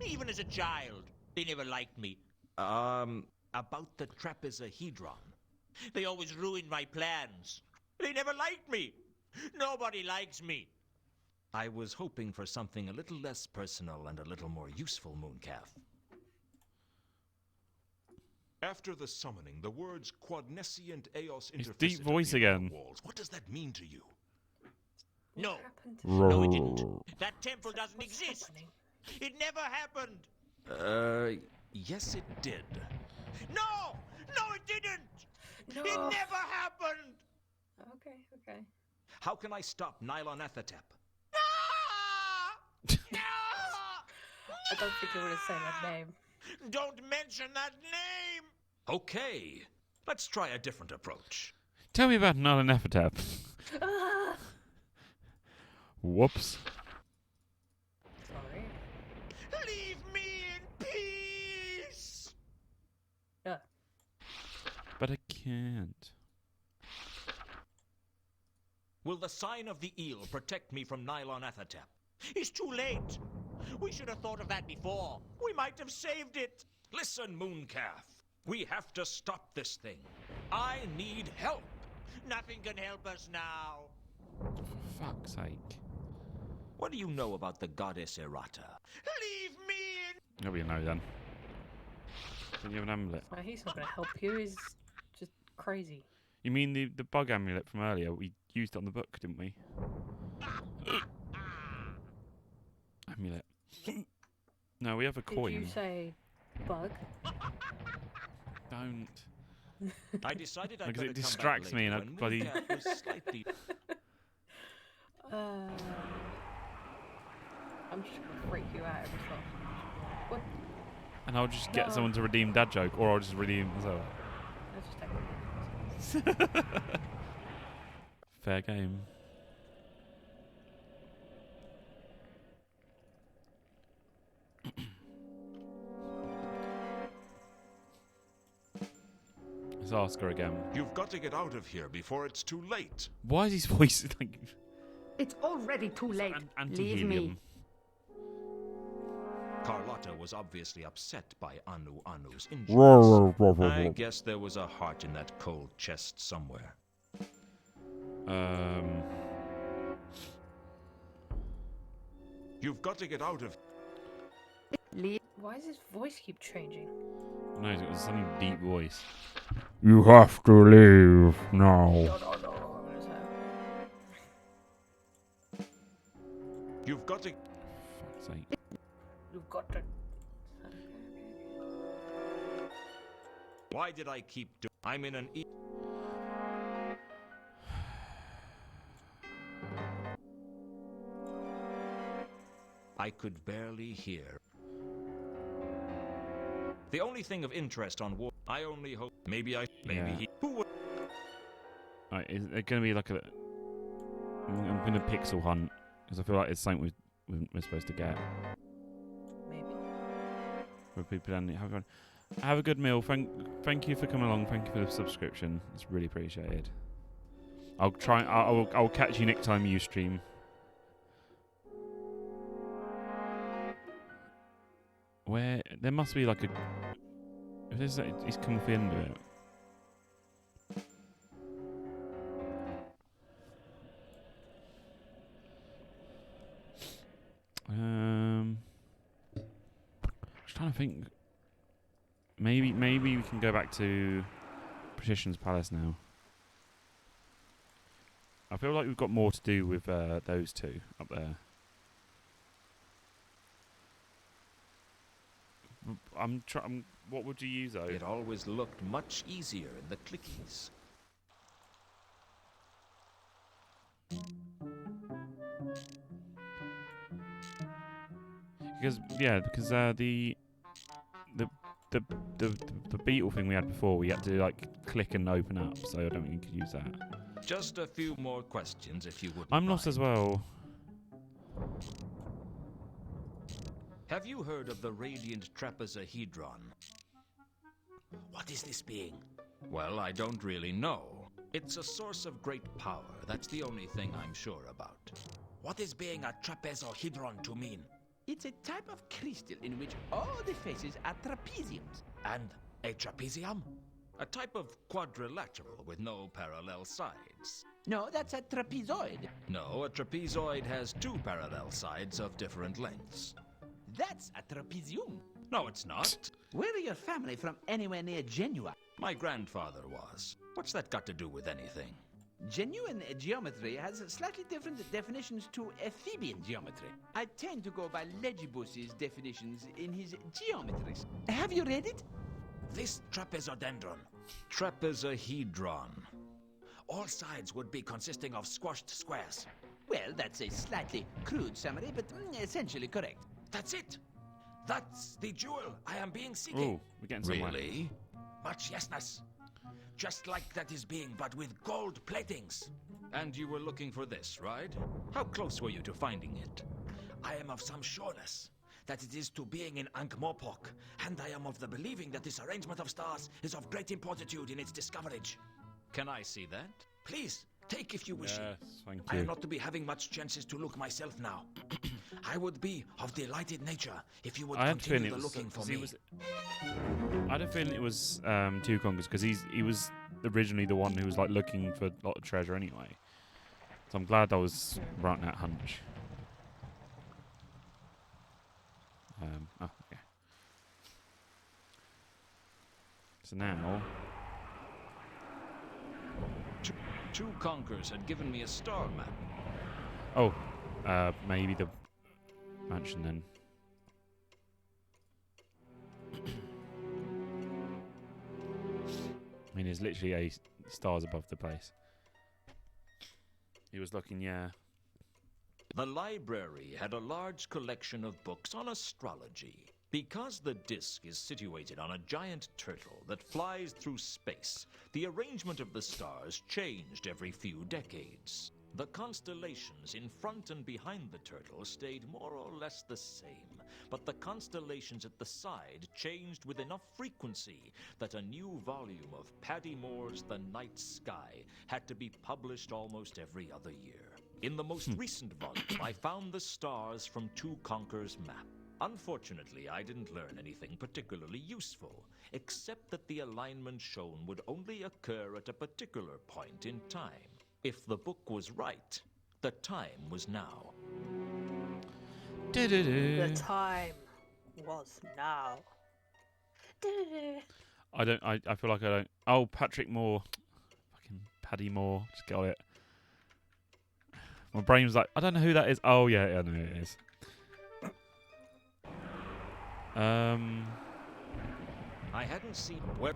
E: Even as a child, they never liked me.
C: About the trapezohedron.
E: They always ruined my plans. They never liked me. Nobody likes me.
C: I was hoping for something a little less personal and a little more useful, Mooncalf.
M: After the summoning, the words Quadnesi and Eos
A: His
M: interficit
A: deep voice
M: appeared on
A: again.
M: the walls. What does that mean to you?
E: No.
B: Happened?
E: No, it didn't. That temple doesn't exist.
B: Happening?
E: It never happened.
C: Yes it did.
E: No! No, it didn't!
B: No.
E: It never happened!
B: Okay, okay.
C: How can I stop Nylon Athatep?
B: I don't think you would have said that name.
E: Don't mention that name!
C: Okay, let's try a different approach.
A: Tell me about Nylonephatap. Whoops.
B: Sorry.
E: Leave me in peace!
B: Yeah.
A: But I can't.
C: Will the sign of the eel protect me from Nylon Athatep?
E: It's too late. We should have thought of that before. We might have saved it.
C: Listen, Mooncalf. We have to stop this thing. I need help.
E: Nothing can help us now.
A: For fuck's sake.
C: What do you know about the goddess Errata?
E: Leave me in...
A: Nobody know then. Don't you have an amulet?
B: Well, he's not going to help you. He's just crazy.
A: You mean the bug amulet from earlier? We used it on the book, didn't we? Amulet. No, we have a coin.
B: Did you say bug?
A: Don't.
C: I decided I'd
A: Because
C: better
A: it
C: come
A: distracts
C: back
A: me and
C: later
A: I
C: when
A: bloody...
C: Mooncalf was slightly...
B: I'm just going to freak you out every time. What?
A: And I'll just get
B: No.
A: someone to redeem dad joke, or I'll just redeem myself.
B: Let's just take it.
A: Fair game. Let's ask her again.
M: You've got to get out of here before it's too late.
A: Why is his voice like...
H: It's already too late. Leave
A: Anti-helium.
H: me.
C: Carlotta was obviously upset by Anu's injuries. I guess there was a heart in that cold chest somewhere.
M: You've got to get out of...
B: Why does his voice keep changing?
A: No, it was something deep voice. You have to leave now.
B: No.
M: You've got to...
A: Fuck's sake.
B: You've got to...
C: Why did I keep doing... I'm in an... I could barely hear. The only thing of interest on war... I only hope... Maybe he... Who would...
A: Right, is it going to be like a... I'm going to pixel hunt, because I feel like it's something we're supposed to get.
B: Maybe.
A: For people down there. Have a good meal. Thank you for coming along. Thank you for the subscription. It's really appreciated. I'll try... I'll catch you next time you stream. Where... There must be like a... If there's he's come off the end of it. Just trying to think. Maybe we can go back to Patrician's Palace now. I feel like we've got more to do with those two up there. What would you use though?
C: It always looked much easier in the clickies.
A: Because the beetle thing we had before, we had to like click and open up, so I don't think you could use that.
C: Just a few more questions if you would.
A: I'm lost as well.
C: Have you heard of the radiant trapezohedron? What is this being? Well, I don't really know. It's a source of great power. That's the only thing I'm sure about.
E: What is being a trapezohedron to mean?
I: It's a type of crystal in which all the faces are trapeziums.
E: And a trapezium?
C: A type of quadrilateral with no parallel sides.
I: No, that's a trapezoid.
C: No, a trapezoid has two parallel sides of different lengths.
I: That's a trapezium.
C: No, it's not.
I: Where are your family from anywhere near Genua?
C: My grandfather was. What's that got to do with anything?
I: Genuine geometry has slightly different definitions to Ephebian geometry. I tend to go by Legibus's definitions in his geometries. Have you read it?
E: This trapezodendron.
C: Trapezohedron.
E: All sides would be consisting of squashed squares.
I: Well, that's a slightly crude summary, but essentially correct.
E: That's it. That's the jewel I am being seeking.
A: Oh, we're getting somewhere.
C: Really?
E: Much yesness. Just like that is being, but with gold platings.
C: And you were looking for this, right? How close were you to finding it?
E: I am of some sureness that it is to being in Ankh-Morpork, and I am of the believing that this arrangement of stars is of great importance in its discoverage.
C: Can I see that?
E: Please, take if you wish.
A: Yes, thank
E: I
A: you.
E: am not to be having much chances to look myself now. I would be of delighted nature if you would continue the looking for me.
A: I don't think it was Two Conquers, because he was originally the one who was like looking for a lot of treasure anyway. So I'm glad I was right in that hunch. Oh, okay. So now...
C: Two Conquers had given me a star map.
A: Oh, maybe the mansion then. I mean, there's literally stars above the place. He was looking, yeah.
C: The library had a large collection of books on astrology. Because the disk is situated on a giant turtle that flies through space, the arrangement of the stars changed every few decades. The constellations in front and behind the turtle stayed more or less the same, but the constellations at the side changed with enough frequency that a new volume of Paddy Moore's The Night Sky had to be published almost every other year. In the most recent volume, I found the stars from Two Conquer's map. Unfortunately, I didn't learn anything particularly useful, except that the alignment shown would only occur at a particular point in time. If the book was right, the time was now.
B: The time was now.
A: I feel like I don't. Oh, Patrick Moore. Fucking Paddy Moore. Just got it. My brain's like, I don't know who that is. Oh, yeah, I know who it is.
C: I hadn't seen where.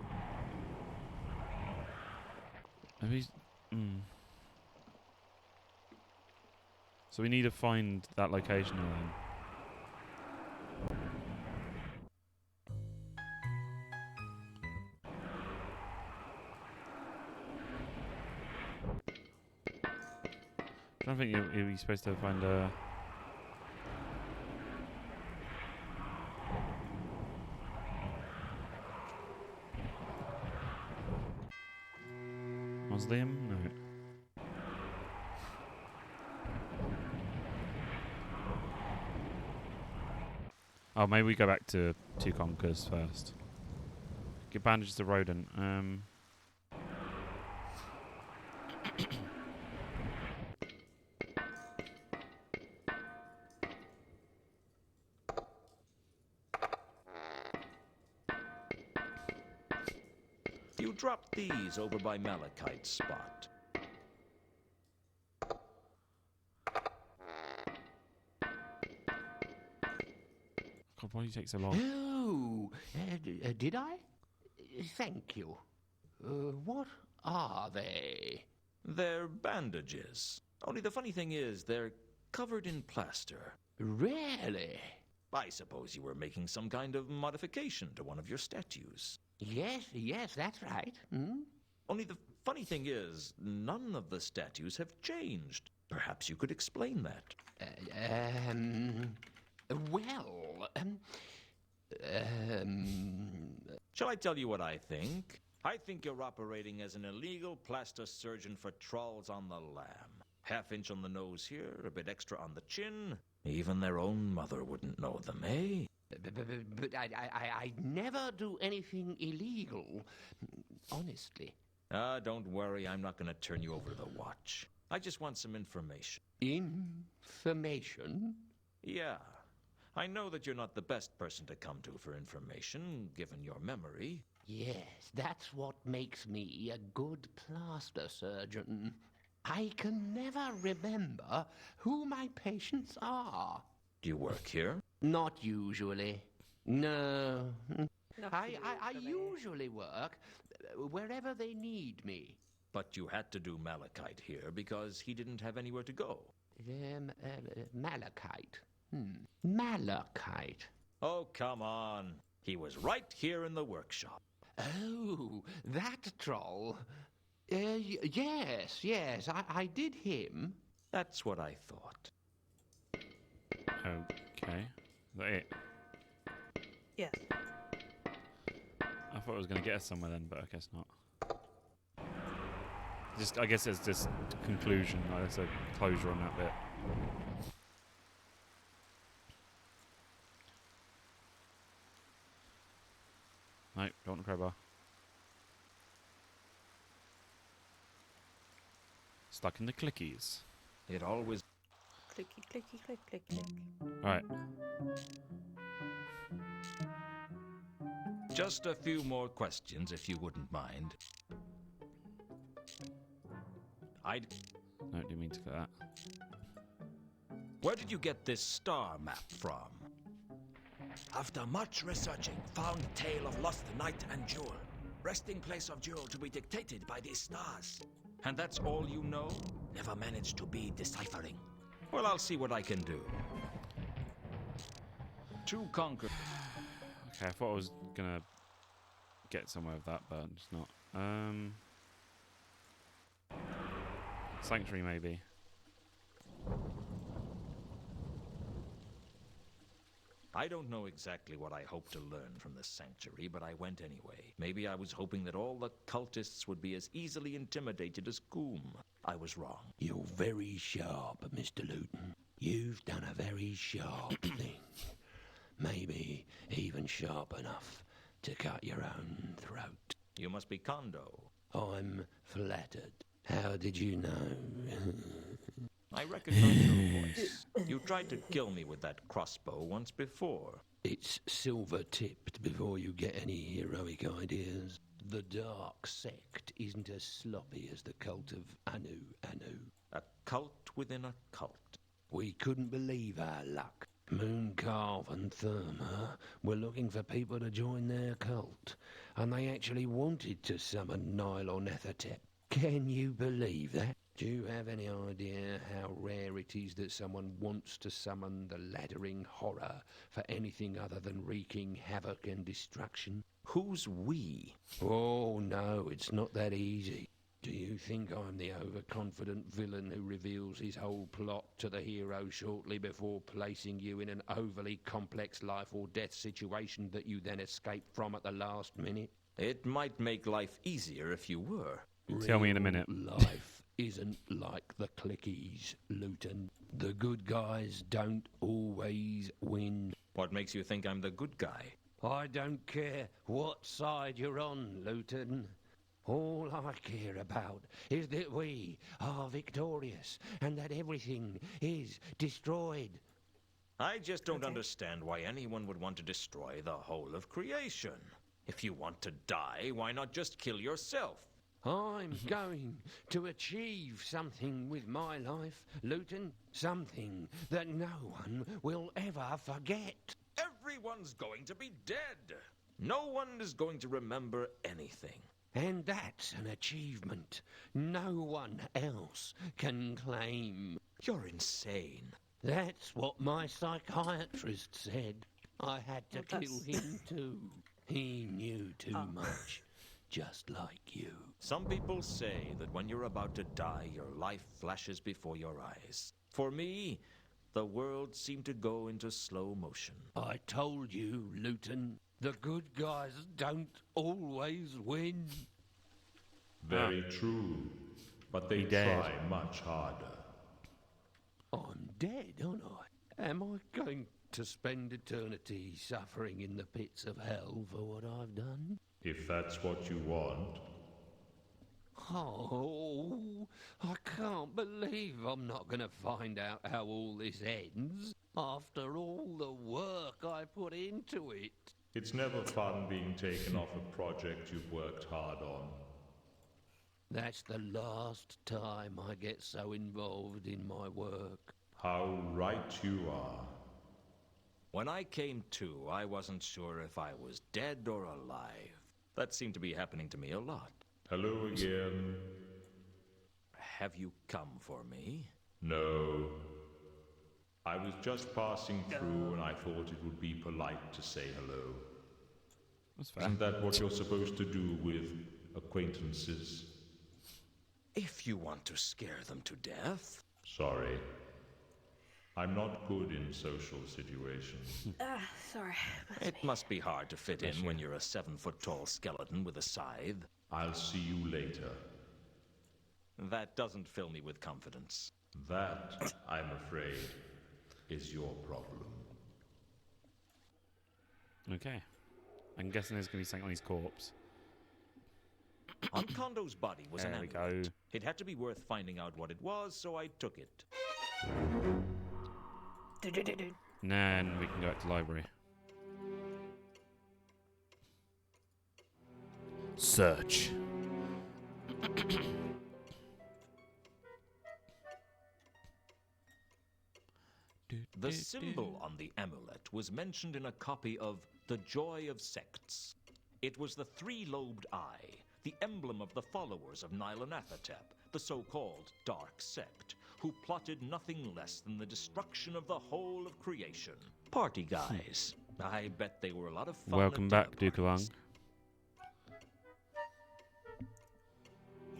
A: Maybe. So we need to find that location then. I don't think you're supposed to find a. Mausoleum? No. Oh, maybe we go back to Two Conquers first. Get bandages to Rodent.
C: You dropped these over by Malachite's spot.
A: God, why do you take so long?
D: Oh, did I? Thank you. What are they?
C: They're bandages. Only the funny thing is, they're covered in plaster.
D: Really?
C: I suppose you were making some kind of modification to one of your statues.
D: Yes, that's right.
C: Only the funny thing is, none of the statues have changed. Perhaps you could explain that. Shall I tell you what I think? I think you're operating as an illegal plaster surgeon for trolls on the lam. Half-inch on the nose here, a bit extra on the chin. Even their own mother wouldn't know them, eh?
D: But I never do anything illegal. Honestly.
C: Don't worry, I'm not going to turn you over to the watch. I just want some information.
D: Information?
C: Yeah. I know that you're not the best person to come to for information, given your memory.
D: Yes, that's what makes me a good plaster surgeon. I can never remember who my patients are.
C: Do you work here?
D: Not usually. No. I usually work wherever they need me.
C: But you had to do Malachite here because he didn't have anywhere to go.
D: Malachite. Malachite.
C: Oh, come on. He was right here in the workshop.
D: Oh, that troll. Yes, I did him.
C: That's what I thought.
A: Okay. Is that it?
B: Yes.
A: I thought it was going to get us somewhere then, but I guess not. I guess it's just conclusion. Like there's a closure on that bit. No, don't want a crowbar. Stuck in the clickies.
C: It always...
B: Clicky, clicky, click, click, click.
A: Alright.
C: Just a few more questions, if you wouldn't mind.
A: No, didn't mean to get that.
C: Where did you get this star map from?
N: After much researching, found tale of lost knight and jewel. Resting place of jewel to be dictated by these stars.
C: And that's all you know?
N: Never managed to be deciphering.
C: Well, I'll see what I can do. Two Conquer...
A: Okay, I thought I was gonna get somewhere with that, but I'm just not. Sanctuary, maybe.
C: I don't know exactly what I hoped to learn from the sanctuary, but I went anyway. Maybe I was hoping that all the cultists would be as easily intimidated as Coom. I was wrong.
O: You're very sharp, Mr. Luton. You've done a very sharp thing. Maybe even sharp enough to cut your own throat.
C: You must be Kondo.
O: I'm flattered. How did you know?
C: I recognize your voice. You tried to kill me with that crossbow once before.
O: It's silver-tipped before you get any heroic ideas. The Dark Sect isn't as sloppy as the cult of Anu Anu.
C: A cult within a cult.
O: We couldn't believe our luck. Mooncarve and Therma were looking for people to join their cult, and they actually wanted to summon Nyarlathotep. Can you believe that? Do you have any idea how rare it is that someone wants to summon the laddering horror for anything other than wreaking havoc and destruction?
C: Who's we?
O: Oh, no, it's not that easy. Do you think I'm the overconfident villain who reveals his whole plot to the hero shortly before placing you in an overly complex life or death situation that you then escape from at the last minute?
C: It might make life easier if you were.
A: Tell me in a minute.
O: Life isn't like the clickies, Luton. The good guys don't always win.
C: What makes you think I'm the good guy?
O: I don't care what side you're on, Luton. All I care about is that we are victorious and that everything is destroyed.
C: I just don't understand why anyone would want to destroy the whole of creation. If you want to die, why not just kill yourself?
O: I'm going to achieve something with my life, Luton. Something that no one will ever forget.
C: Everyone's going to be dead. No one is going to remember anything.
O: And that's an achievement no one else can claim.
C: You're insane.
O: That's what my psychiatrist said. I had to kill him too. He knew too much, just like you.
C: Some people say that when you're about to die, your life flashes before your eyes. For me, the world seemed to go into slow motion.
O: I told you, Luton, the good guys don't always win.
F: Very true, but they try much harder.
O: I'm dead, aren't I? Am I going to spend eternity suffering in the pits of hell for what I've done?
F: If that's what you want.
O: Oh, I can't believe I'm not going to find out how all this ends after all the work I put into it.
F: It's never fun being taken off a project you've worked hard on.
O: That's the last time I get so involved in my work.
F: How right you are.
C: When I came to, I wasn't sure if I was dead or alive. That seemed to be happening to me a lot.
F: Hello again.
C: Have you come for me?
F: No. I was just passing through and I thought it would be polite to say hello.
A: That's fair.
F: Isn't that what you're supposed to do with acquaintances?
C: If you want to scare them to death.
F: Sorry. I'm not good in social situations.
B: Sorry.
C: It must be hard to fit in when you're a 7-foot-tall skeleton with a scythe.
F: I'll see you later.
C: That doesn't fill me with confidence.
F: That, I'm afraid, is your problem.
A: Okay. I'm guessing there's going to be something on his corpse.
C: On Kondo's body was
A: There
C: an
A: we
C: amulet.
A: go.
C: It had to be worth finding out what it was, so I took it.
A: And we can go back to the library. Search.
C: The symbol on the amulet was mentioned in a copy of The Joy of Sects. It was the three-lobed eye, the emblem of the followers of Nyarlathotep, the so-called Dark Sect, who plotted nothing less than the destruction of the whole of creation. Party guys. I bet they were a lot of fun.
A: Welcome
C: at
A: back,
C: dinner
A: Duke
C: parties.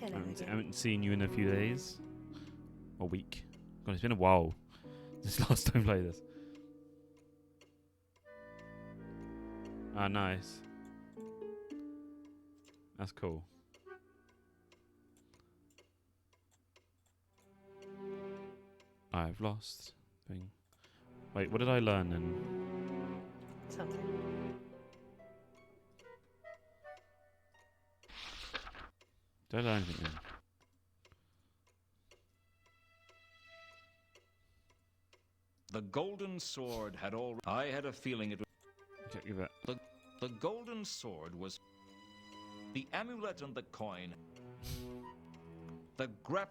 B: Hello
A: I
B: again.
A: haven't seen you in a few days. A week. God, it's been a while since last time I played this. Ah, nice. That's cool. I've lost thing. Wait, what did I learn then?
B: Something.
A: Did I learn anything then?
C: The golden sword had all. I had a feeling it was.
A: Okay, give it.
C: The golden sword was. The amulet and the coin. The grep.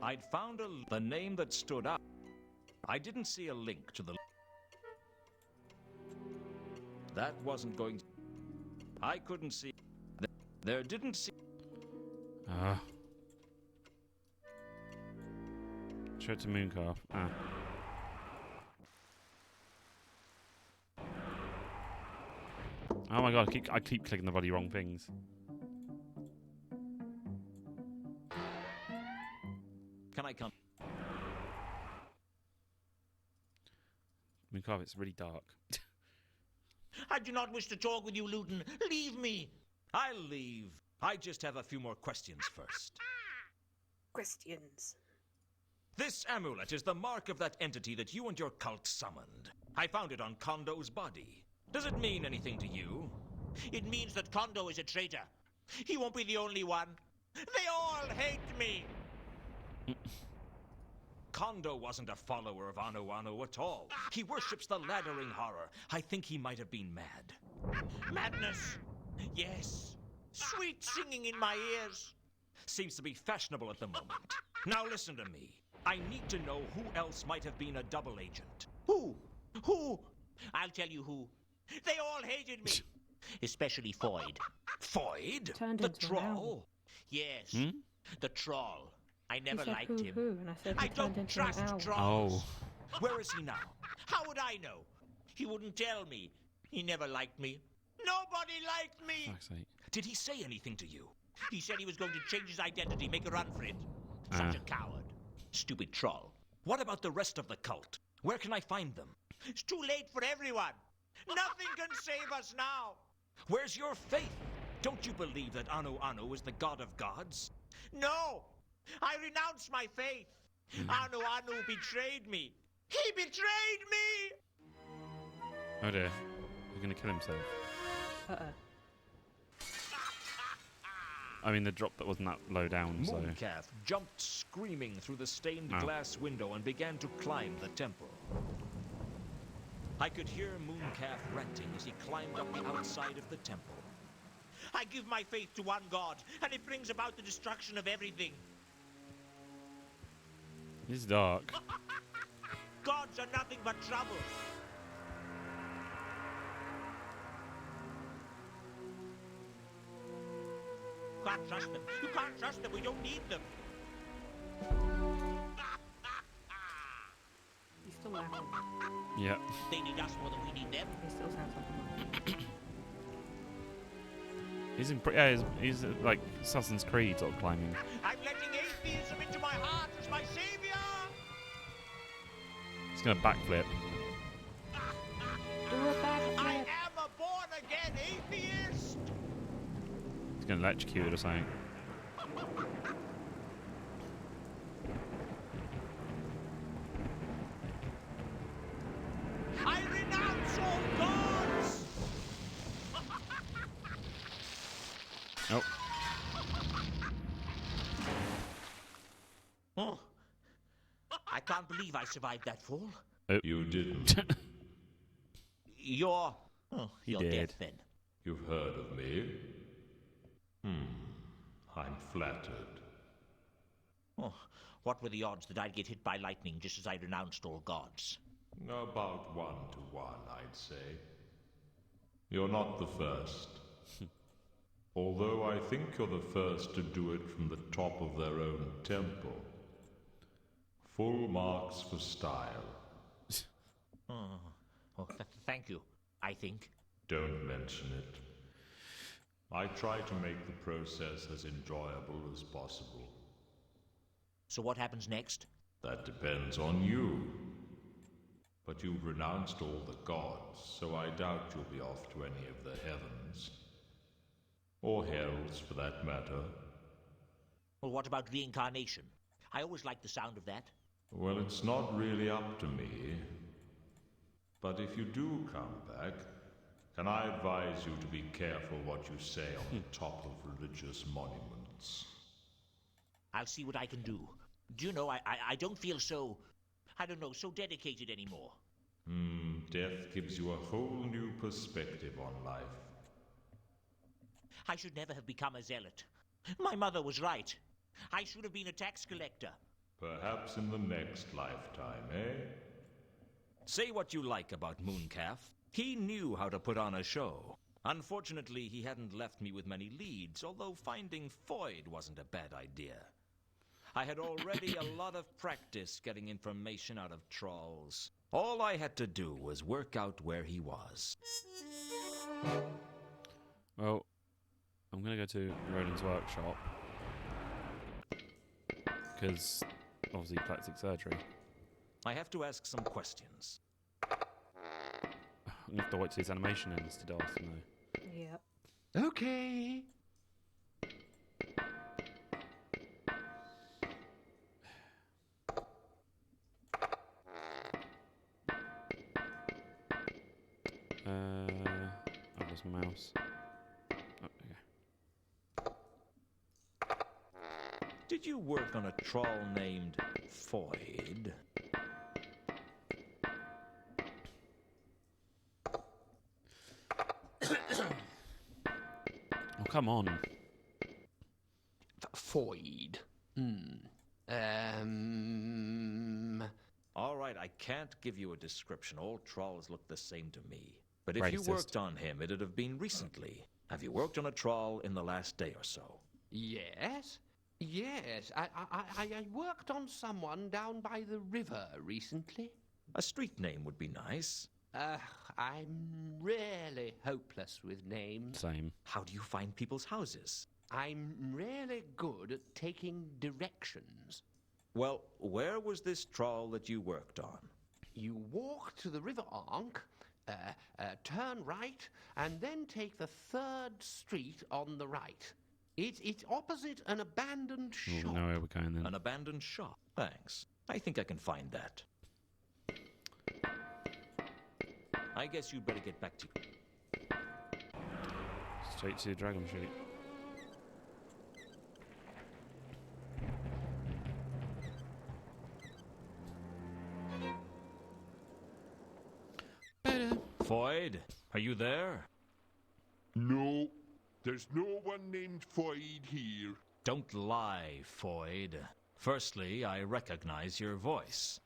C: I'd found the name that stood out. I didn't see a link to the. That wasn't going. I couldn't see. There didn't see.
A: Show it to Mooncalf. Ah. Oh my god, I keep clicking the bloody wrong things.
C: Can I come?
A: Mooncalf, it's really dark.
E: I do not wish to talk with you, Luton. Leave me.
C: I'll leave. I just have a few more questions first.
B: Questions.
C: This amulet is the mark of that entity that you and your cult summoned. I found it on Kondo's body. Does it mean anything to you?
E: It means that Kondo is a traitor. He won't be the only one. They all hate me.
C: Kondo wasn't a follower of Anu Anu at all. He worships the laddering horror. I think he might have been mad.
E: Madness. Yes. Sweet singing in my ears.
C: Seems to be fashionable at the moment. Now listen to me. I need to know who else might have been a double agent.
E: Who? Who? I'll tell you who. They all hated me. Especially Foyd.
C: Foyd?
B: Turned
C: The
B: into an owl.
C: troll?
E: Yes. The troll. I never
B: He said
E: liked
B: who,
E: him.
B: who, and I said he
E: I
B: turned
E: don't
B: into an
E: trust
B: owl.
E: trolls.
A: Oh.
C: Where is he now?
E: How would I know? He wouldn't tell me. He never liked me. Nobody liked me.
A: Fuck's sake.
C: Did he say anything to you?
E: He said he was going to change his identity, make a run for it. Such a coward. Stupid troll.
C: What about the rest of the cult? Where can I find them?
E: It's too late for everyone. Nothing can save us now.
C: Where's your faith? Don't you believe that Anu Anu is the god of gods?
E: No. I renounce my faith. Anu Anu betrayed me. He betrayed me.
A: Oh dear. He's gonna kill himself. I mean, the drop that wasn't that low down, so.
C: Mooncalf jumped screaming through the stained glass window and began to climb the temple. I could hear Mooncalf ranting as he climbed up the outside of the temple.
E: I give my faith to one God, and it brings about the destruction of everything.
A: It's dark.
E: Gods are nothing but trouble. You can't trust them. You can't trust them. We don't need them.
B: He's still laughing.
A: Yeah.
E: They need us more than we need them.
B: He still sounds like him.
A: He's in. He's like Assassin's Creed sort of climbing.
E: I'm letting atheism into my heart as my savior.
A: He's gonna backflip.
B: Do a backflip.
E: I am a born-again atheist.
A: He's gonna electrocute it or something.
E: I renounce all gods.
A: Oh.
E: Oh. I can't believe I survived that fall.
A: Oh.
M: You didn't.
E: You're
A: He
E: you're
A: did.
E: deaf then.
M: You've heard of me? I'm flattered.
E: Oh, what were the odds that I'd get hit by lightning just as I renounced all gods?
M: About 1 to 1, I'd say. You're not the first. Although I think you're the first to do it from the top of their own temple. Full marks for style.
E: Thank you, I think.
M: Don't mention it. I try to make the process as enjoyable as possible.
E: So what happens next?
M: That depends on you. But you've renounced all the gods, so I doubt you'll be off to any of the heavens. Or hells, for that matter.
E: Well, what about reincarnation? I always liked the sound of that.
M: Well, it's not really up to me. But if you do come back, can I advise you to be careful what you say on the top of religious monuments?
E: I'll see what I can do. Do you know, I don't feel so, I don't know, so dedicated anymore.
M: Death gives you a whole new perspective on life.
E: I should never have become a zealot. My mother was right. I should have been a tax collector.
M: Perhaps in the next lifetime, eh?
C: Say what you like about Mooncalf. He knew how to put on a show. Unfortunately, he hadn't left me with many leads, although finding Foyd wasn't a bad idea. I had already a lot of practice getting information out of trolls. All I had to do was work out where he was.
A: Well, I'm going to go to Roland's workshop. Because, obviously, plastic surgery.
C: I have to ask some questions.
A: I'm going to have to wait till his animation ends to ask him, though.
B: Yep.
D: Okay.
A: I've lost my mouse. Oh, okay.
C: Did you work on a troll named Foyd?
A: Oh, come on.
I: Foyd.
C: All right, I can't give you a description. All trolls look the same to me. But if you
A: Racist.
C: worked on him, it'd have been recently. Have you worked on a troll in the last day or so?
D: Yes. Yes. I worked on someone down by the river recently.
C: A street name would be nice.
D: I'm really hopeless with names.
A: Same.
C: How do you find people's houses?
D: I'm really good at taking directions.
C: Well, where was this troll that you worked on?
D: You walk to the river Ankh, turn right, and then take the 3rd street on the right. It's opposite an abandoned
A: Oh,
D: shop.
A: we know where we're going then.
C: An abandoned shop. Thanks. I think I can find that. I guess you'd better get back to...
A: Straight to the dragon shoot.
C: Foyd, are you there?
F: No, there's no one named Foyd here.
C: Don't lie, Foyd. Firstly, I recognize your voice.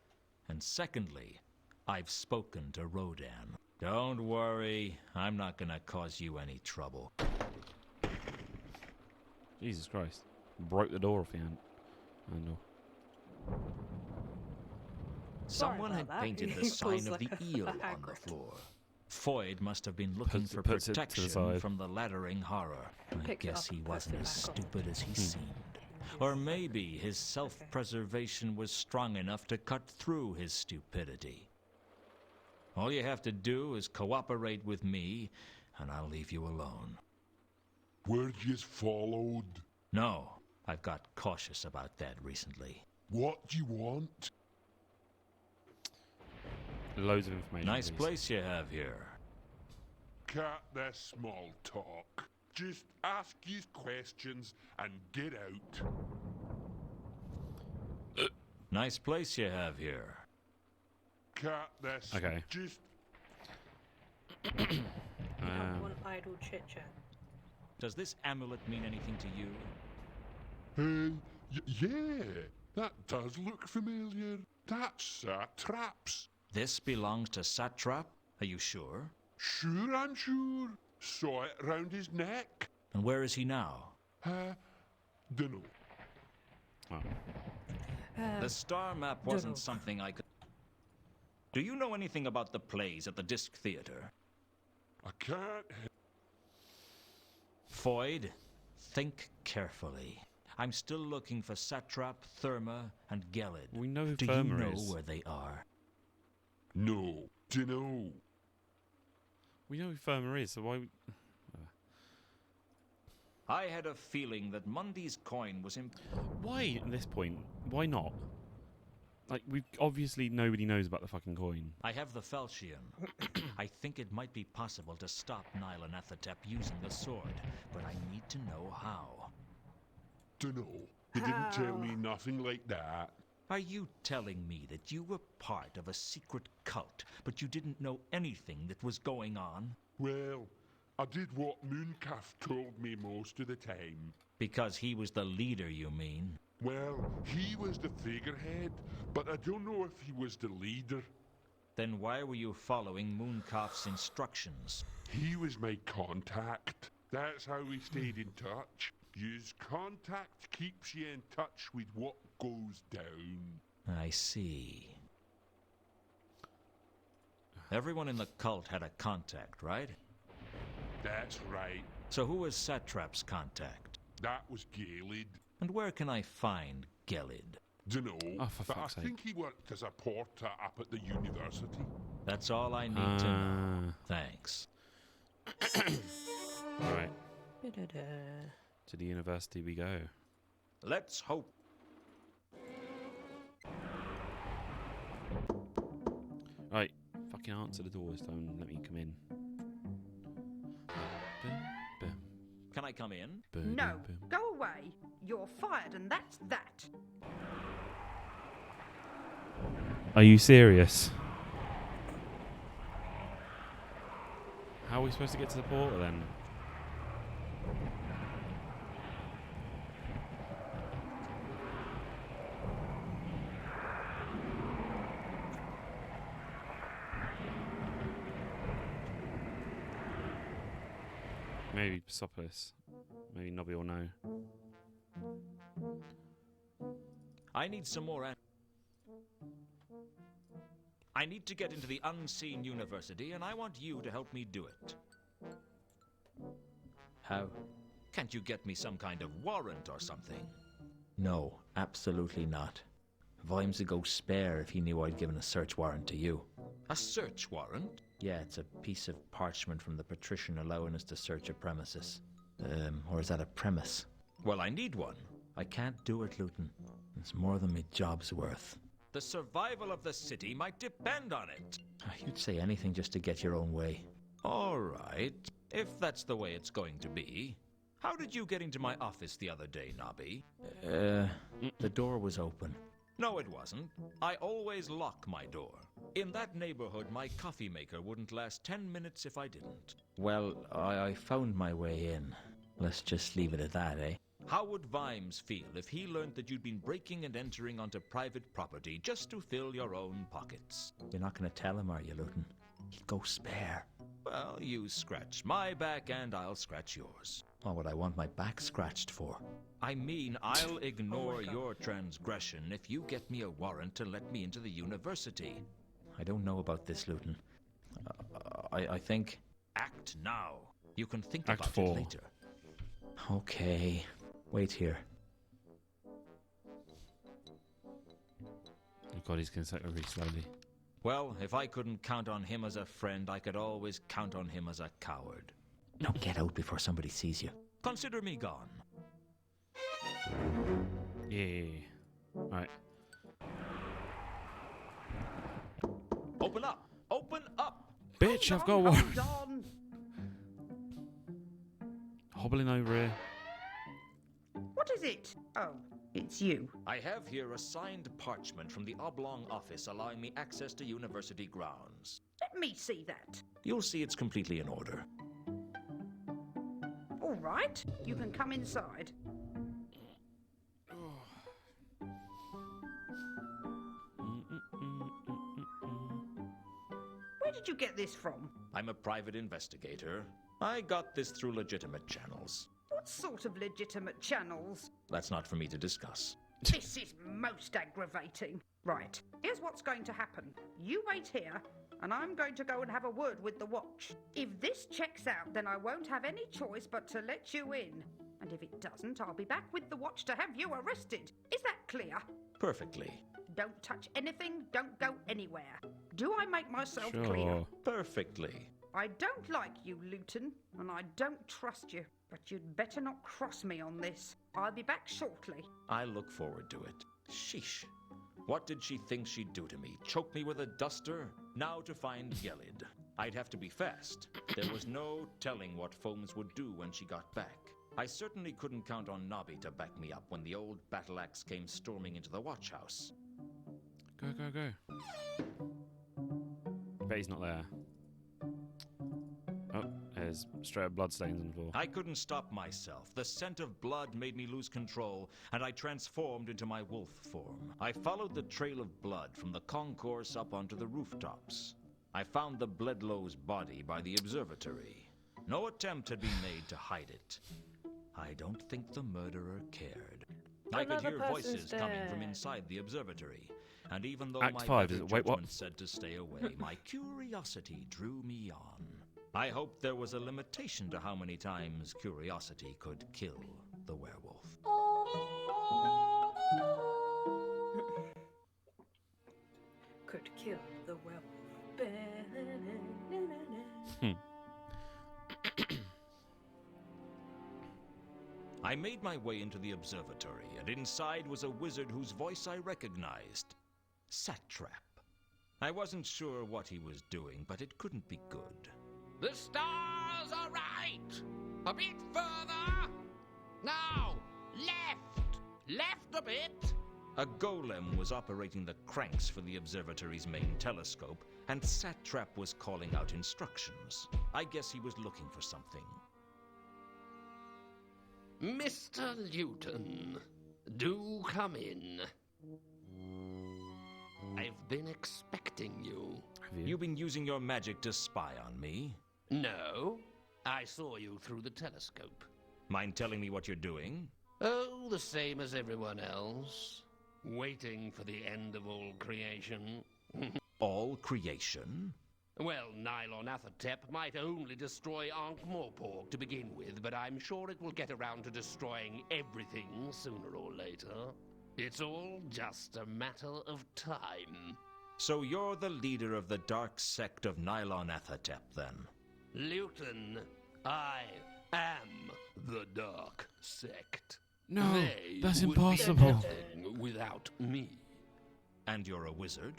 C: And secondly, I've spoken to Rodan. Don't worry, I'm not gonna cause you any trouble.
A: Jesus Christ. Broke the door off the handle.
C: Someone had
B: that.
C: painted the
B: He
C: sign
B: pulls
C: of
B: like
C: the
B: a
C: eel on the
B: Hagrid.
C: floor. Foyd must have been looking for
A: puts it to the
C: protection
A: side.
C: from the laddering horror. I
B: Picks it
C: guess
B: up
C: he
B: and puts it
C: wasn't as
B: back on.
C: stupid as he seemed. Or maybe his self-preservation was strong enough to cut through his stupidity. All you have to do is cooperate with me, and I'll leave you alone.
F: Were yous followed?
C: No, I've got cautious about that recently.
F: What do you want?
A: Loads of information.
C: Nice
A: please.
C: place you have here.
F: Cut the small talk. Just ask yous questions and get out.
C: Nice place you have here.
F: Cut this.
A: Okay.
F: Just
B: One idle chit chat.
C: Does this amulet mean anything to you?
F: Yeah, that does look familiar. That's traps.
C: This belongs to Satrap? Are you sure?
F: Sure, I'm sure. Saw it round his neck.
C: And where is he now?
F: Dunno.
A: Oh.
C: The star map wasn't something I could... Do you know anything about the plays at the Disc Theater?
F: I can't.
C: Foyd, think carefully. I'm still looking for Satrap, Therma, and Gelid.
A: We know who
C: Do you
A: Therma
C: know
A: is.
C: where they are?
F: No, dunno.
A: We know who Firma is, so why...
C: I had a feeling that Mundy's coin was
A: Why, at this point, why not? Like, obviously nobody knows about the fucking coin.
C: I have the falchion. I think it might be possible to stop Nylanethotep using the sword, but I need to know how.
F: Dunno. He didn't tell me nothing like that.
C: Are you telling me that you were part of a secret cult, but you didn't know anything that was going on?
F: Well, I did what Mooncalf told me most of the time.
C: Because he was the leader, you mean?
F: Well, he was the figurehead, but I don't know if he was the leader.
C: Then why were you following Mooncalf's instructions?
F: He was my contact. That's how we stayed in touch. Use contact keeps you in touch with what goes down.
C: I see. Everyone in the cult had a contact, right?
F: That's right.
C: So who was Satrap's contact?
F: That was Galid.
C: And where can I find Gelid?
F: Dunno,
A: for
F: but I
A: fuck's sake.
F: think he worked as a porter up at the university.
C: That's all I need to know. Thanks.
A: Alright. To the university we go.
C: Let's hope.
A: Right, fucking answer the door this time and let me come in.
C: Can I come in?
H: No, go away. You're fired and that's that.
A: Are you serious? How are we supposed to get to the portal then? Maybe Sopolis. Maybe Nobby will know.
C: I need some more. I need to get into the unseen university, and I want you to help me do it. How? Can't you get me some kind of warrant or something? No, absolutely not. Vimes would go spare if he knew I'd given a search warrant to you. A search warrant? Yeah, it's a piece of parchment from the patrician allowing us to search a premises. Or is that a premise? Well, I need one. I can't do it, Luton. It's more than my job's worth. The survival of the city might depend on it. You'd say anything just to get your own way. All right, if that's the way it's going to be. How did you get into my office the other day, Nobby? The door was open. No, it wasn't. I always lock my door. In that neighborhood, my coffee maker wouldn't last 10 minutes if I didn't. Well, I found my way in. Let's just leave it at that, eh? How would Vimes feel if he learned that you'd been breaking and entering onto private property just to fill your own pockets? You're not going to tell him, are you, Luton? He'd go spare. Well, you scratch my back and I'll scratch yours. What would I want my back scratched for? I mean, I'll ignore your transgression if you get me a warrant to let me into the university. I don't know about this, Luton. I think... Act now. You can think
A: Act
C: about
A: 4.
C: it later. Okay. Wait here.
A: Oh god, he's going to really slowly.
C: Well, if I couldn't count on him as a friend, I could always count on him as a coward. Now get out before somebody sees you. Consider me gone.
A: Yeah. Alright.
C: Open up! Open up!
A: Bitch, I've got one. Hobbling over here.
H: What is it? Oh, it's you.
C: I have here a signed parchment from the Oblong office allowing me access to university grounds.
H: Let me see that.
C: You'll see it's completely in order.
H: All right, you can come inside. Where did you get this from?
C: I'm a private investigator. I got this through legitimate channels.
H: What sort of legitimate channels?
C: That's not for me to discuss.
H: This is most aggravating. Right, here's what's going to happen. You wait here, and I'm going to go and have a word with the watch. If this checks out, then I won't have any choice but to let you in. And if it doesn't, I'll be back with the watch to have you arrested. Is that clear?
C: Perfectly.
H: Don't touch anything, don't go anywhere. Do I make myself
A: Sure.
H: clear?
C: Perfectly.
H: I don't like you, Luton, and I don't trust you. But you'd better not cross me on this. I'll be back shortly.
C: I look forward to it. Sheesh. What did she think she'd do to me? Choke me with a duster? Now to find Gelid. I'd have to be fast. There was no telling what Foams would do when she got back. I certainly couldn't count on Nobby to back me up when the old battle axe came storming into the watch house.
A: Go, go, go. Bet he's not there. Oh, there's straight up bloodstains on the floor.
C: I couldn't stop myself. The scent of blood made me lose control, and I transformed into my wolf form. I followed the trail of blood from the concourse up onto the rooftops. I found the Bledlow's body by the observatory. No attempt had been made to hide it. I don't think the murderer cared. I could hear voices coming from inside the observatory, and even though
A: Act
C: my
A: 5,
C: better
A: is it? Wait, what?
C: judgment said to stay away, my curiosity drew me on. I hoped there was a limitation to how many times curiosity could kill the werewolf.
B: Could kill the werewolf.
C: I made my way into the observatory, and inside was a wizard whose voice I recognized. Satrap. I wasn't sure what he was doing, but it couldn't be good.
I: The stars are right! A bit further! Now! Left! Left a bit!
C: A golem was operating the cranks for the observatory's main telescope, and Satrap was calling out instructions. I guess he was looking for something.
O: Mr. Luton, do come in. I've been expecting you.
C: You've been using your magic to spy on me?
O: No, I saw you through the telescope.
C: Mind telling me what you're doing?
O: Oh, the same as everyone else. Waiting for the end of all creation.
C: All creation?
O: Well, Nylon Athertep might only destroy Ankh-Morpork to begin with, but I'm sure it will get around to destroying everything sooner or later. It's all just a matter of time.
C: So you're the leader of the dark sect of Nylon Athertep, then?
O: Luton, I am the dark sect.
A: No,
O: They
A: that's
O: would be
A: impossible.
O: nothing without me.
C: And you're a wizard?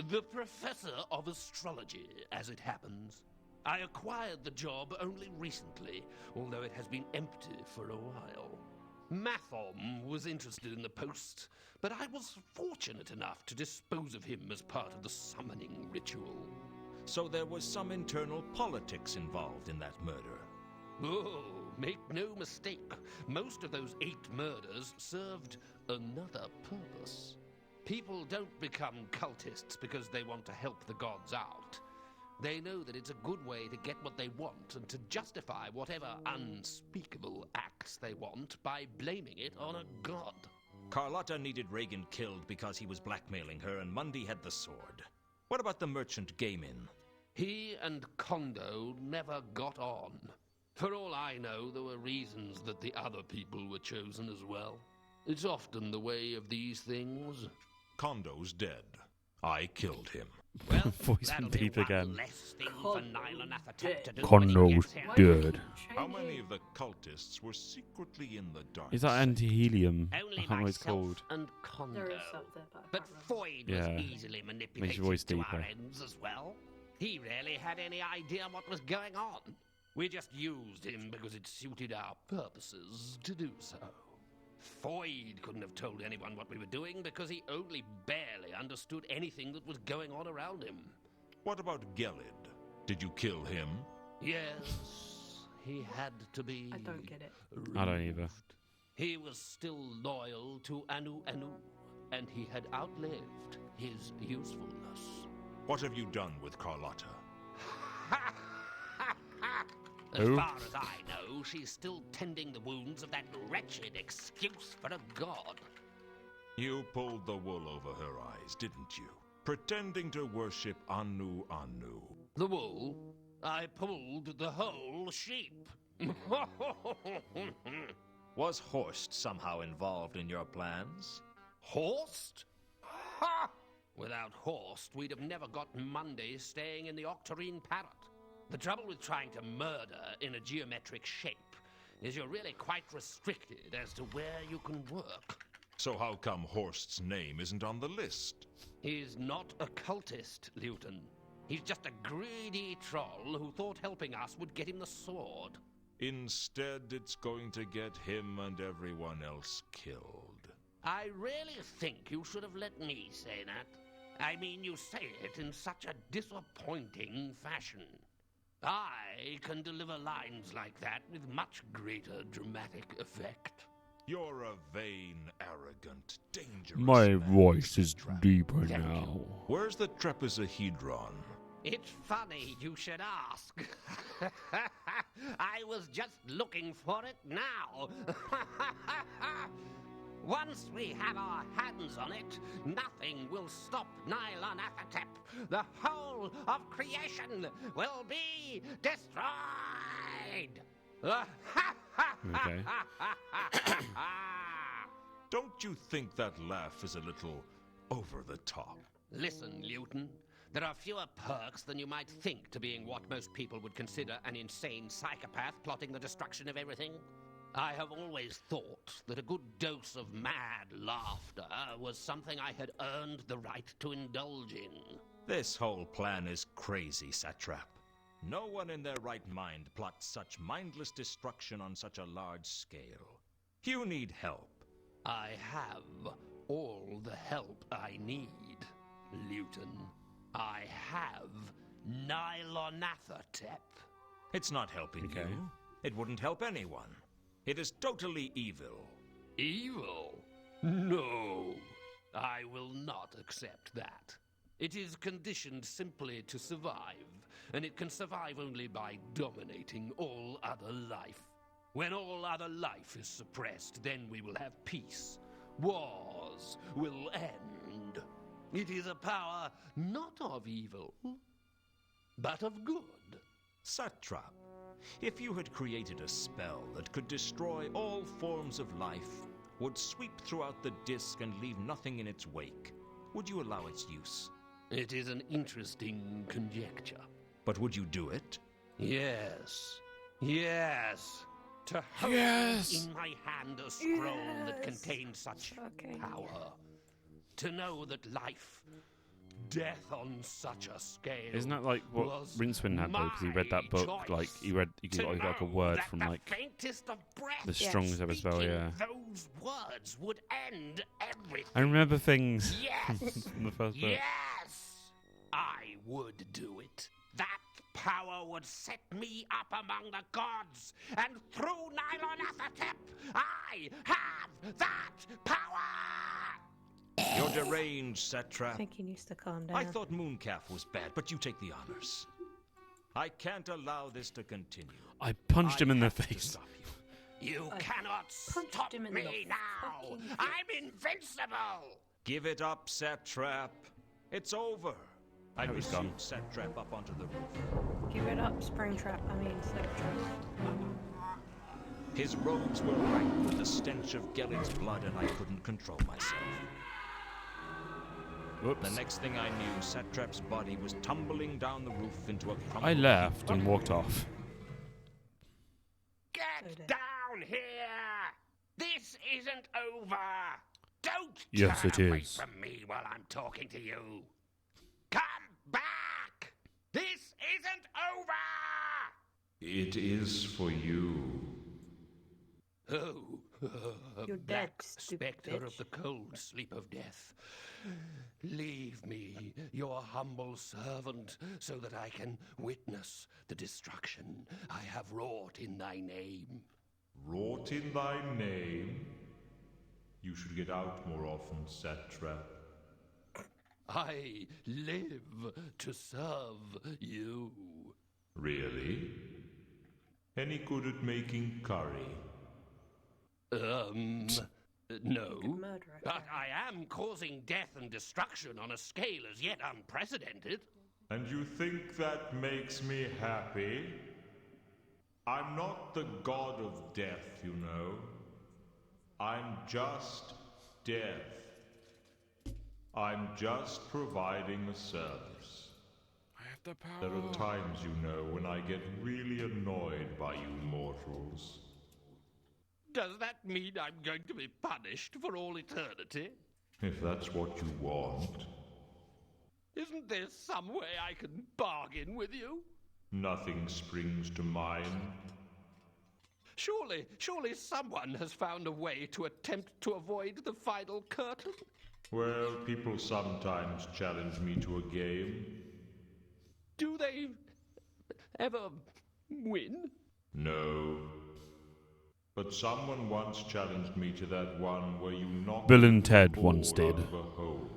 O: The professor of astrology, as it happens. I acquired the job only recently, although it has been empty for a while. Mathom was interested in the post, but I was fortunate enough to dispose of him as part of the summoning ritual.
C: So there was some internal politics involved in that murder.
O: Oh, make no mistake, most of those 8 murders served another purpose. People don't become cultists because they want to help the gods out. They know that it's a good way to get what they want and to justify whatever unspeakable acts they want by blaming it on a god.
C: Carlotta needed Reagan killed because he was blackmailing her, and Mundy had the sword. What about the merchant Gaimin?
O: He and Kondo never got on. For all I know, there were reasons that the other people were chosen as well. It's often the way of these things.
M: Kondo's dead. I killed him.
O: Well,
A: Voice from deep again.
O: Kondo's
A: dead.
M: How many of the cultists were secretly in the dark?
A: Is that anti-helium? I
O: Only
A: can't remember what it's
O: myself
A: called.
O: and Kondo.
B: There is something, but I
O: But
B: can't remember.
O: Foyd
A: Yeah.
O: was easily
A: Makes your voice
O: manipulated to our
A: deeper.
O: ends as well. He rarely had any idea what was going on. We just used him because it suited our purposes to do so. Foyd couldn't have told anyone what we were doing because he only barely understood anything that was going on around him.
M: What about Gelid? Did you kill him?
O: Yes, he had to be.
B: I don't get it.
A: I don't either.
O: He was still loyal to Anu Anu, and he had outlived his usefulness.
M: What have you done with Carlotta?
O: As
A: Who?
O: far as I know, she's still tending the wounds of that wretched excuse for a god.
M: You pulled the wool over her eyes, didn't you? Pretending to worship Anu Anu.
O: The wool? I pulled the whole sheep.
C: Was Horst somehow involved in your plans?
O: Horst? Ha! Without Horst, we'd have never got Monday staying in the Octarine Parrot. The trouble with trying to murder in a geometric shape is you're really quite restricted as to where you can work.
M: So how come Horst's name isn't on the list?
O: He's not a cultist, Luton. He's just a greedy troll who thought helping us would get him the sword.
M: Instead, it's going to get him and everyone else killed.
O: I really think you should have let me say that. I mean, you say it in such a disappointing fashion. I can deliver lines like that with much greater dramatic effect.
M: You're a vain, arrogant, dangerous
A: My
M: man.
A: voice is deeper now.
M: Where's the trapezohedron?
O: It's funny you should ask. I was just looking for it now. Once we have our hands on it, nothing will stop Nylon Athatep. The whole of creation will be destroyed.
A: Okay.
M: Don't you think that laugh is a little over the top?
O: Listen, Luton. There are fewer perks than you might think to being what most people would consider an insane psychopath plotting the destruction of everything. I have always thought that a good dose of mad laughter was something I had earned the right to indulge in.
C: This whole plan is crazy, Satrap. No one in their right mind plots such mindless destruction on such a large scale. You need help.
O: I have all the help I need, Luton. I have Nylonathatep.
C: It's not helping you. It wouldn't help anyone. It is totally evil.
O: Evil? No. I will not accept that. It is conditioned simply to survive, and it can survive only by dominating all other life. When all other life is suppressed, then we will have peace. Wars will end. It is a power not of evil, but of good.
C: Satrap, if you had created a spell that could destroy all forms of life, would sweep throughout the disk and leave nothing in its wake, would you allow its use?
O: It is an interesting conjecture.
C: But would you do it?
O: Yes. Yes. To hold in my hand a scroll that contains such power. To know that life, death on such a scale.
A: Isn't that like what Rincewind had though? Because he read that book, like he got like a word from like the strongest ever spell. Yeah.
O: Those words would end everything.
A: I remember things
O: Yes.
A: from the first book.
O: Yes, I would do it. That power would set me up among the gods, and through Nylonathatep, I have that power.
C: You're deranged, Satrap.
B: I think he needs to calm down.
C: I thought Mooncalf was bad, but you take the honors. I can't allow this to continue.
A: I punched him in the face.
O: You cannot stop me now. I'm invincible.
C: Give it up, Satrap. It's over. I
A: Oh, he's gone.
C: pursued Satrap up onto the roof.
B: Give it up, Springtrap. Sliptrap.
C: His robes were rank with the stench of Gelid's blood, and I couldn't control myself.
A: Whoops.
C: The next thing I knew, Satrap's body was tumbling down the roof into a crumpled
A: I left
C: heap.
A: and walked off.
O: Get down here. This isn't over. Don't
A: Yes,
O: turn
A: it
O: away
A: is.
O: from me while I'm talking to you. Come back. This isn't over.
M: It is for you.
O: Oh,
B: You're
O: black
B: dead, stupid
O: spectre
B: bitch.
O: of the cold sleep of death. Leave me, your humble servant, so that I can witness the destruction I have wrought in thy name.
M: Wrought in thy name? You should get out more often, Satrap.
O: I live to serve you.
M: Really? Any good at making curry?
O: No.
B: Murderer.
O: But I am causing death and destruction on a scale as yet unprecedented.
M: And you think that makes me happy? I'm not the god of death, you know. I'm just death. I'm just providing a service.
A: I have the power.
M: There are times, you know, when I get really annoyed by you mortals.
G: Does that mean I'm going to be punished for all eternity?
M: If that's what you want.
G: Isn't there some way I can bargain with you?
M: Nothing springs to mind.
G: Surely someone has found a way to attempt to avoid the final curtain?
M: Well, people sometimes challenge me to a game.
G: Do they ever win?
M: No. But someone once challenged me to that one where you knocked
A: Bill and Ted
M: ball
A: once did.
M: out of a hole.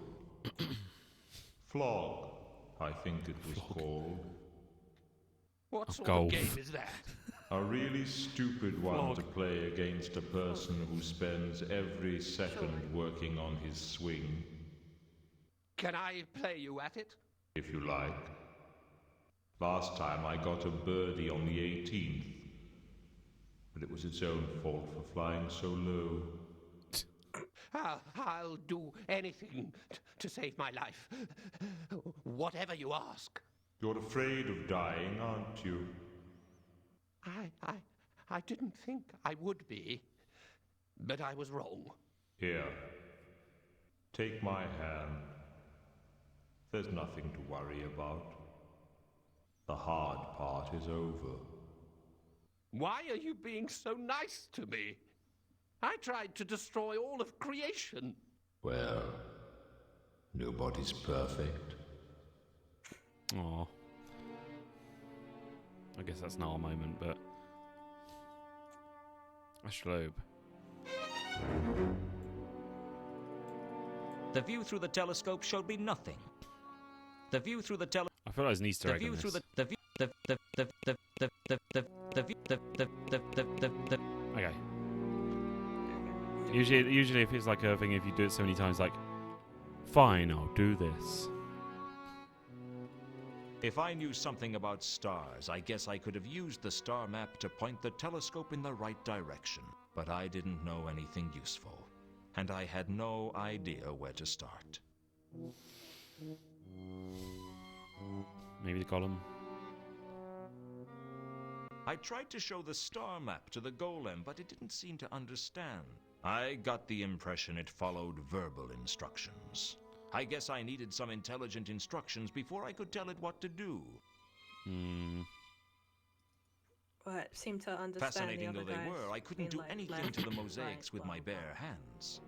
M: Flog, I think it was called.
G: What sort
A: golf.
G: of game is that?
M: A really stupid one
A: Flog.
M: to play against a person who spends every second working on his swing.
G: Can I play you at it?
M: If you like. Last time I got a birdie on the 18th. But it was its own fault for flying so low.
G: I'll do anything to save my life. Whatever you ask.
M: You're afraid of dying, aren't you?
G: I didn't think I would be, but I was wrong.
M: Here. Take my hand. There's nothing to worry about. The hard part is over.
G: Why are you being so nice to me? I tried to destroy all of creation.
M: Well, nobody's perfect.
A: Aw. I guess that's not our moment, but... Ashlobe.
E: The view through the telescope showed me nothing. The view through the
A: I feel like there's an Easter egg in this. Okay. Usually if it's like a thing, if you do it so many times, like, fine, I'll do this.
C: If I knew something about stars, I guess I could have used the star map to point the telescope in the right direction. But I didn't know anything useful, and I had no idea where to start.
A: Maybe the column.
C: I tried to show the star map to the golem, but it didn't seem to understand. I got the impression it followed verbal instructions. I guess I needed some intelligent instructions before I could tell it what to do.
B: Well, it seemed to understand.
C: Fascinating
B: the
C: though
B: other
C: they
B: guys
C: were, I couldn't do
B: being like,
C: anything
B: left,
C: to the mosaics
B: right,
C: with my
B: blah,
C: bare hands.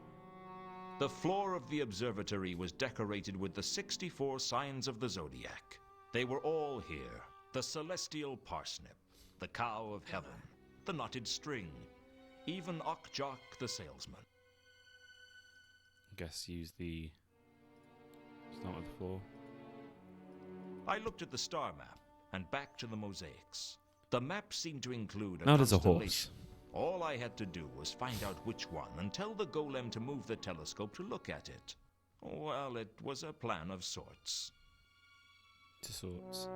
C: The floor of the observatory was decorated with the 64 signs of the zodiac. They were all here. The celestial parsnip, the cow of heaven, the knotted string, even Okjok the salesman.
A: I guess use the... Start with the 4.
C: I looked at the star map and back to the mosaics. The map seemed to include a
A: Now there's a
C: constellation.
A: horse.
C: All I had to do was find out which one and tell the golem to move the telescope to look at it. Well, it was a plan of sorts.
A: To sorts.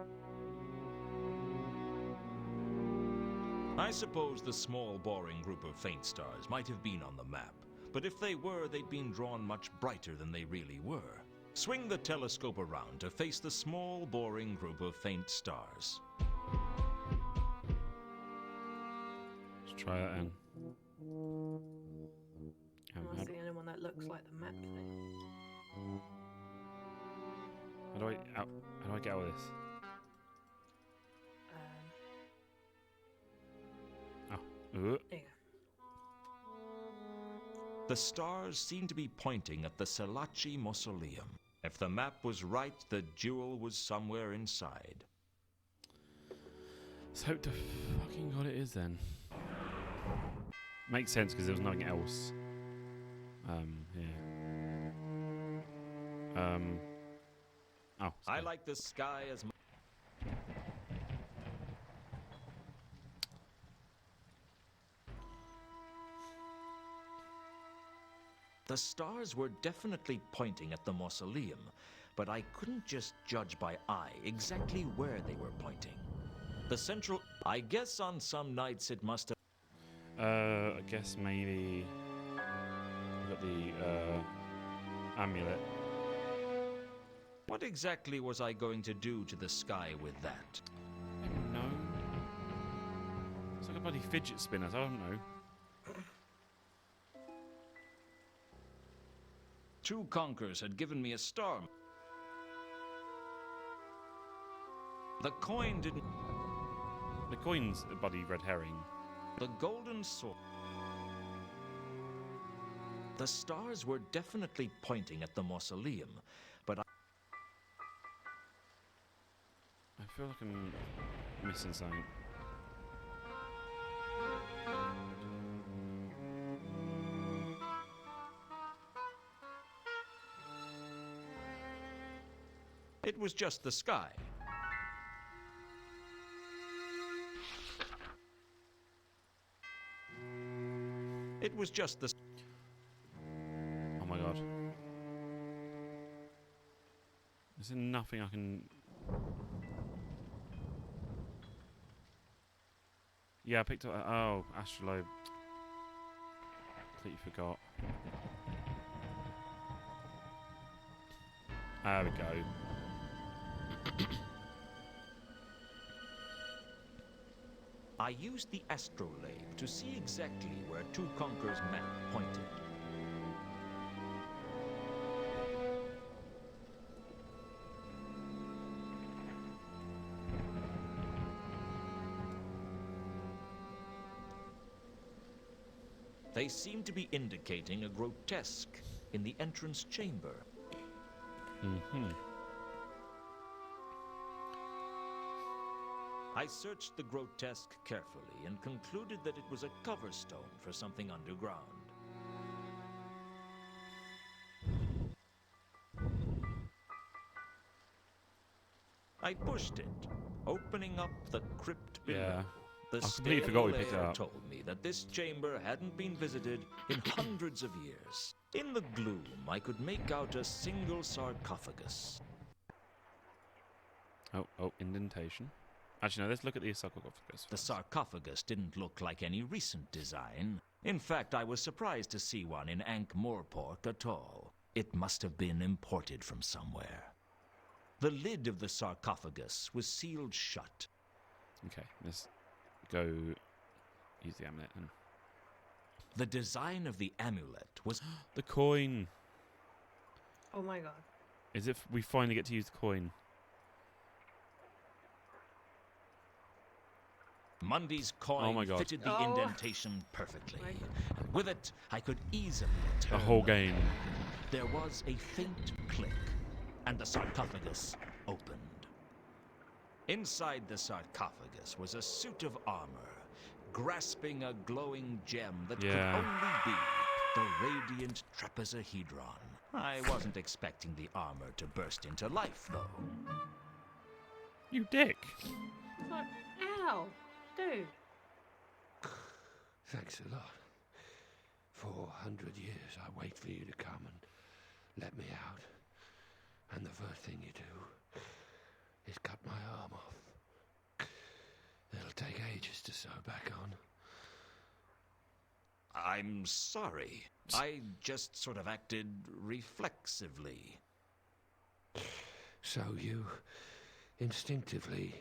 C: I suppose the small, boring group of faint stars might have been on the map, but if they were, they'd been drawn much brighter than they really were. Swing the telescope around to face the small, boring group of faint stars.
A: Let's try that in.
B: That's the only one that looks like the map thing.
A: How do I get out of this?
B: There you go.
C: The stars seemed to be pointing at the Selachi Mausoleum. If the map was right, the jewel was somewhere inside.
A: Let's hope to fucking God it is then. Makes sense because there was nothing else. Yeah. Oh.
C: I like the sky as much. The stars were definitely pointing at the mausoleum, but I couldn't just judge by eye exactly where they were pointing. The central... I guess on some nights it must have...
A: I guess maybe... Got the, amulet.
C: What exactly was I going to do to the sky with that?
A: I don't know. It's like a bloody fidget spinner. I don't know.
C: Two conkers had given me a star. The coin didn't...
A: The coin's a bloody red herring.
C: The golden sword... The stars were definitely pointing at the mausoleum, but I
A: feel like I'm missing something.
C: It was just the sky. It was just the...
A: Oh my god. Is there nothing I can... Yeah, I picked up... Oh, astrolabe. Completely forgot. There we go.
C: I used the astrolabe to see exactly where Two Conquerors' map pointed. They seemed to be indicating a grotesque in the entrance chamber.
A: Mm-hmm.
C: I searched the grotesque carefully and concluded that it was a cover stone for something underground. I pushed it, opening up the crypt below.
A: Yeah.
C: The
A: I completely forgot we picked it
C: stairway
A: up.
C: told me that this chamber hadn't been visited in hundreds of years. In the gloom, I could make out a single sarcophagus.
A: Oh, indentation. Actually, no, let's look at the sarcophagus.
C: The sarcophagus didn't look like any recent design. In fact, I was surprised to see one in Ankh-Morpork at all. It must have been imported from somewhere. The lid of the sarcophagus was sealed shut.
A: Okay, let's go use the amulet then.
C: The design of the amulet was...
A: The coin!
B: Oh my god.
A: As if we finally get to use the coin.
C: Mundy's coin fitted the indentation perfectly. And with it, I could easily turn
A: The whole game.
C: There was a faint click, and the sarcophagus opened. Inside the sarcophagus was a suit of armor, grasping a glowing gem that could only be the radiant trapezohedron. I wasn't expecting the armor to burst into life, though.
A: You dick!
B: It's like, ow! Dude.
O: Thanks a lot. 400 years I wait for you to come and let me out. And the first thing you do is cut my arm off. It'll take ages to sew back on.
C: I'm sorry. I just sort of acted reflexively.
O: So you instinctively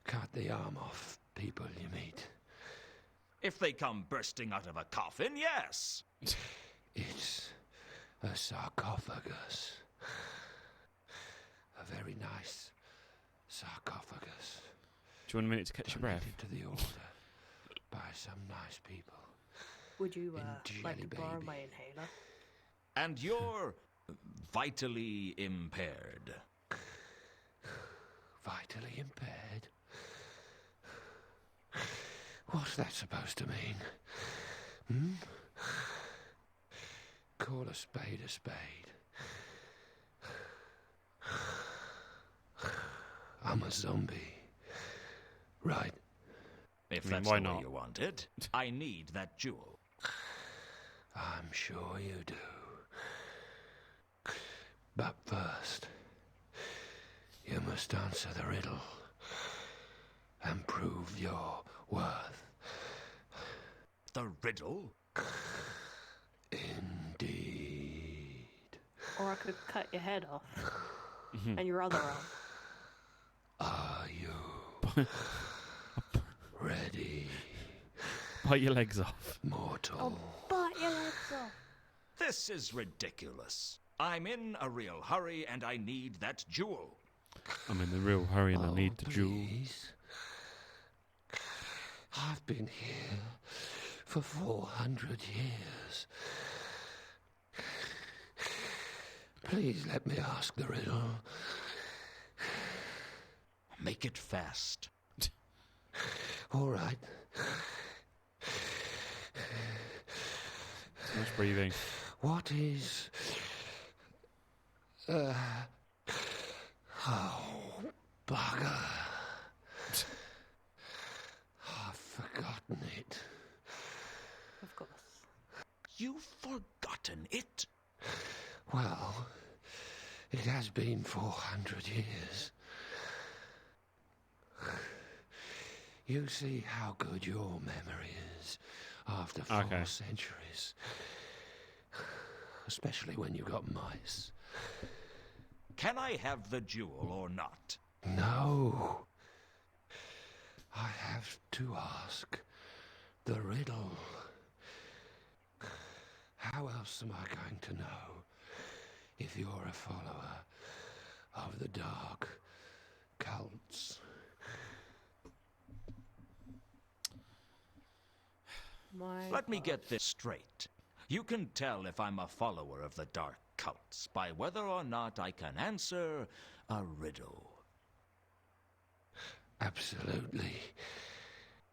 O: cut the arm off people you meet?
C: If they come bursting out of a coffin, yes.
O: It's a sarcophagus. A very nice sarcophagus.
A: Do you want a minute to catch your breath?
O: To the order by some nice people.
B: Would you like to
O: Jelly
B: borrow
O: baby.
B: my inhaler?
C: And you're vitally impaired.
O: Vitally impaired? What's that supposed to mean? Call a spade a spade. I'm a zombie. Right.
C: If
A: I mean,
C: that's
A: why
C: the way
A: not?
C: you want it, I need that jewel.
O: I'm sure you do. But first, you must answer the riddle and prove your worth.
C: The riddle?
O: Indeed.
B: Or I could cut your head off. and your other arm.
O: Are you ready,
A: Bite your legs off.
O: mortal?
B: Bite your legs off.
C: This is ridiculous. I'm in a real hurry and I need that jewel.
A: I'm in the real hurry and I need the jewel.
O: Please. I've been here for 400 years. Please let me ask the riddle.
C: Make it fast.
O: All right.
A: Too much breathing.
O: What is... oh, bugger. I've forgotten it.
B: Of course.
C: You've forgotten it?
O: Well, it has been 400 years. You see how good your memory is after 4 centuries. Especially when you've got mice.
C: Can I have the jewel or not?
O: No. I have to ask the riddle. How else am I going to know if you're a follower of the dark cults?
C: Let me get this straight. You can tell if I'm a follower of the dark cults by whether or not I can answer a riddle.
O: Absolutely.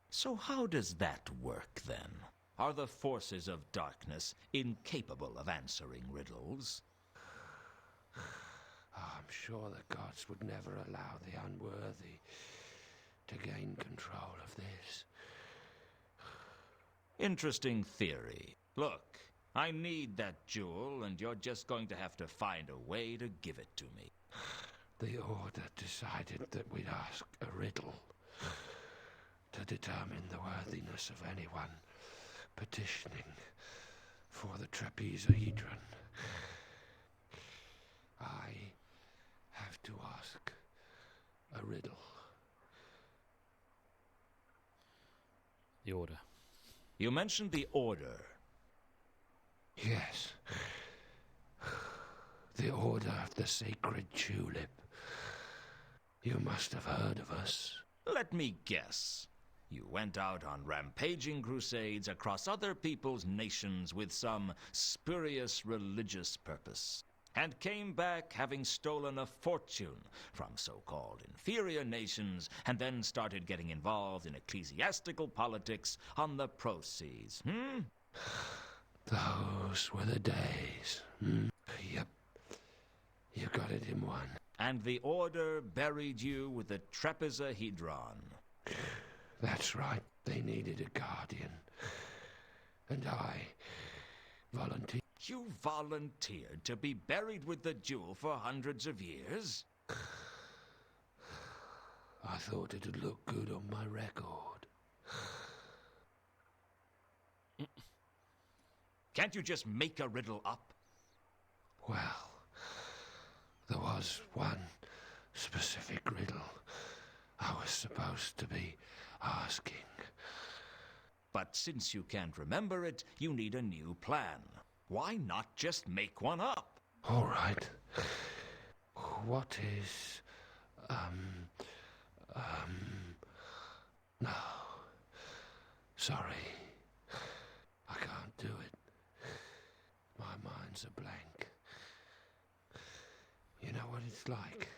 C: So how does that work, then? Are the forces of darkness incapable of answering riddles?
O: I'm sure the gods would never allow the unworthy to gain control of this.
C: Interesting theory. Look, I need that jewel, and you're just going to have to find a way to give it to me.
O: The Order decided that we'd ask a riddle to determine the worthiness of anyone petitioning for the trapezohedron. I have to ask a riddle.
A: The Order.
C: You mentioned the Order.
O: Yes. The Order of the Sacred Tulip. You must have heard of us.
C: Let me guess. You went out on rampaging crusades across other people's nations with some spurious religious purpose, and came back having stolen a fortune from so-called inferior nations, and then started getting involved in ecclesiastical politics on the proceeds,
O: Those were the days. Yep. You got it in one.
C: And the Order buried you with the trapezohedron.
O: That's right. They needed a guardian. And I volunteered.
C: You volunteered to be buried with the jewel for hundreds of years?
O: I thought it'd look good on my record.
C: Can't you just make a riddle up?
O: Well, there was one specific riddle I was supposed to be asking.
C: But since you can't remember it, you need a new plan. Why not just make one up?
O: All right. What is... No. Sorry. I can't do it. My mind's a blank. You know what it's like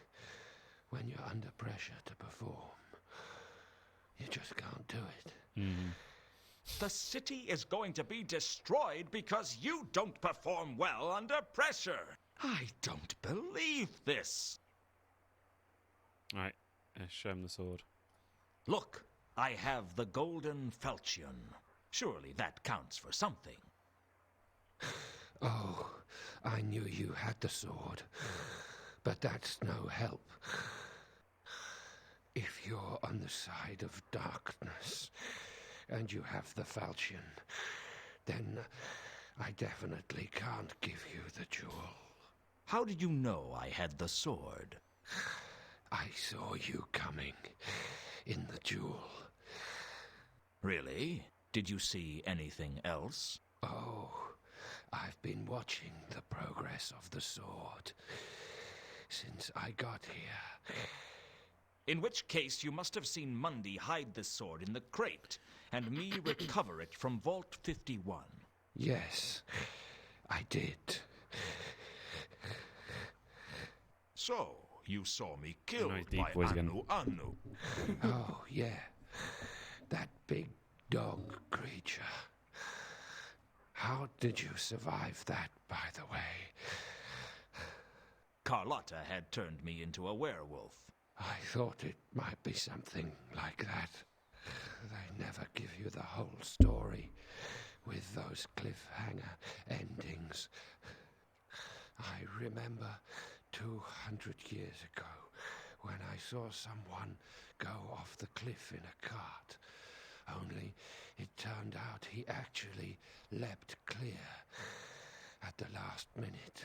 O: when you're under pressure to perform. You just can't do it.
C: The city is going to be destroyed because you don't perform well under pressure. I don't believe this.
A: Alright, show him the sword.
C: Look, I have the golden falchion. Surely that counts for something.
O: Oh, I knew you had the sword, but that's no help. If you're on the side of darkness and you have the falchion, then I definitely can't give you the jewel.
C: How did you know I had the sword?
O: I saw you coming in the duel.
C: Really? Did you see anything else?
O: Oh, I've been watching the progress of the sword since I got here.
C: In which case, you must have seen Mundy hide the sword in the crate, and me recover it from Vault 51.
O: Yes, I did.
M: So, you saw me killed
A: deep
M: by
A: voice again.
M: Anu.
O: Oh, yeah. That big dog creature. How did you survive that, by the way?
C: Carlotta had turned me into a werewolf.
O: I thought it might be something like that. They never give you the whole story with those cliffhanger endings. I remember 200 years ago when I saw someone go off the cliff in a cart. Only it turned out he actually leapt clear at the last minute.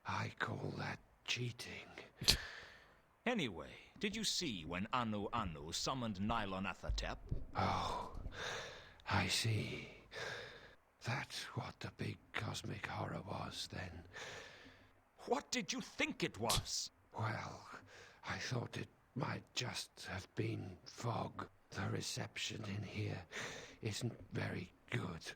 O: I call that cheating.
C: Anyway, did you see when Anu summoned Nylonathotep?
O: Oh, I see. That's what the big cosmic horror was then.
C: What did you think it was?
O: Well, I thought it might just have been fog. The reception in here isn't very good.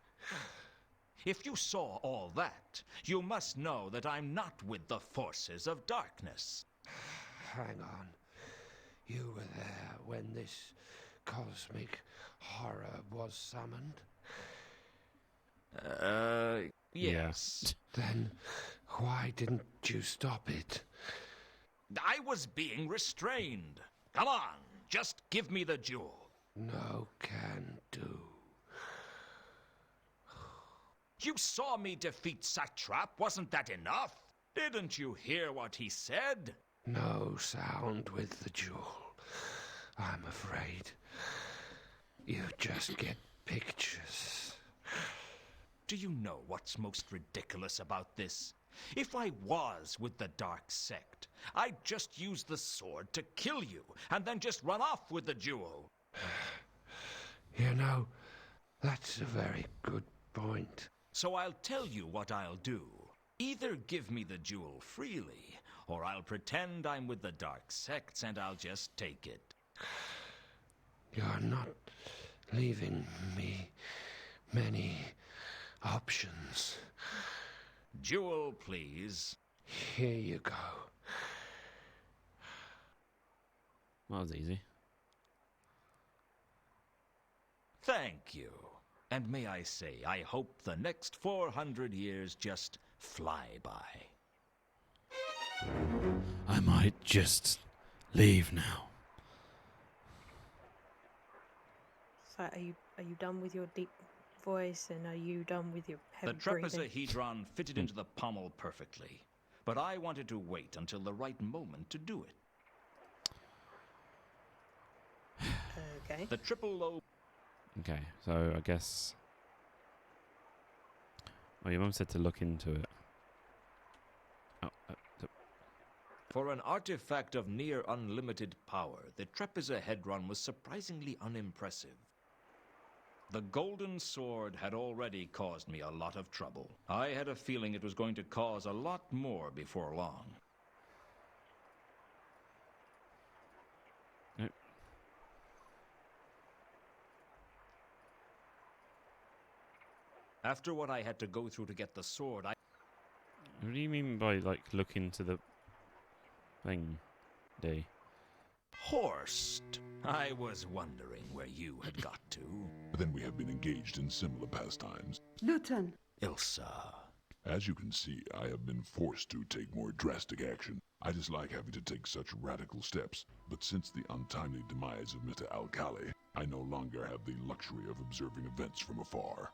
C: If you saw all that, you must know that I'm not with the forces of darkness.
O: Hang on. You were there when this cosmic horror was summoned?
C: Yes.
O: Then why didn't you stop it?
C: I was being restrained. Come on, just give me the jewel.
O: No can do.
C: You saw me defeat Satrap, wasn't that enough? Didn't you hear what he said?
O: No sound with the jewel, I'm afraid. You just get pictures.
C: Do you know what's most ridiculous about this? If I was with the Dark Sect, I'd just use the sword to kill you, and then just run off with the jewel.
O: You know, that's a very good point.
C: So I'll tell you what I'll do. Either give me the jewel freely, or I'll pretend I'm with the Dark Sects and I'll just take it.
O: You're not leaving me many options.
C: Jewel, please.
O: Here you go.
A: That was easy.
C: Thank you. And may I say, I hope the next 400 years just fly by.
A: I might just leave now.
B: So are you done with your deep voice, and are you done with your heavy
C: The
B: breathing?
C: trapezohedron fitted into the pommel perfectly, but I wanted to wait until the right moment to do it.
B: Okay.
C: The triple lobe.
A: Okay, so I guess. Well, your mum said to look into it. Oh,
C: For an artifact of near unlimited power, the trapezohedron was surprisingly unimpressive. The golden sword had already caused me a lot of trouble. I had a feeling it was going to cause a lot more before long.
A: Nope.
C: After what I had to go through to get the sword,
A: What do you mean by, like, look into the thing, D?
C: Horst, I was wondering where you had got to.
F: Then we have been engaged in similar pastimes.
H: Luton.
C: Ilsa.
F: As you can see, I have been forced to take more drastic action. I dislike having to take such radical steps, but since the untimely demise of Mr. Alcali, I no longer have the luxury of observing events from afar.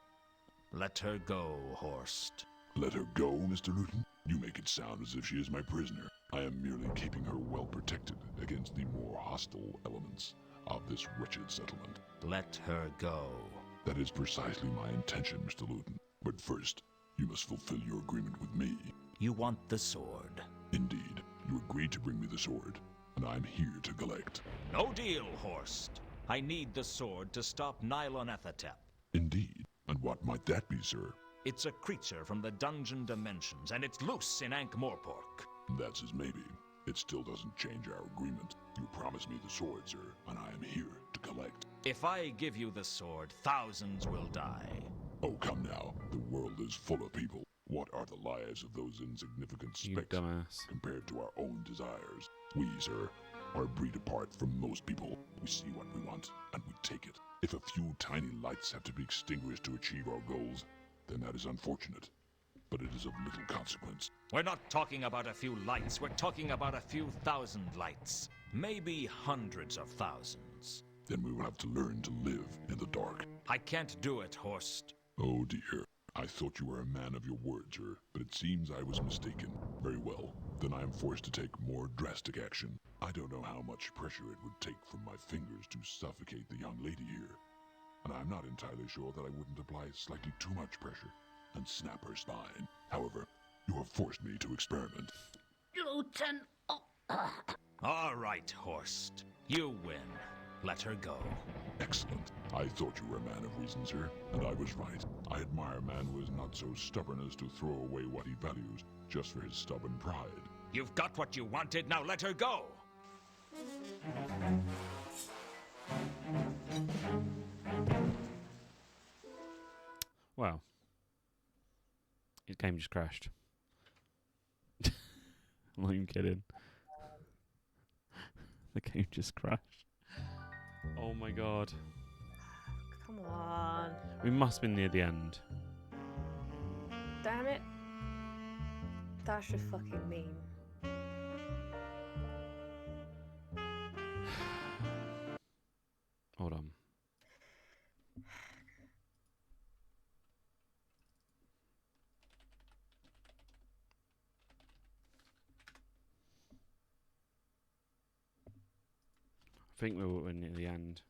C: Let her go, Horst.
F: Let her go, Mr. Luton? You make it sound as if she is my prisoner. I am merely keeping her well protected against the more hostile elements of this wretched settlement.
C: Let her go.
F: That is precisely my intention, Mr. Luton. But first, you must fulfill your agreement with me.
C: You want the sword.
P: Indeed. You agreed to bring me the sword, and I'm here to collect.
C: No deal, Horst. I need the sword to stop Nylonethotep.
P: Indeed. And what might that be, sir?
C: It's a creature from the dungeon dimensions, and it's loose in Ankh-Morpork.
P: That's as maybe. It still doesn't change our agreement. You promised me the sword, sir, and I am here to collect.
C: If I give you the sword, thousands will die.
P: Oh, come now. The world is full of people. What are the lives of those insignificant specks compared to our own desires? We, sir, are a breed apart from most people. We see what we want, and we take it. If a few tiny lights have to be extinguished to achieve our goals, then that is unfortunate. But it is of little consequence.
C: We're not talking about a few lights. We're talking about a few thousand lights. Maybe hundreds of thousands.
P: Then we will have to learn to live in the dark.
C: I can't do it, Horst.
P: Oh dear. I thought you were a man of your word, sir, but it seems I was mistaken. Very well. Then I am forced to take more drastic action. I don't know how much pressure it would take from my fingers to suffocate the young lady here. And I'm not entirely sure that I wouldn't apply slightly too much pressure and snap her spine. However, you have forced me to experiment.
H: Lieutenant.
C: All right, Horst. You win. Let her go.
P: Excellent. I thought you were a man of reason, sir, and I was right. I admire a man who is not so stubborn as to throw away what he values just for his stubborn pride.
C: You've got what you wanted, now let her go!
A: Wow. His game just crashed. I'm not even kidding. The game just crashed. Oh my god.
B: Come on.
A: We must be near the end.
B: Damn it. That's just fucking mean.
A: Hold on. I think we're near the end.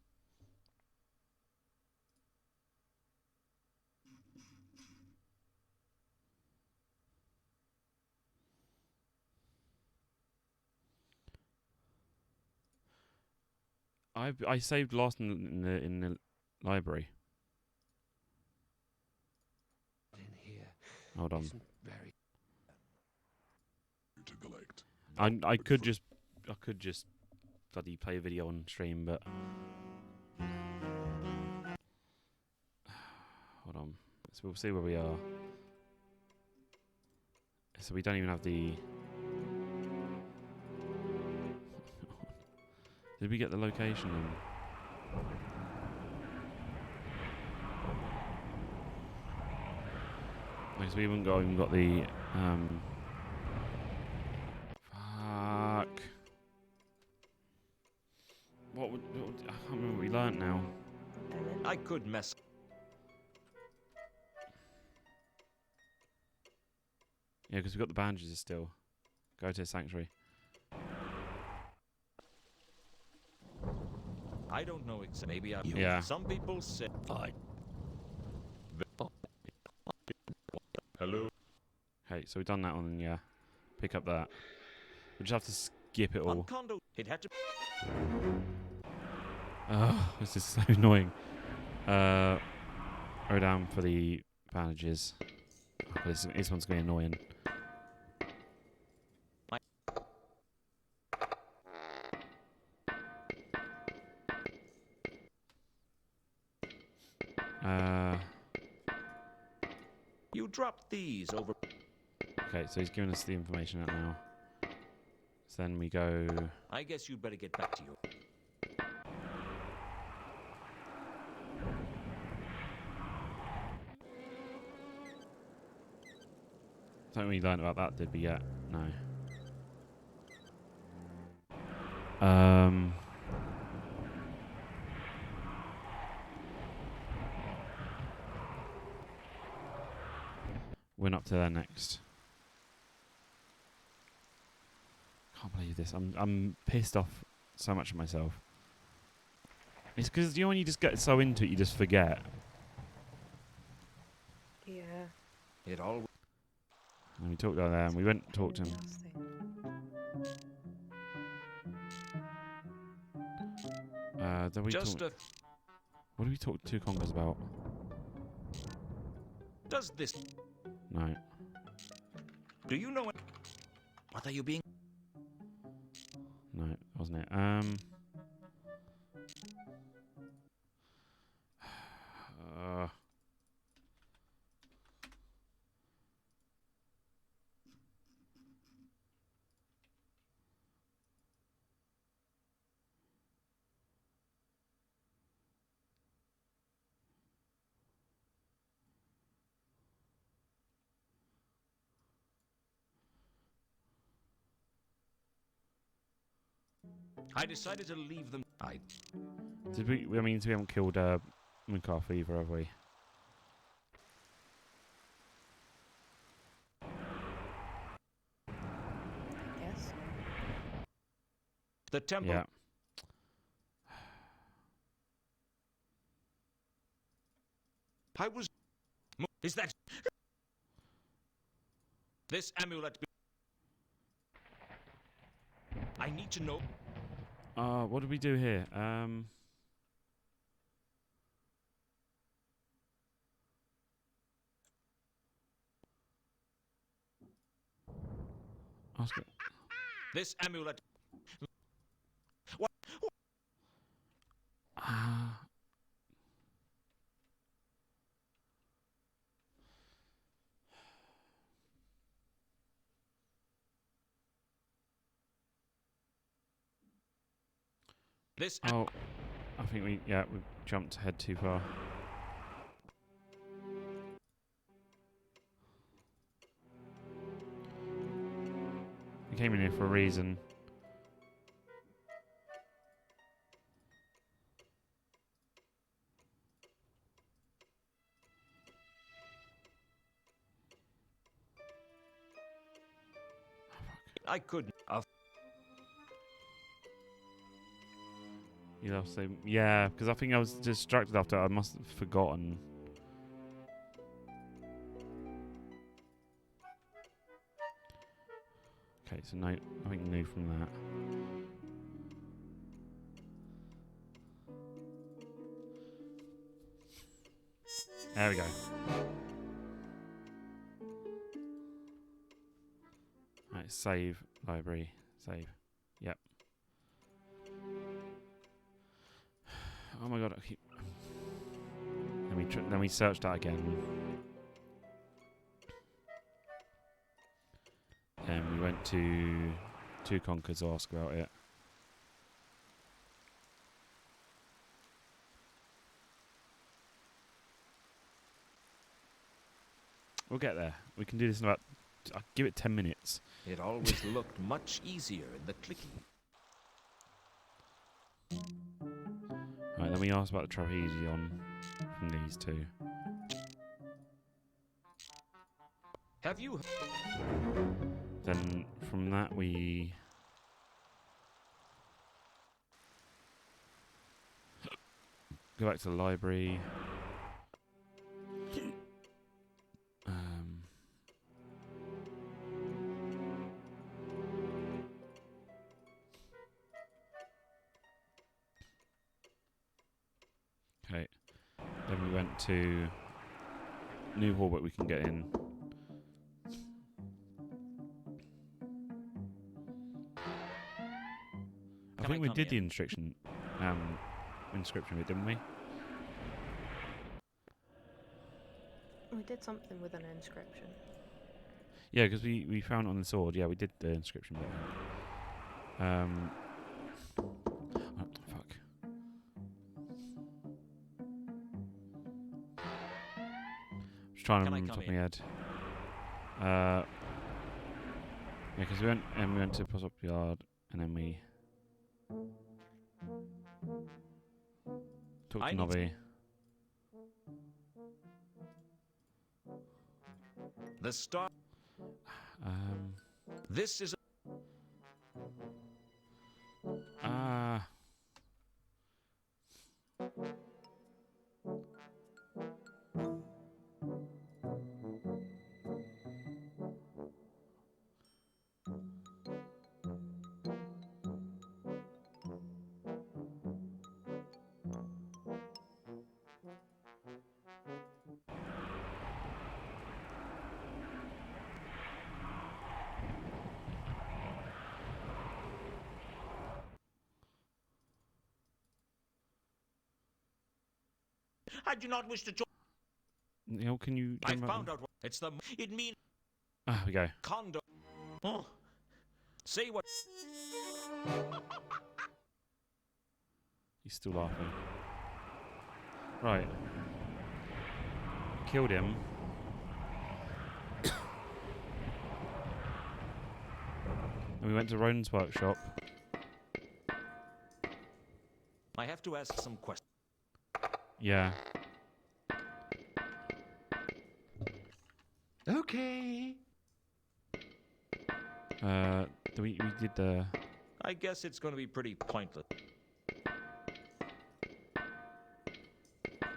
A: I saved last in the library.
O: In here.
A: Hold on.
O: Very
P: to collect.
A: I could just bloody play a video on stream, but hold on. So we'll see where we are. So we don't even have the. Did we get the location? Because we haven't even got the. Fuck. What would I can't remember what we learnt now.
C: I could mess.
A: Yeah, because we've got the bandages still. Go to the sanctuary.
C: I don't know exactly. Maybe I.
A: Yeah.
C: Some people say.
N: Fine.
M: Hello.
A: Okay, so we've done that one. Yeah, pick up that. We just have to skip it all.
C: It had to.
A: Oh, this is so annoying. Go down for the bandages. Oh, this one's gonna be annoying.
C: You dropped these over.
A: Okay, so he's giving us the information out now. So then we go.
C: I guess you'd better get back to you.
A: Don't we learn about that, did we yet? No. Went up to there next. Can't believe this. I'm pissed off so much at myself. It's because when you just get so into it, you just forget.
B: Yeah.
C: It all.
A: And we talked down there, and we went and talked to him. Then we
C: Just
A: talked. What did we talk to Congas about?
C: Does this...
A: No.
C: Do you know... What are you being...
A: No, wasn't it?
C: I decided to leave them...
A: Did we? I mean, we haven't killed Mooncarver either, have we?
B: Yes.
C: The temple...
A: Yeah.
C: I was... Is that... This amulet... I need to know...
A: What did we do here? Oscar.
C: This amulet... What? This...
A: Oh, I think we jumped ahead too far. We came in here for a reason.
C: I couldn't have...
A: You know, so yeah, because I think I was distracted after. I must have forgotten. Okay, so no, nothing new from that. There we go. Right, save library, save. Yep. Oh my god! I keep. Then we searched that again. And we went to Conkers to ask about it. We'll get there. We can do this in about... I'll give it 10 minutes.
C: It always looked much easier in the clicking.
A: Right, then we asked about the trapeze from these two.
C: Have you...
A: Then from that we... go back to the library. Okay. Then we went to New Hall, but we can get in. I think we did the inscription bit, didn't we?
B: We did something with an inscription.
A: Yeah, because we found it on the sword. Yeah, we did the inscription bit. Oh, fuck. Just trying to remember off the top of my head. Yeah, because we went to Post Up Yard, and then we talked to Nobby.
C: The star... This is...
E: I do not wish to join.
A: You know, can you?
E: I found out what it's the. It means.
A: Ah, we go.
E: Condo. Oh. Say what.
A: He's still laughing. Right. Killed him. And we went to Ronan's workshop.
E: I have to ask some questions.
A: Yeah.
D: Okay.
A: We did the.
E: I guess it's going to be pretty pointless.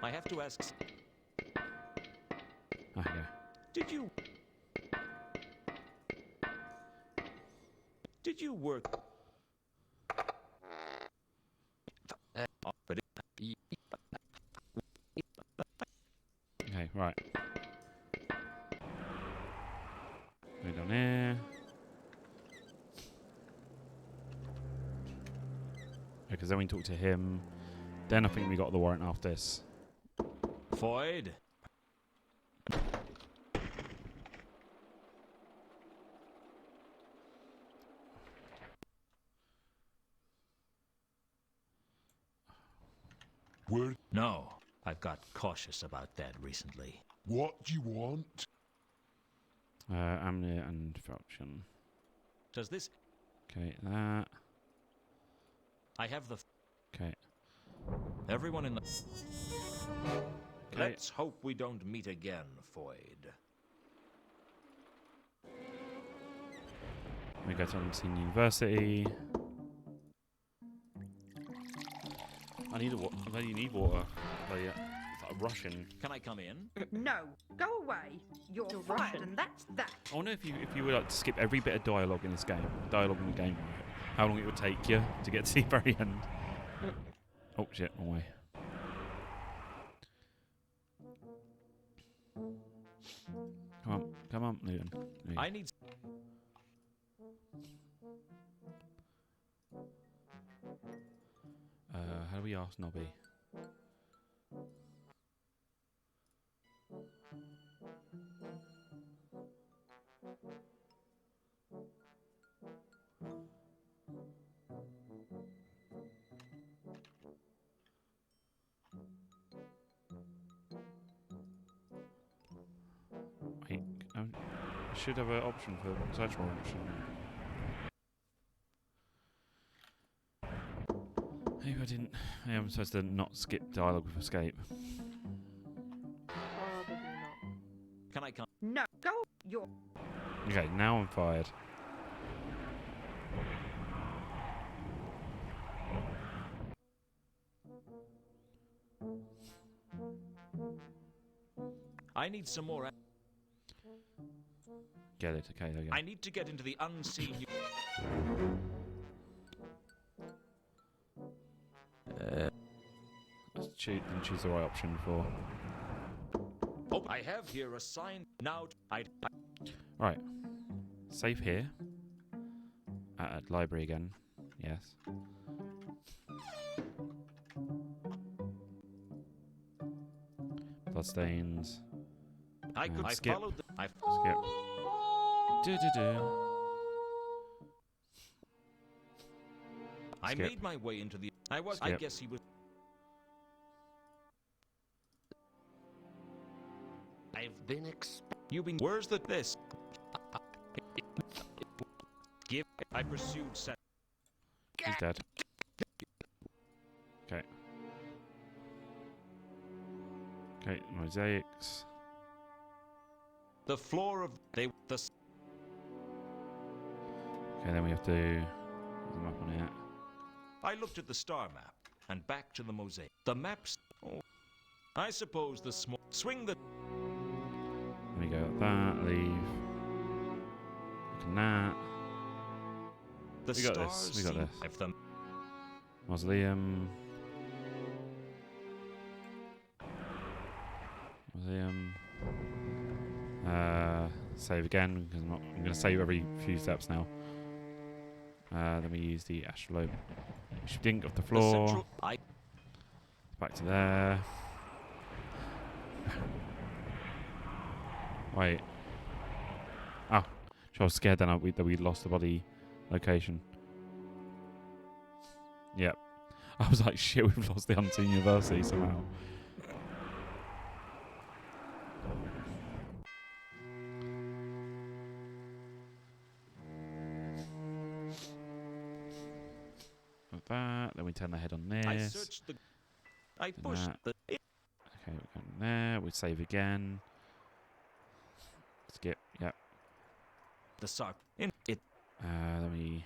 E: I have to ask.
A: Ah, yeah.
E: Did you work?
A: Okay, right. Go down here. Because then we talk to him. Then I think we got the warrant after this.
E: Void.
P: Where?
E: No, I've got cautious about that recently.
P: What do you want?
A: Amnia and Falchion.
E: Does this?
A: Okay, that.
E: I have the.
A: Okay.
E: Everyone in the.
A: Okay.
E: Let's hope we don't meet again, Void.
A: We go to Unseen University. I need a water. I bet you need water. Oh yeah, it's like Russian.
E: Can I come in?
H: No, go away. You're fired,
B: Russian.
H: and that's that.
A: I wonder if you would like to skip every bit of dialogue in this game. Dialogue in the game. How long it would take you to get to the very end. Oh shit, wrong way. Come on, Newton.
E: I need.
A: How do we ask Nobby? Wait, I should have an option for search warrant. Maybe I didn't. Maybe I'm supposed to not skip dialogue with escape.
B: Probably not.
E: Can I come?
H: No, go. You're.
A: Okay, now I'm fired.
E: I need some more.
A: Get it? Okay, there we go.
E: I need to get into the unseen.
A: Let's choose the right option before.
E: Oh, I have here a sign. Now,
A: Right. Save here. At library again. Yes. Bloodstains.
E: I could. I
A: skip.
E: followed.
A: Skip.
E: I
A: Skip.
E: made my way into the. I
A: Skip.
E: guess he was.
D: I've been
E: You've been. Where's the this? Give. I pursued. Set.
A: He's dead. Okay. Okay, mosaics.
E: The floor of they. The.
A: Okay, then we have to. There's a map on it.
E: I looked at the star map and back to the mosaic. The maps. Oh, I suppose the small swing the.
A: Let me go at that. Leave. Look at that.
E: The
A: We got
E: stars
A: this. We got
E: seem-
A: this.
E: If the
A: Mausoleum. Mausoleum. Save again because I'm going to save every few steps now. Then we use the astrolabe, which didn't get off the floor.
E: central.
A: Back to there. Wait. Oh. I was scared then that we'd lost the bloody location. Yep. I was like, shit, we've lost the Unseen University somehow. Like that. Then we turn the head on this.
C: I searched the... I pushed the...
A: Okay, we go in there. We save again. Skip. Yep.
C: The sark in it.
A: Then we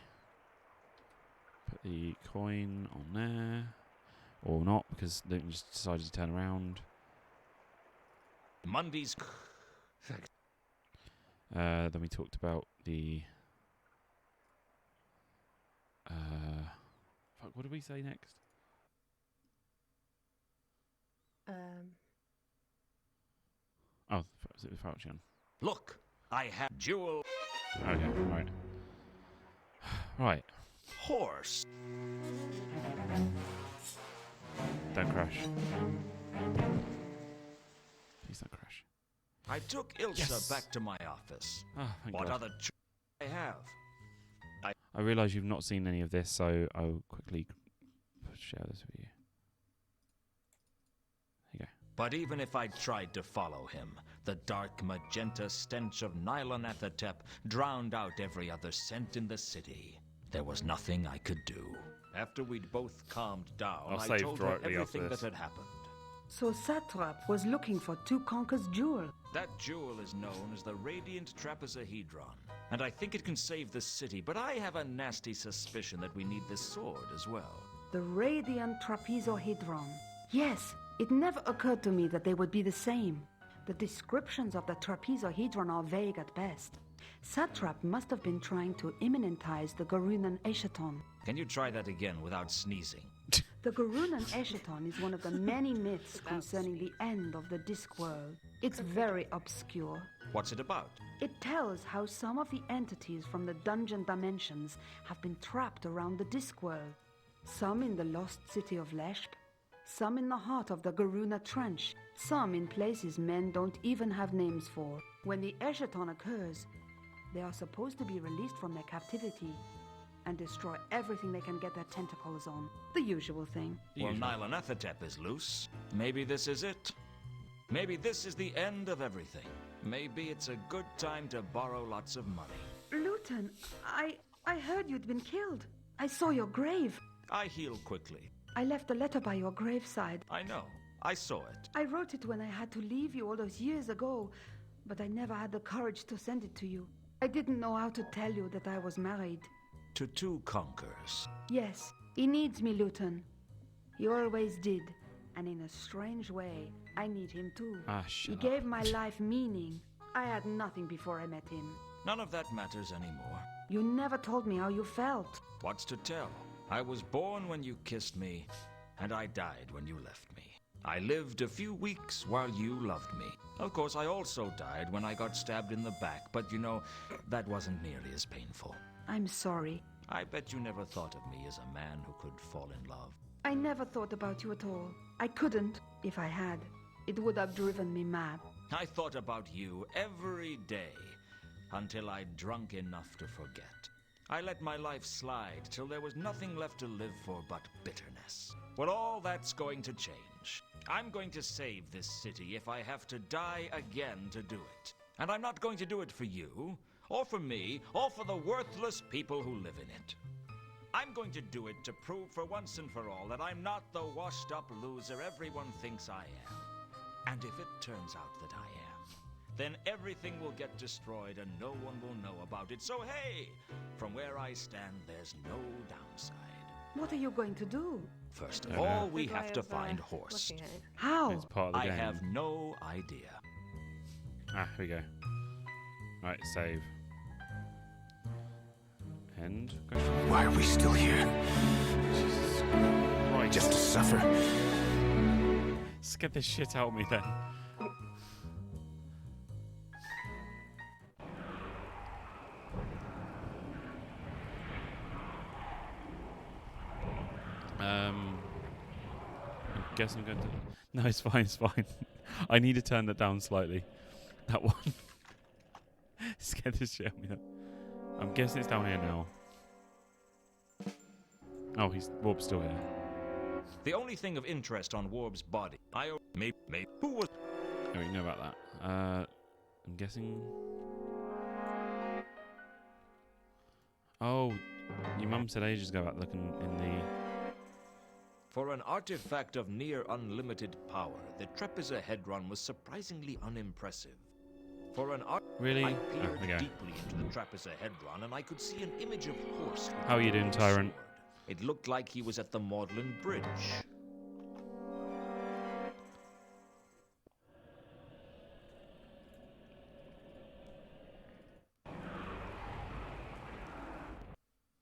A: put the coin on there. Or not, because Luton just decided to turn around.
C: Monday's...
A: Then we talked about the... fuck, what did we say next? Oh, was it the Falchion?
C: Look, I have jewel.
A: Okay, right. Right.
C: Horse.
A: Don't crash. Please don't crash.
C: I took Ilsa back to my office.
A: Oh, thank
C: What
A: God.
C: other choice I have?
A: I realise you've not seen any of this, so I'll quickly share this with you. There you go.
C: But even if I tried to follow him, the dark magenta stench of Nylonathotep drowned out every other scent in the city. There was nothing I could do. After we'd both calmed down,
A: I'll
C: I
A: save
C: told her
A: directly
C: everything
A: after
C: that
A: this.
C: had happened.
H: So Satrap was looking for Tukonka's jewel.
C: That jewel is known as the Radiant Trapezohedron, and I think it can save the city, but I have a nasty suspicion that we need this sword as well.
H: The Radiant Trapezohedron. Yes, it never occurred to me that they would be the same. The descriptions of the trapezohedron are vague at best. Satrap must have been trying to immanentize the Garunan Eschaton.
C: Can you try that again without sneezing?
H: The Garunan Eschaton is one of the many myths concerning the end of the Discworld. It's very obscure.
C: What's it about?
H: It tells how some of the entities from the dungeon dimensions have been trapped around the Discworld. Some in the lost city of Leshp, some in the heart of the Garuna Trench, some in places men don't even have names for. When the Eschaton occurs, they are supposed to be released from their captivity and destroy everything they can get their tentacles on. The usual thing.
C: Well, Nylonathotep is loose. Maybe this is it. Maybe this is the end of everything. Maybe it's a good time to borrow lots of money.
H: Luton, I heard you'd been killed. I saw your grave.
C: I heal quickly.
H: I left a letter by your graveside.
C: I know. I saw it.
H: I wrote it when I had to leave you all those years ago, but I never had the courage to send it to you. I didn't know how to tell you that I was married.
C: To two conquerors.
H: Yes, he needs me, Luton. He always did. And in a strange way, I need him too. He gave my life meaning. I had nothing before I met him.
C: None of that matters anymore.
H: You never told me how you felt.
C: What's to tell? I was born when you kissed me, and I died when you left me. I lived a few weeks while you loved me. Of course, I also died when I got stabbed in the back, but you know, that wasn't nearly as painful.
H: I'm sorry.
C: I bet you never thought of me as a man who could fall in love.
H: I never thought about you at all. I couldn't, if I had. It would have driven me mad.
C: I thought about you every day, until I'd drunk enough to forget. I let my life slide till there was nothing left to live for but bitterness. Well, all that's going to change. I'm going to save this city if I have to die again to do it. And I'm not going to do it for you, or for me, or for the worthless people who live in it. I'm going to do it to prove for once and for all that I'm not the washed-up loser everyone thinks I am. And if it turns out that I am, then everything will get destroyed and no one will know about it. So hey, from where I stand, there's no downside.
H: What are you going to do?
C: First of all, we have to find Horst.
H: How?
A: It's part of the
C: I
A: game.
C: have no idea.
A: Ah, here we go. Right, save. And go.
L: Why are we still here?
A: Jesus Christ.
L: Just to suffer?
A: Get the shit out of me then. I guess I'm going to... No, it's fine, it's fine. I need to turn that down slightly. That one. Scared the shit out of me. I'm guessing it's down here now. Oh, Warb's still here.
C: The only thing of interest on Warb's body, maybe who was?
A: Oh, we know about that. I'm guessing. Oh, your mum said ages ago about looking in the.
C: For an artifact of near unlimited power, the trapezohedron was surprisingly unimpressive. For an
A: Really?
C: I peered
A: okay.
C: deeply into the trapezohedron, and I could see an image of Horst.
A: How are you doing, Tyrant?
C: It looked like he was at the Magdalen Bridge.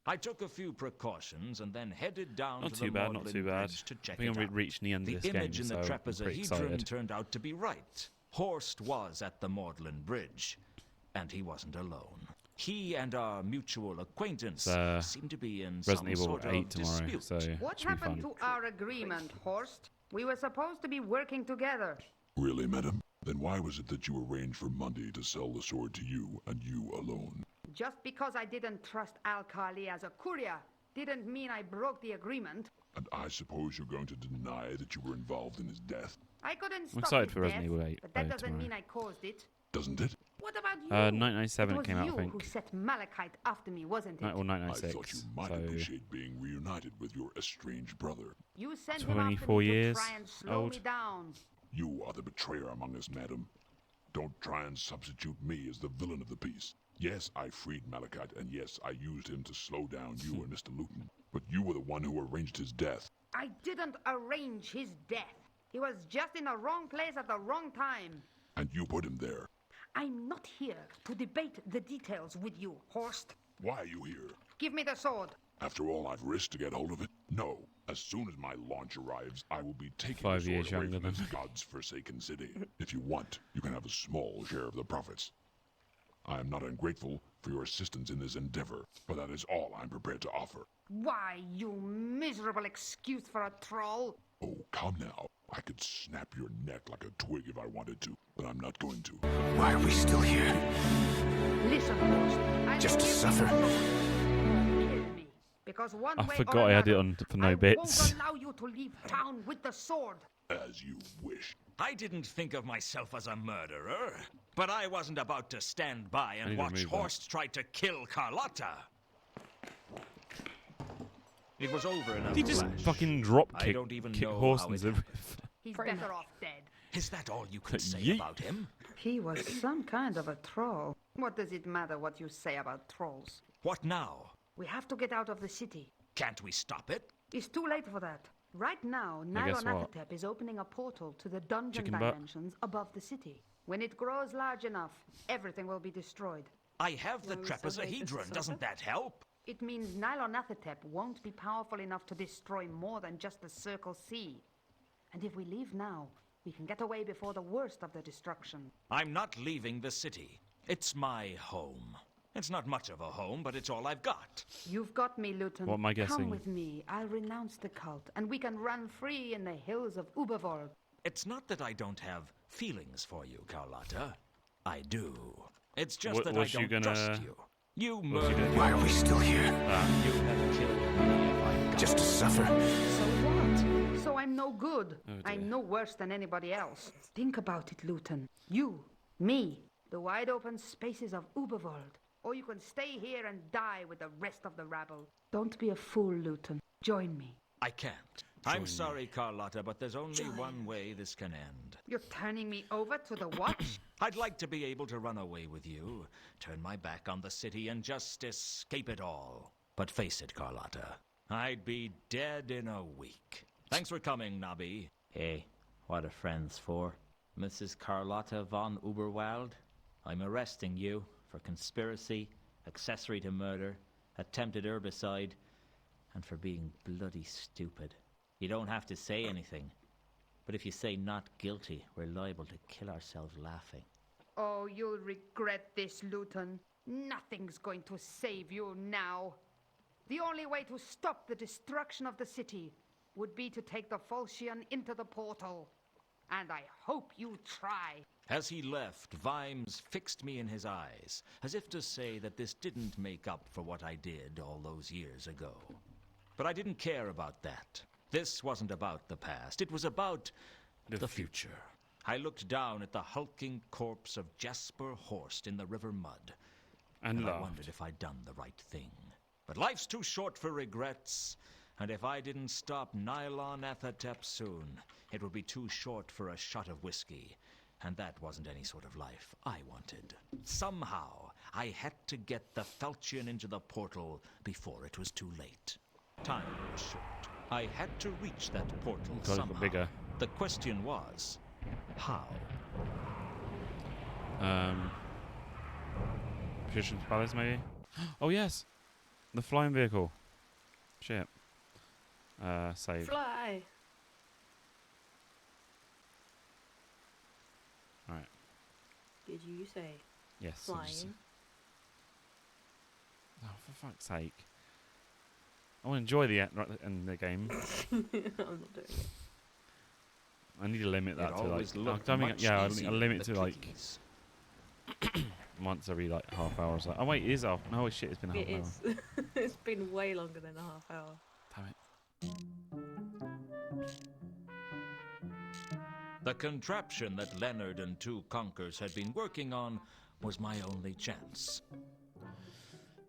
C: I took a few precautions and then headed down to the Magdalen Bridge to check it out.
A: Reached the end of this game,
C: image in the
A: so
C: trapezohedron turned out to be right. Horst was at the Magdalen Bridge, and he wasn't alone. He and our mutual acquaintance seemed to be in some sort of dispute.
A: So
H: what happened to our agreement, Horst? We were supposed to be working together.
P: Really, madam? Then why was it that you arranged for Mundy to sell the sword to you, and you alone?
H: Just because I didn't trust Al-Khali as a courier didn't mean I broke the agreement.
P: And I suppose you're going to deny that you were involved in his death?
H: I couldn't
A: I'm
H: stop
A: excited for Resident Evil 8.
H: but that doesn't mean I caused it.
P: Doesn't it?
H: What about you?
A: 1997 it came out, I
H: It
A: think.
H: was you who set Malachite after me, wasn't it?
A: Or 1996.
P: I thought you might appreciate being reunited with your estranged brother.
H: You sent him after
A: 24
H: me
A: years
H: to try and slow me down.
P: You are the betrayer among us, madam. Don't try and substitute me as the villain of the piece. Yes, I freed Malachite, and yes, I used him to slow down you and Mr. Luton. But you were the one who arranged his death.
H: I didn't arrange his death. He was just in the wrong place at the wrong time.
P: And you put him there.
H: I'm not here to debate the details with you, Horst.
P: Why are you here?
H: Give me the sword.
P: After all I've risked to get hold of it? No. As soon as my launch arrives, I will be taking
A: 5
P: the
A: years
P: sword away
A: younger
P: from this god's-forsaken city. If you want, you can have a small share of the profits. I am not ungrateful for your assistance in this endeavor, but that is all I'm prepared to offer.
H: Why, you miserable excuse for a troll.
P: Oh, come now. I could snap your neck like a twig if I wanted to, but I'm not going to.
L: Why are we still here?
H: Listen, Horst.
L: Just to suffer.
H: Because one
A: I
H: way
A: forgot
H: or
A: I had it
H: another,
A: on for no
H: I
A: bits.
H: won't allow you to leave town with the sword.
P: As you wish.
C: I didn't think of myself as a murderer, but I wasn't about to stand by and watch Horst try to kill Carlotta. It was over in a
A: Did he just
C: flash.
A: fucking drop
C: I
A: kick,
C: don't even
A: kick
C: know
A: horse
C: how
A: into
C: it
A: the
C: happened.
H: He's better off dead.
C: Is that all you could say
A: Yeet.
C: about him?
H: He was some kind of a troll. What does it matter what you say about trolls?
C: What now?
H: We have to get out of the city.
C: Can't we stop it?
H: It's too late for that. Right now,
A: guess what?
H: Nylonathotep is opening a portal to the dungeon
A: Chicken butt.
H: dimensions above the city. When it grows large enough, everything will be destroyed.
C: I have the
H: Well, so
C: trapezohedron. Doesn't that help?
H: It means Nylonathotep won't be powerful enough to destroy more than just the Circle C. And if we leave now, we can get away before the worst of the destruction.
C: I'm not leaving the city. It's my home. It's not much of a home, but it's all I've got.
H: You've got me, Luton.
A: What am I guessing?
H: Come with me. I'll renounce the cult, and we can run free in the hills of Ubervold.
C: It's not that I don't have feelings for you, Carlotta. I do. It's just that
A: was
C: I
A: you
C: don't
A: gonna-
C: trust you. You
A: was you
C: murdered
A: gonna
C: me.
L: Why are we still here?
C: You have killed me if I got
L: Just to suffer.
H: So what? So I'm no good.
A: Oh, dear.
H: I'm no worse than anybody else. Think about it, Luton. You, me, the wide open spaces of Ubervold. Or you can stay here and die with the rest of the rabble. Don't be a fool, Luton. Join me.
C: I can't. I'm sorry, Carlotta, but there's only one way this can end.
H: You're turning me over to the watch?
C: I'd like to be able to run away with you, turn my back on the city, and just escape it all. But face it, Carlotta, I'd be dead in a week. Thanks for coming, Nobby.
Q: Hey, what are friends for? Mrs. Carlotta von Uberwald? I'm arresting you for conspiracy, accessory to murder, attempted herbicide, and for being bloody stupid. You don't have to say anything, but if you say not guilty, we're liable to kill ourselves laughing.
H: Oh, you'll regret this, Luton. Nothing's going to save you now. The only way to stop the destruction of the city would be to take the Falchion into the portal. and I hope you try.
C: As he left, Vimes fixed me in his eyes, as if to say that this didn't make up for what I did all those years ago. But I didn't care about that. This wasn't about the past. It was about the future. I looked down at the hulking corpse of Jasper Horst in the river mud, and I wondered if I'd done the right thing. But life's too short for regrets, and if I didn't stop Nylon Athatep soon, it would be too short for a shot of whiskey. And that wasn't any sort of life I wanted. Somehow, I had to get the falchion into the portal before it was too late. Time was short. I had to reach that portal somehow.
A: Bigger.
C: The question was, how?
A: Magician's Palace, maybe? Oh, yes! The flying vehicle. Shit. Save.
B: Fly!
A: Alright.
B: Did you say
A: yes,
B: flying?
A: Oh, for fuck's sake. I want to enjoy the end of the game.
B: I'm not doing it.
A: I need to limit that to like.
C: I'll
A: limit to like once every like half hour or so. Oh wait, it is half. No shit, it's been half an hour.
B: It's been way longer than a half hour.
A: Damn it.
C: The contraption that Leonard and two conkers had been working on was my only chance.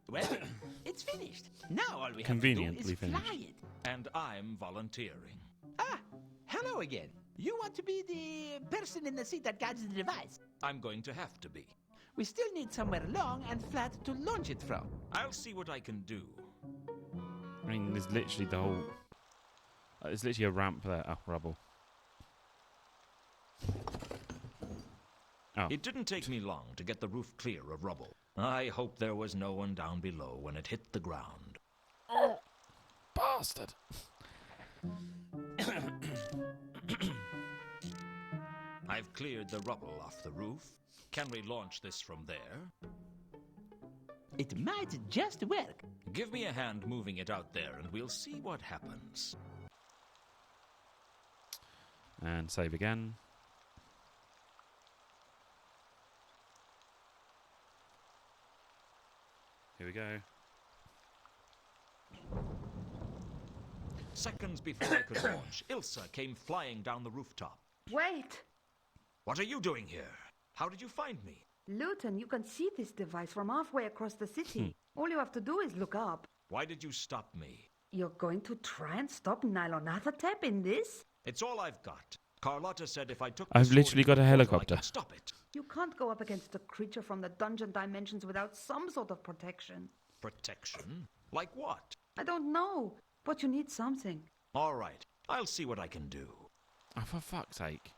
I: Well, it's finished. Now all we have to do is fly it.
C: And I'm volunteering.
I: Ah, hello again. You want to be the person in the seat that guides the device?
C: I'm going to have to be.
I: We still need somewhere long and flat to launch it from.
C: I'll see what I can do.
A: I mean, there's literally the whole. There's literally a ramp there. Oh, rubble. Oh.
C: It didn't take me long to get the roof clear of rubble. I hope there was no one down below when it hit the ground.
A: Oh, bastard!
C: I've cleared the rubble off the roof. Can we launch this from there?
I: It might just work.
C: Give me a hand moving it out there and we'll see what happens.
A: And save again. Here we go.
C: Seconds before I could launch, Ilsa came flying down the rooftop.
H: Wait!
C: What are you doing here? How did you find me?
H: Luton, you can see this device from halfway across the city. All you have to do is look up.
C: Why did you stop me?
H: You're going to try and stop Nylonathatep in this?
C: It's all I've got. Carlotta said if I took
A: I've literally got a helicopter.
C: I could stop it.
H: You can't go up against a creature from the dungeon dimensions without some sort of protection.
C: Protection? Like what?
H: I don't know, but you need something.
C: All right, I'll see what I can do.
A: Oh, for fuck's sake.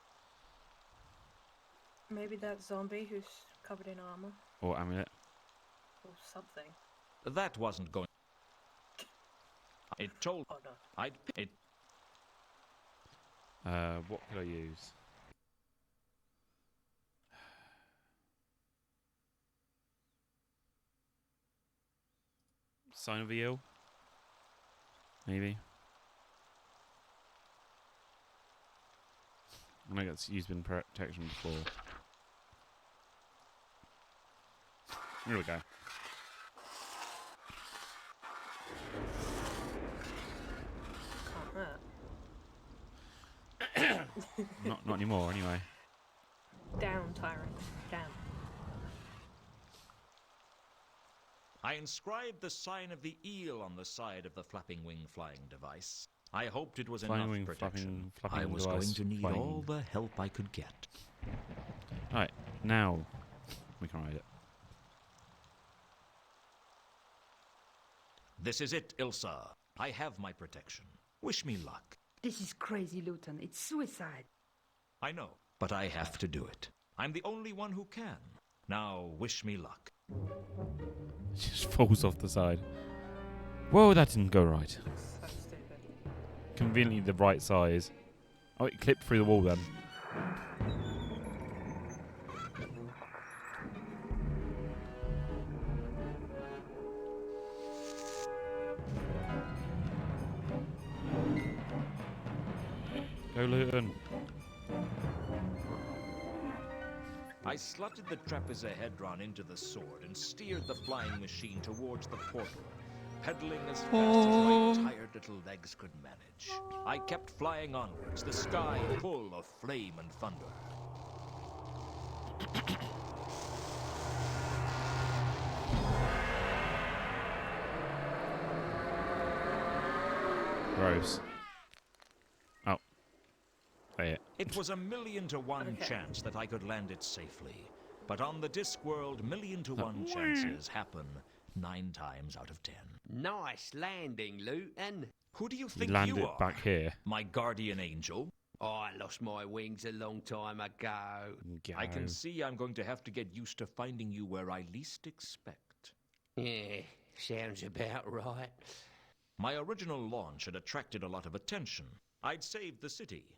B: Maybe that zombie who's covered in armor.
A: Or amulet.
B: Or something.
C: That wasn't going. It told.
B: Oh no.
C: It.
A: What could I use? Sign of the Eel? Maybe. I know it's used in protection before. Here we go. Not anymore, anyway.
B: Down, tyrant. Down.
C: I inscribed the sign of the eel on the side of the flapping wing flying device. I hoped it was enough protection. I was going to need all the help I could get.
A: Alright, now we can ride it.
C: This is it, Ilsa. I have my protection. Wish me luck.
H: This is crazy, Luton. It's suicide.
C: I know, but I have to do it. I'm the only one who can. Now, wish me luck.
A: It just falls off the side. Whoa, that didn't go right.
B: So stupid.
A: Conveniently the right size. Oh, it clipped through the wall then. Go, Luton.
C: I slotted the trapezohedron into the sword and steered the flying machine towards the portal, pedaling as fast as my tired little legs could manage. I kept flying onwards, the sky full of flame and thunder.
A: Gross. Oh. Hey.
C: It was 1,000,000 to 1 chance that I could land it safely. But on the Discworld, 1,000,000 to 1 chances happen 9 times out of 10.
I: Nice landing, Luton.
C: Who do you
A: You
C: think
A: land
C: you
A: it
C: are?
A: back here.
C: My guardian angel?
I: Oh, I lost my wings a long time ago.
C: I can see I'm going to have to get used to finding you where I least expect.
I: Yeah, sounds about right.
C: My original launch had attracted a lot of attention. I'd saved the city.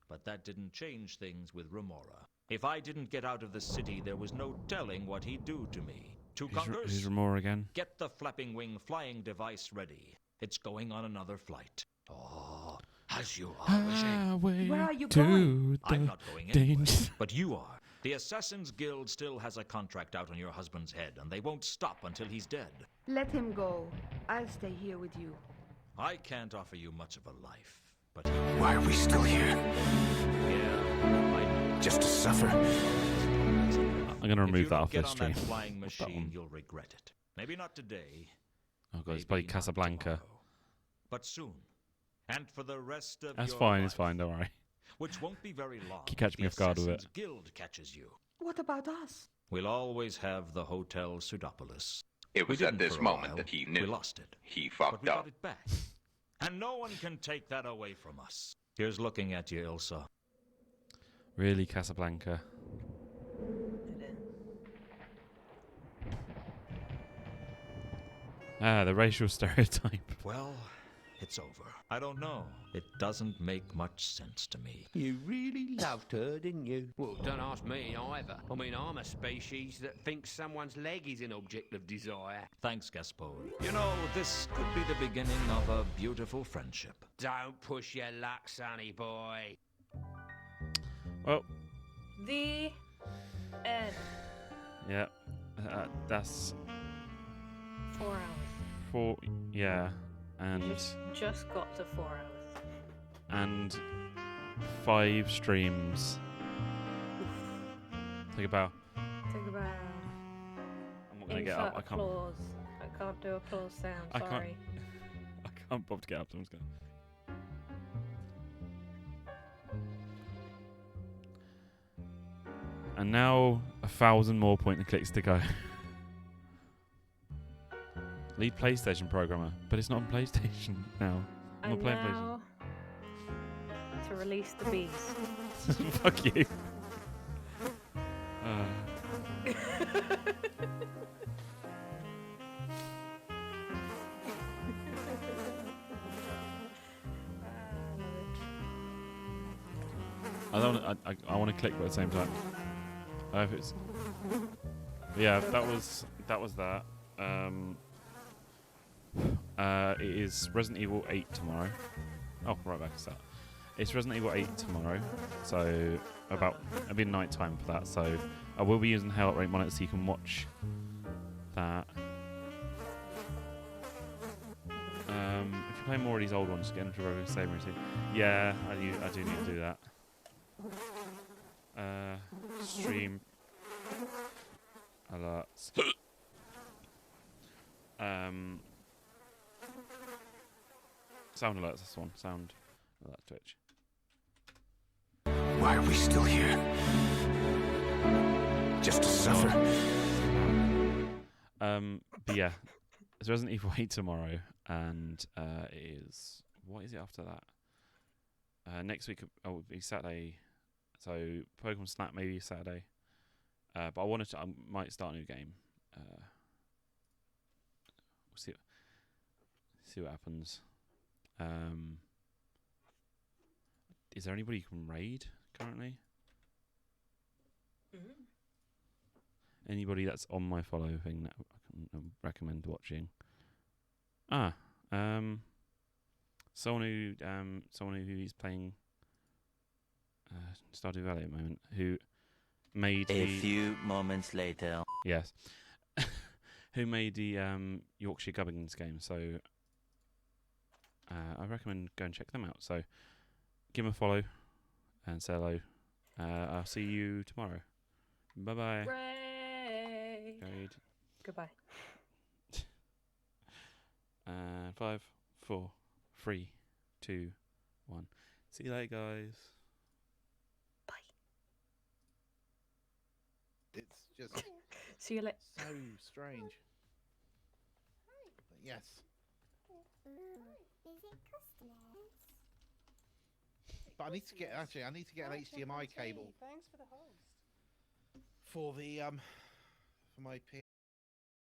C: But that didn't change things with Remora. If I didn't get out of the city, there was no telling what he'd do to me. To Conquers,
A: Who's Remora again?
C: get the flapping wing flying device ready. It's going on another flight. Oh, as you are wishing.
H: Where are you going?
C: I'm not going anywhere, but you are. The Assassin's Guild still has a contract out on your husband's head, and they won't stop until he's dead.
H: Let him go. I'll stay here with you.
C: I can't offer you much of a life, but...
N: Why are we still here?
C: Yeah,
N: just to suffer.
A: I'm going to remove that off
C: Get
A: this
C: on
A: stream.
C: that flying
A: What's that
C: machine,
A: one?
C: you'll regret it. Maybe not today,
A: Oh god, it's played Casablanca.
C: but soon. And for the rest of
A: That's
C: your
A: fine,
C: life,
A: it's fine, don't worry.
C: which won't be very long.
A: You catch me
C: the
A: off guard with it.
C: Assassin's Guild catches you.
H: What about us?
C: We'll always have the Hotel Pseudopolis.
R: It was
C: We
R: at
C: didn't
R: this
C: for a
R: moment
C: while.
R: that he
C: We
R: knew.
C: lost it.
R: He
C: But
R: fucked
C: we
R: up.
C: got it back. And no one can take that away from us. Here's looking at you, Ilsa.
A: Really, Casablanca. Ah, the racial stereotype.
C: Well, it's over. I don't know. It doesn't make much sense to me.
I: You really loved her, didn't you? Well, don't ask me either. I mean, I'm a species that thinks someone's leg is an object of desire.
C: Thanks, Gaspard. You know, this could be the beginning of a beautiful friendship.
I: Don't push your luck, sonny boy.
A: Well,
B: The end.
A: yeah. That's
B: 4 hours.
A: 4... Yeah. And...
B: Just got to 4 hours.
A: And 5 streams. Take a bow.
B: Take a bow.
A: I'm not gonna get up. I can't.
B: Applause. I can't do applause sound.
A: I can't.
B: Sorry.
A: I can't bother to get up. So I'm just gonna. And now 1,000 more point and clicks to go. Lead PlayStation programmer, but it's not on PlayStation now. I'm not
B: And
A: playing
B: now to release the beast.
A: PlayStation. Fuck you. I don't. I want to click but at the same time. I hope it's. Yeah, that was that. It is Resident Evil 8 tomorrow. Oh, right back to that. It's Resident Evil 8 tomorrow, so it'll be night time for that. So I will be using the heart rate monitor so you can watch that. If you play more of these old ones, get into a save routine. Yeah, I do need to do that. Stream alerts. Sound alerts. That's the one. Sound alert Twitch.
N: Why are we still here? Just to suffer.
A: But yeah, it's Resident Evil 8 tomorrow, and it is, what is it after that? Next week will be Saturday. So Pokemon Snap maybe Saturday. But I might start a new game. We'll see what happens. Is there anybody you can raid currently? Anybody that's on my follow thing that I can recommend watching? Someone who is playing Stardew Valley at the moment, who made
Q: A few moments later.
A: Yes. Who made the Yorkshire Gubbins game. So I recommend go and check them out. So give them a follow and say hello. I'll see you tomorrow. Bye-bye.
B: Raid. Goodbye.
A: 5, 4, 3, 2, 1. See you later, guys.
R: It's just
B: see you later.
R: So strange. But yes. But I need to get I need to get an HDMI cable.
B: Thanks for the host.
R: For the for my